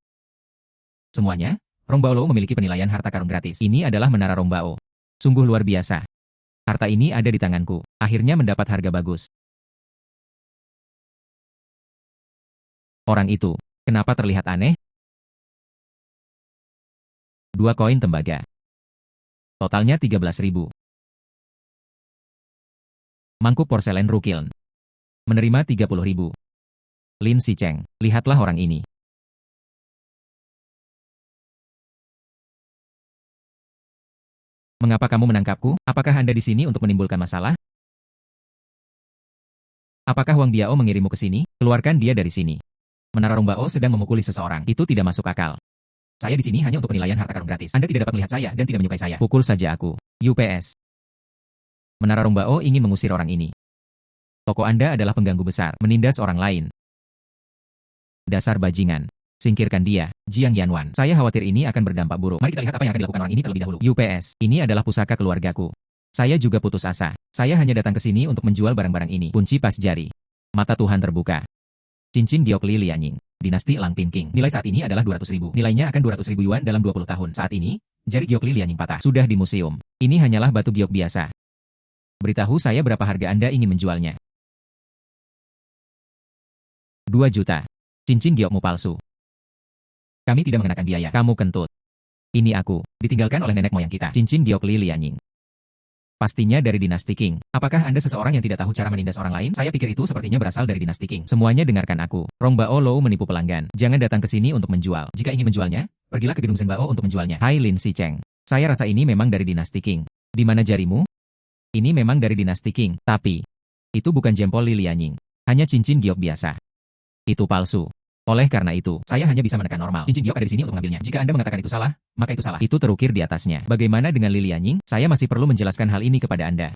Speaker 1: Semuanya, Rongbao memiliki penilaian harta karun gratis. Ini adalah Menara Rongbao. Sungguh luar biasa. Harta ini ada di tanganku. Akhirnya mendapat harga bagus. Orang itu, kenapa terlihat aneh? 2 koin tembaga. Totalnya 13.000. Mangkuk porselen Rukiln. Menerima 30.000. Lin Sicheng, lihatlah orang ini. Mengapa kamu menangkapku? Apakah Anda di sini untuk menimbulkan masalah? Apakah Wang Biao mengirimmu ke sini? Keluarkan dia dari sini. Menara Rong Bao sedang memukuli seseorang. Itu tidak masuk akal. Saya di sini hanya untuk penilaian harta karun gratis. Anda tidak dapat melihat saya dan tidak menyukai saya. Pukul saja aku. UPS. Menara Rong Bao ingin mengusir orang ini. Toko Anda adalah pengganggu besar, menindas orang lain. Dasar bajingan. Singkirkan dia, Jiang Yanwan. Saya khawatir ini akan berdampak buruk. Mari kita lihat apa yang akan dilakukan orang ini terlebih dahulu. UPS. Ini adalah pusaka keluargaku. Saya juga putus asa. Saya hanya datang ke sini untuk menjual barang-barang ini. Kunci pas jari. Mata Tuhan terbuka. Cincin Giok Li Lianying. Dinasti Lang Pinking. Nilai saat ini adalah 200.000. Nilainya akan 200.000 yuan dalam 20 tahun. Saat ini, jari Giok Li Lianying patah. Sudah di museum. Ini hanyalah batu giok biasa. Beritahu saya berapa harga Anda ingin menjualnya. 2 juta. Cincin giokmu palsu. Kami tidak mengenakan biaya. Kamu kentut. Ini aku. Ditinggalkan oleh nenek moyang kita. Cincin Giok Li Lianying. Pastinya dari dinasti Qing. Apakah Anda seseorang yang tidak tahu cara menindas orang lain? Saya pikir itu sepertinya berasal dari dinasti Qing. Semuanya dengarkan aku. Rong Bao Lou menipu pelanggan. Jangan datang ke sini untuk menjual. Jika ingin menjualnya, pergilah ke gedung Zhen Bao untuk menjualnya. Hai Lin Sicheng. Saya rasa ini memang dari dinasti Qing. Di mana jarimu? Ini memang dari dinasti Qing. Tapi, itu bukan jempol Li Lianying. Hanya cincin giok biasa. Itu palsu. Oleh karena itu, saya hanya bisa menekan normal. Cincin giok ada di sini untuk mengambilnya. Jika Anda mengatakan itu salah, maka itu salah. Itu terukir di atasnya. Bagaimana dengan Li Lianying? Saya masih perlu menjelaskan hal ini kepada Anda.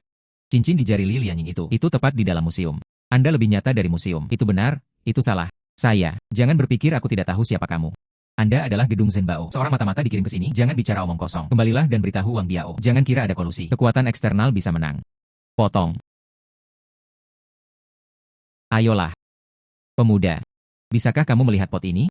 Speaker 1: Cincin di jari Li Lianying itu tepat di dalam museum. Anda lebih nyata dari museum. Itu benar, itu salah. Jangan berpikir aku tidak tahu siapa kamu. Anda adalah gedung Zhen Bao. Seorang mata-mata dikirim ke sini, jangan bicara omong kosong. Kembalilah dan beritahu Wang Biao. Jangan kira ada kolusi. Kekuatan eksternal bisa menang. Potong. Ayolah. Pemuda. Bisakah kamu melihat pot ini?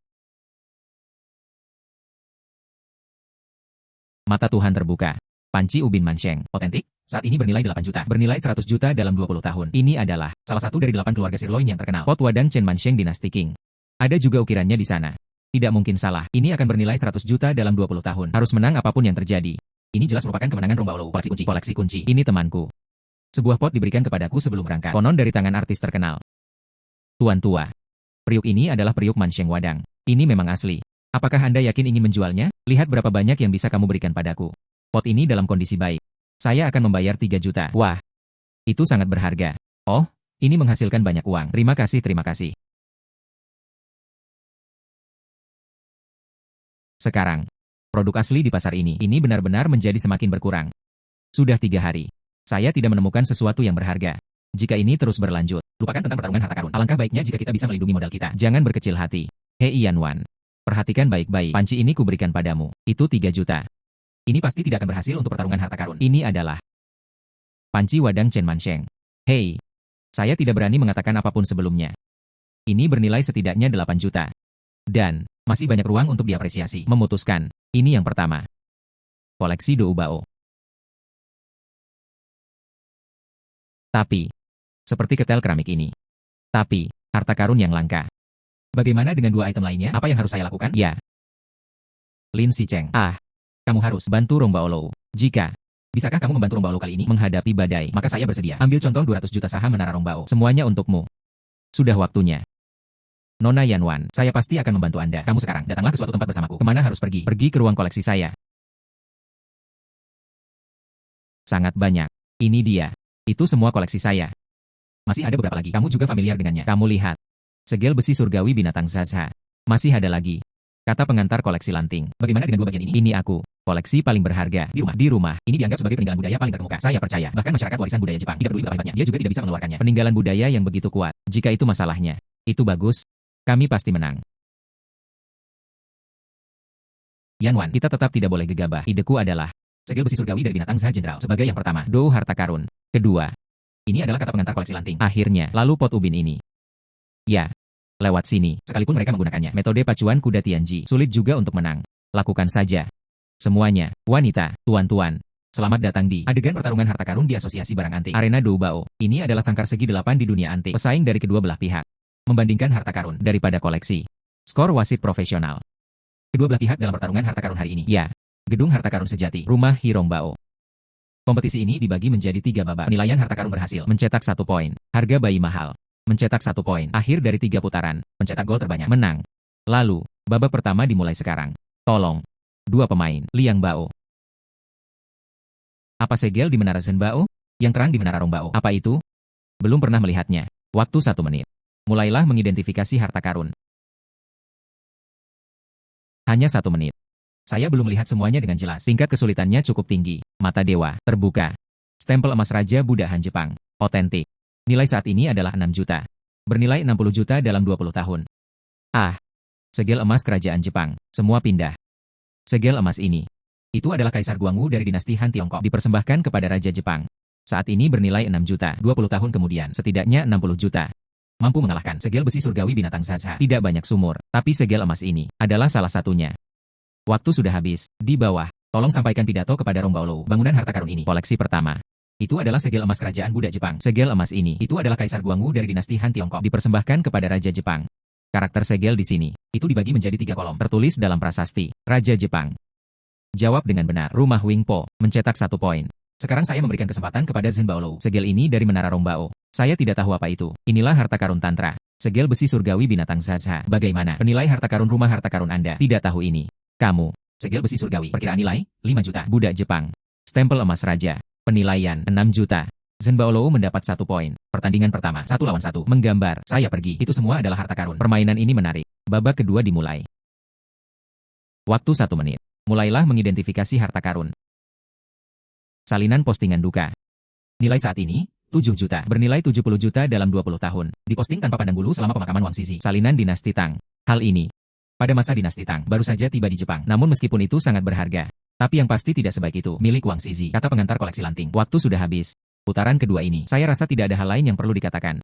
Speaker 1: Mata Tuhan terbuka. Panci ubin mansheng, otentik, saat ini bernilai 8 juta. Bernilai 100 juta dalam 20 tahun. Ini adalah salah satu dari 8 keluarga sirloin yang terkenal. Pot wadang Chen Mansheng dinasti Qing. Ada juga ukirannya di sana. Tidak mungkin salah. Ini akan bernilai 100 juta dalam 20 tahun. Harus menang apapun yang terjadi. Ini jelas merupakan kemenangan Rong Bao Lou. Koleksi kunci. Koleksi kunci. Ini temanku. Sebuah pot diberikan kepadaku sebelum berangkat. Konon dari tangan artis terkenal. Tuan tua. Periuk ini adalah periuk Mansheng Wadang. Ini memang asli. Apakah Anda yakin ingin menjualnya? Lihat berapa banyak yang bisa kamu berikan padaku. Pot ini dalam kondisi baik. Saya akan membayar 3 juta. Wah, itu sangat berharga. Oh, ini menghasilkan banyak uang. Terima kasih, terima kasih. Sekarang, produk asli di pasar ini benar-benar menjadi semakin berkurang. Sudah 3 hari. Saya tidak menemukan sesuatu yang berharga. Jika ini terus berlanjut, lupakan tentang pertarungan harta karun. Alangkah baiknya jika kita bisa melindungi modal kita. Jangan berkecil hati. Hei Yanwan. Perhatikan baik-baik. Panci ini kuberikan padamu. Itu 3 juta. Ini pasti tidak akan berhasil untuk pertarungan harta karun. Ini adalah panci wadang Chen Mansheng. Hei. Saya tidak berani mengatakan apapun sebelumnya. Ini bernilai setidaknya 8 juta. Dan, masih banyak ruang untuk diapresiasi. Memutuskan. Ini yang pertama. Koleksi Dou Bao. Tapi, seperti ketel keramik ini. Tapi, harta karun yang langka. Bagaimana dengan 2 item lainnya? Apa yang harus saya lakukan? Ya. Lin Sicheng. Kamu harus bantu Rong Bao Lou. Bisakah kamu membantu Rong Bao Lou kali ini menghadapi badai? Maka saya bersedia. Ambil contoh 200 juta saham Menara Rong Bao. Semuanya untukmu. Sudah waktunya. Nona Yanwan, saya pasti akan membantu Anda. Kamu sekarang, datanglah ke suatu tempat bersamaku. Kemana harus pergi? Pergi ke ruang koleksi saya. Sangat banyak. Ini dia. Itu semua koleksi saya. Masih ada beberapa lagi. Kamu juga familiar dengannya. Kamu lihat. Segel besi surgawi binatang Zaza. Masih ada lagi. Kata pengantar koleksi lanting. Bagaimana dengan 2 bagian ini? Ini aku. Koleksi paling berharga. Di rumah. Ini dianggap sebagai peninggalan budaya paling terkemuka. Saya percaya. Bahkan masyarakat warisan budaya Jepang. Tidak peduli betapa hebatnya. Dia juga tidak bisa mengeluarkannya. Peninggalan budaya yang begitu kuat. Jika itu masalahnya. Itu bagus. Kami pasti menang. Yanwan, kita tetap tidak boleh gegabah. Ideku adalah segel besi surgawi dari binatang Zaha Jenderal. Sebagai yang pertama. Dou harta karun. Kedua. Ini adalah kata pengantar koleksi lanting. Akhirnya, lalu pot ubin ini. Ya. Lewat sini, sekalipun mereka menggunakannya. Metode pacuan kuda Tianji. Sulit juga untuk menang. Lakukan saja. Semuanya, wanita, tuan-tuan. Selamat datang di adegan pertarungan harta karun di Asosiasi Barang Antik. Arena Dou Bao. Ini adalah sangkar segi 8 di dunia antik. Pesaing dari kedua belah pihak. Membandingkan harta karun daripada koleksi. Skor wasit profesional. Kedua belah pihak dalam pertarungan harta karun hari ini. Ya. Gedung harta karun sejati. Rumah Hirong Bao. Kompetisi ini dibagi menjadi 3 babak. Penilaian harta karun berhasil mencetak 1 poin. Harga bayi mahal. Mencetak 1 poin. Akhir dari 3 putaran, pencetak gol terbanyak menang. Lalu, babak pertama dimulai sekarang. Tolong. 2 pemain, Liang Bao. Apa segel di Menara Zhen Bao? Yang terang di Menara Rong Bao. Apa itu? Belum pernah melihatnya. Waktu 1 menit. Mulailah mengidentifikasi harta karun. Hanya 1 menit. Saya belum melihat semuanya dengan jelas. Tingkat kesulitannya cukup tinggi. Mata dewa, terbuka. Stempel emas Raja Buddha Han Jepang. Otentik. Nilai saat ini adalah 6 juta. Bernilai 60 juta dalam 20 tahun. Ah. Segel emas kerajaan Jepang. Semua pindah. Segel emas ini. Itu adalah Kaisar Guangwu dari dinasti Han Tiongkok. Dipersembahkan kepada Raja Jepang. Saat ini bernilai 6 juta. 20 tahun kemudian, setidaknya 60 juta. Mampu mengalahkan segel besi surgawi binatang Zaza. Tidak banyak sumur, tapi segel emas ini adalah salah satunya. Waktu sudah habis. Di bawah, tolong sampaikan pidato kepada Rong Baolou. Bangunan harta karun ini. Koleksi pertama. Itu adalah segel emas kerajaan Buddha Jepang. Segel emas ini, itu adalah Kaisar Guangwu dari dinasti Han Tiongkok. Dipersembahkan kepada Raja Jepang. Karakter segel di sini, itu dibagi menjadi 3 kolom. Tertulis dalam prasasti, Raja Jepang. Jawab dengan benar. Rumah Wing Po, mencetak 1 poin. Sekarang saya memberikan kesempatan kepada Zhen Baolou. Segel ini dari Menara Rong Bao. Saya tidak tahu apa itu. Inilah harta karun Tantra. Segel besi surgawi binatang Zaza. Bagaimana penilai harta karun rumah harta karun Anda? Tidak tahu ini. Kamu. Segel besi surgawi. Perkiraan nilai, 5 juta. Buddha Jepang. Stempel emas raja. Penilaian, 6 juta. Zhen Baolou mendapat 1 poin. Pertandingan pertama, 1 lawan 1. Menggambar, saya pergi. Itu semua adalah harta karun. Permainan ini menarik. Babak kedua dimulai. Waktu 1 menit. Mulailah mengidentifikasi harta karun. Salinan postingan duka. Nilai saat ini, 7 juta. Bernilai 70 juta dalam 20 tahun. Diposting tanpa pandang bulu selama pemakaman Wang Zizi. Salinan dinasti Tang. Hal ini, pada masa dinasti Tang, baru saja tiba di Jepang. Namun meskipun itu sangat berharga, tapi yang pasti tidak sebaik itu. Milik Wang Zizi, kata pengantar koleksi lanting. Waktu sudah habis. Putaran kedua ini, saya rasa tidak ada hal lain yang perlu dikatakan.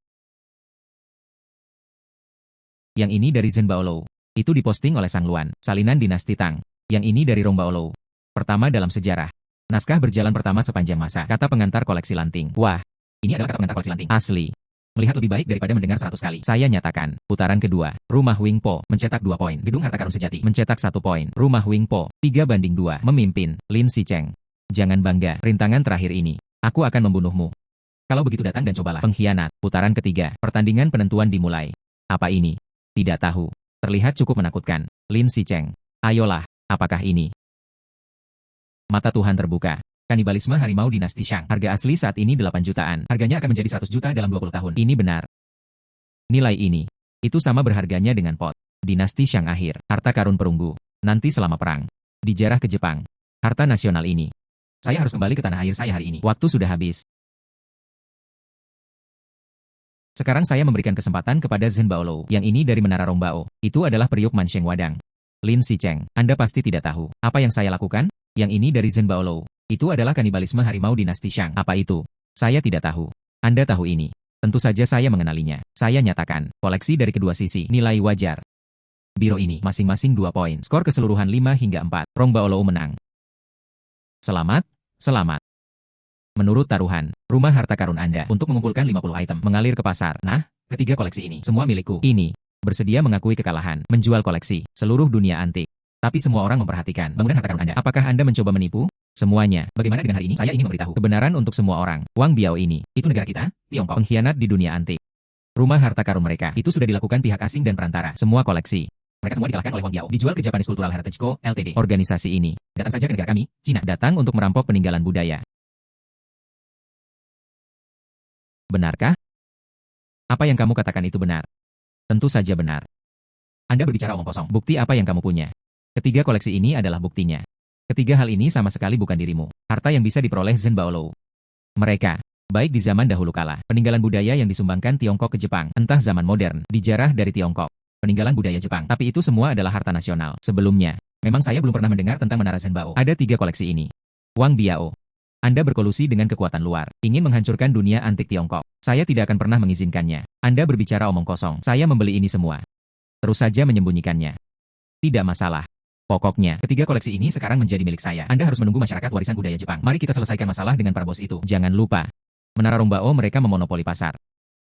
Speaker 1: Yang ini dari Zhen Baolou. Itu diposting oleh Sang Luan. Salinan dinasti Tang. Yang ini dari Rong Baolou. Pertama dalam sejarah. Naskah berjalan pertama sepanjang masa. Kata pengantar koleksi lanting. Wah, ini adalah kata pengantar koleksi lanting. Asli. Melihat lebih baik daripada mendengar 100 kali. Saya nyatakan. Putaran kedua. Rumah Wing Po mencetak 2 poin. Gedung harta karun sejati mencetak 1 poin. Rumah Wing Po 3-2 memimpin. Lin Sicheng. Jangan bangga. Rintangan terakhir ini. Aku akan membunuhmu. Kalau begitu datang dan cobalah. Pengkhianat. Putaran ketiga. Pertandingan penentuan dimulai. Apa ini? Tidak tahu. Terlihat cukup menakutkan. Lin Sicheng. Ayolah. Apakah ini? Mata Tuhan terbuka. Kanibalisme harimau dinasti Shang. Harga asli saat ini 8 jutaan. Harganya akan menjadi 100 juta dalam 20 tahun. Ini benar. Nilai ini. Itu sama berharganya dengan pot. Dinasti Shang akhir. Harta karun perunggu. Nanti selama perang. Dijarah ke Jepang. Harta nasional ini. Saya harus kembali ke tanah air saya hari ini. Waktu sudah habis. Sekarang saya memberikan kesempatan kepada Zhen Baolou. Yang ini dari Menara Rong Bao. Itu adalah periuk Mansheng Wadang. Lin Sicheng. Anda pasti tidak tahu. Apa yang saya lakukan? Yang ini dari Zhen Baolou. Itu adalah kanibalisme harimau dinasti Shang. Apa itu? Saya tidak tahu. Anda tahu ini. Tentu saja saya mengenalinya. Saya nyatakan. Koleksi dari kedua sisi. Nilai wajar. Biro ini masing-masing 2 poin. Skor keseluruhan 5 hingga 4. Rong Baolou menang. Selamat. Selamat. Menurut taruhan, rumah harta karun Anda untuk mengumpulkan 50 item mengalir ke pasar. Nah, ketiga koleksi ini semua milikku. Ini bersedia mengakui kekalahan, menjual koleksi seluruh dunia antik. Tapi semua orang memperhatikan bangunan harta karun Anda. Apakah Anda mencoba menipu? Semuanya. Bagaimana dengan hari ini? Saya ingin memberitahu kebenaran untuk semua orang. Wang Biao ini, itu negara kita, Tiongkok, pengkhianat di dunia antik. Rumah harta karun mereka, itu sudah dilakukan pihak asing dan perantara. Semua koleksi. Mereka semua dikalahkan oleh Wang Biao. Dijual ke Japanese Cultural Heritage Co. Ltd. Organisasi ini datang saja ke negara kami, Cina. Datang untuk merampok peninggalan budaya. Benarkah? Apa yang kamu katakan itu benar? Tentu saja benar. Anda berbicara omong kosong. Bukti apa yang kamu punya? Ketiga koleksi ini adalah buktinya. Ketiga hal ini sama sekali bukan dirimu. Harta yang bisa diperoleh Zhen Baolou. Mereka, baik di zaman dahulu kala, peninggalan budaya yang disumbangkan Tiongkok ke Jepang, entah zaman modern, dijarah dari Tiongkok, peninggalan budaya Jepang. Tapi itu semua adalah harta nasional. Sebelumnya, memang saya belum pernah mendengar tentang Menara Zhen Bao. Ada 3 koleksi ini. Wang Biao. Anda berkolusi dengan kekuatan luar, ingin menghancurkan dunia antik Tiongkok. Saya tidak akan pernah mengizinkannya. Anda berbicara omong kosong. Saya membeli ini semua. Terus saja menyembunyikannya. Tidak masalah. Pokoknya, ketiga koleksi ini sekarang menjadi milik saya. Anda harus menunggu masyarakat warisan budaya Jepang. Mari kita selesaikan masalah dengan para bos itu. Jangan lupa. Menara Rong Bao mereka memonopoli pasar.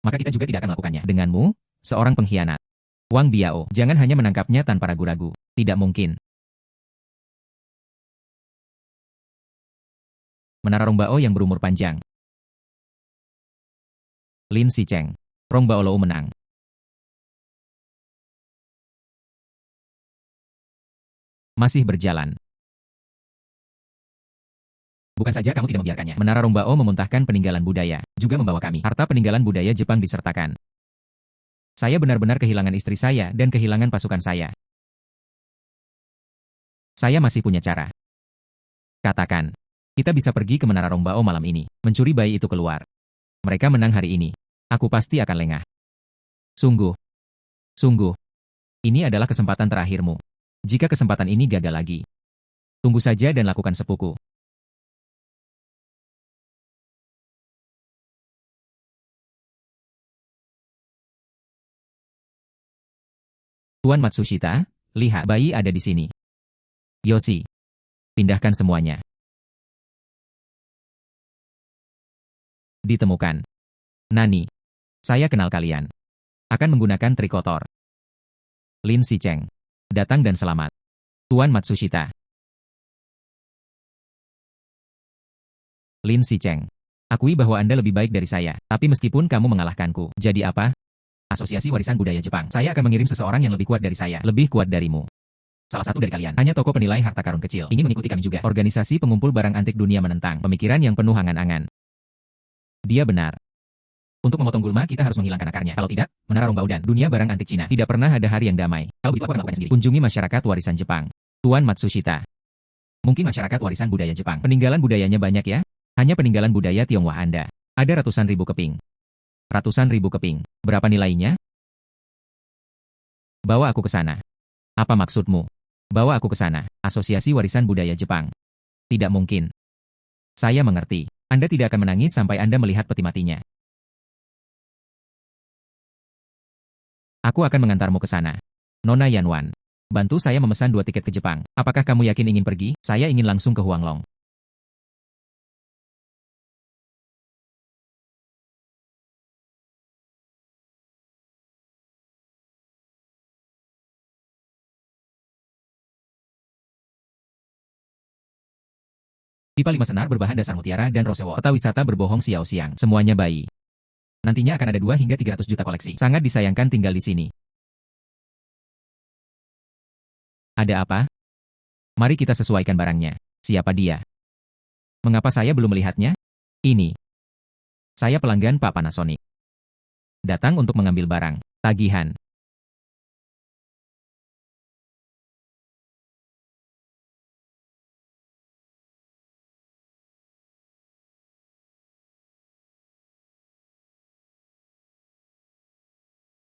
Speaker 1: Maka kita juga tidak akan melakukannya. Denganmu, seorang pengkhianat. Wang Biao, jangan hanya menangkapnya tanpa ragu-ragu. Tidak mungkin. Menara Rong Bao yang berumur panjang. Lin Sicheng. Rongba Olou menang. Masih berjalan. Bukan saja kamu tidak membiarkannya. Menara Rongbao memuntahkan peninggalan budaya, juga membawa kami. Harta peninggalan budaya Jepang disertakan. Saya benar-benar kehilangan istri saya dan kehilangan pasukan saya. Saya masih punya cara. Katakan, kita bisa pergi ke Menara Rongbao malam ini, mencuri bayi itu keluar. Mereka menang hari ini. Aku pasti akan lengah. Sungguh. Sungguh. Ini adalah kesempatan terakhirmu. Jika kesempatan ini gagal lagi, tunggu saja dan lakukan sepuku. Tuan Matsushita, lihat, bayi ada di sini. Yoshi, pindahkan semuanya. Ditemukan. Nani, saya kenal kalian. Akan menggunakan trik kotor. Lin Sicheng, datang dan selamat. Tuan Matsushita. Lin Sicheng, akui bahwa Anda lebih baik dari saya, tapi meskipun kamu mengalahkanku, jadi apa? Asosiasi Warisan Budaya Jepang. Saya akan mengirim seseorang yang lebih kuat dari saya, lebih kuat darimu. Salah satu dari kalian, hanya toko penilai harta karun kecil, ingin mengikuti kami juga. Organisasi pengumpul barang antik dunia menentang, pemikiran yang penuh angan-angan. Dia benar. Untuk memotong gulma, kita harus menghilangkan akarnya. Kalau tidak, Menara Rongbao dan dunia barang antik Cina tidak pernah ada hari yang damai. Kalau begitu aku akan melakukannya sendiri. Kunjungi masyarakat warisan Jepang. Tuan Matsushita. Mungkin masyarakat warisan budaya Jepang. Peninggalan budayanya banyak ya? Hanya peninggalan budaya Tionghoa Anda. Ada ratusan ribu keping. Ratusan ribu keping. Berapa nilainya? Bawa aku ke sana. Apa maksudmu? Bawa aku ke sana. Asosiasi Warisan Budaya Jepang. Tidak mungkin. Saya mengerti. Anda tidak akan menangis sampai Anda melihat peti matinya. Aku akan mengantarmu ke sana. Nona Yanwan. Bantu saya memesan 2 tiket ke Jepang. Apakah kamu yakin ingin pergi? Saya ingin langsung ke Huanglong. Pipa 5 senar berbahan dasar mutiara dan rosewo. Peta wisata berbohong Xiao Xiang. Semuanya bayi. Nantinya akan ada 2 hingga 300 juta koleksi. Sangat disayangkan tinggal di sini. Ada apa? Mari kita sesuaikan barangnya. Siapa dia? Mengapa saya belum melihatnya? Ini. Saya pelanggan Pak Panasonic. Datang untuk mengambil barang. Tagihan.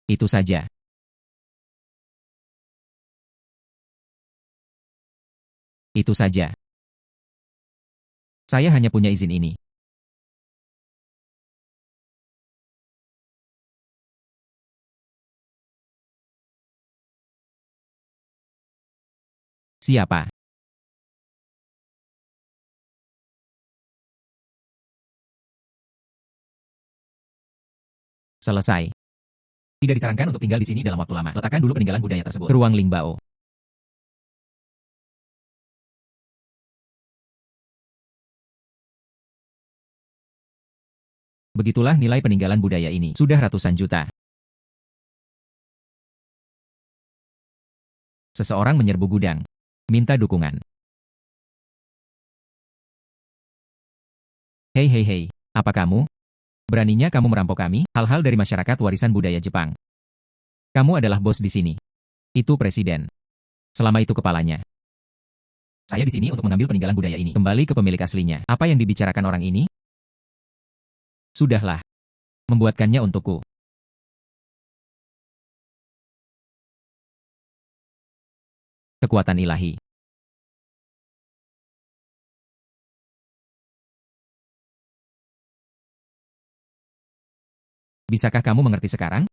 Speaker 1: Itu saja. Itu saja. Saya hanya punya izin ini. Siapa? Selesai. Tidak disarankan untuk tinggal di sini dalam waktu lama. Letakkan dulu peninggalan budaya tersebut ke ruang Lingbao. Begitulah nilai peninggalan budaya ini. Sudah ratusan juta. Seseorang menyerbu gudang. Minta dukungan. Hei hei hei, apa kamu? Beraninya kamu merampok kami? Hal-hal dari masyarakat warisan budaya Jepang. Kamu adalah bos di sini. Itu presiden. Selama itu kepalanya. Saya di sini untuk mengambil peninggalan budaya ini. Kembali ke pemilik aslinya. Apa yang dibicarakan orang ini? Sudahlah. Membuatkannya untukku. Kekuatan ilahi. Bisakah kamu mengerti sekarang?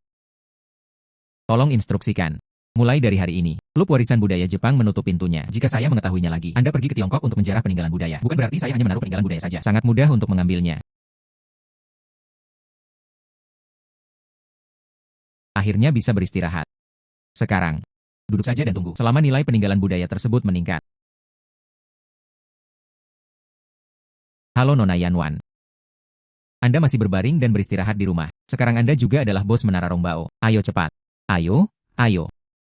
Speaker 1: Tolong instruksikan. Mulai dari hari ini, Klub Warisan Budaya Jepang menutup pintunya. Jika saya mengetahuinya lagi, Anda pergi ke Tiongkok untuk menjarah peninggalan budaya. Bukan berarti saya hanya menaruh peninggalan budaya saja. Sangat mudah untuk mengambilnya. Akhirnya bisa beristirahat. Sekarang, duduk saja dan tunggu selama nilai peninggalan budaya tersebut meningkat. Halo Nona Yanwan. Anda masih berbaring dan beristirahat di rumah. Sekarang Anda juga adalah bos Menara Rongbao. Ayo cepat. Ayo, ayo.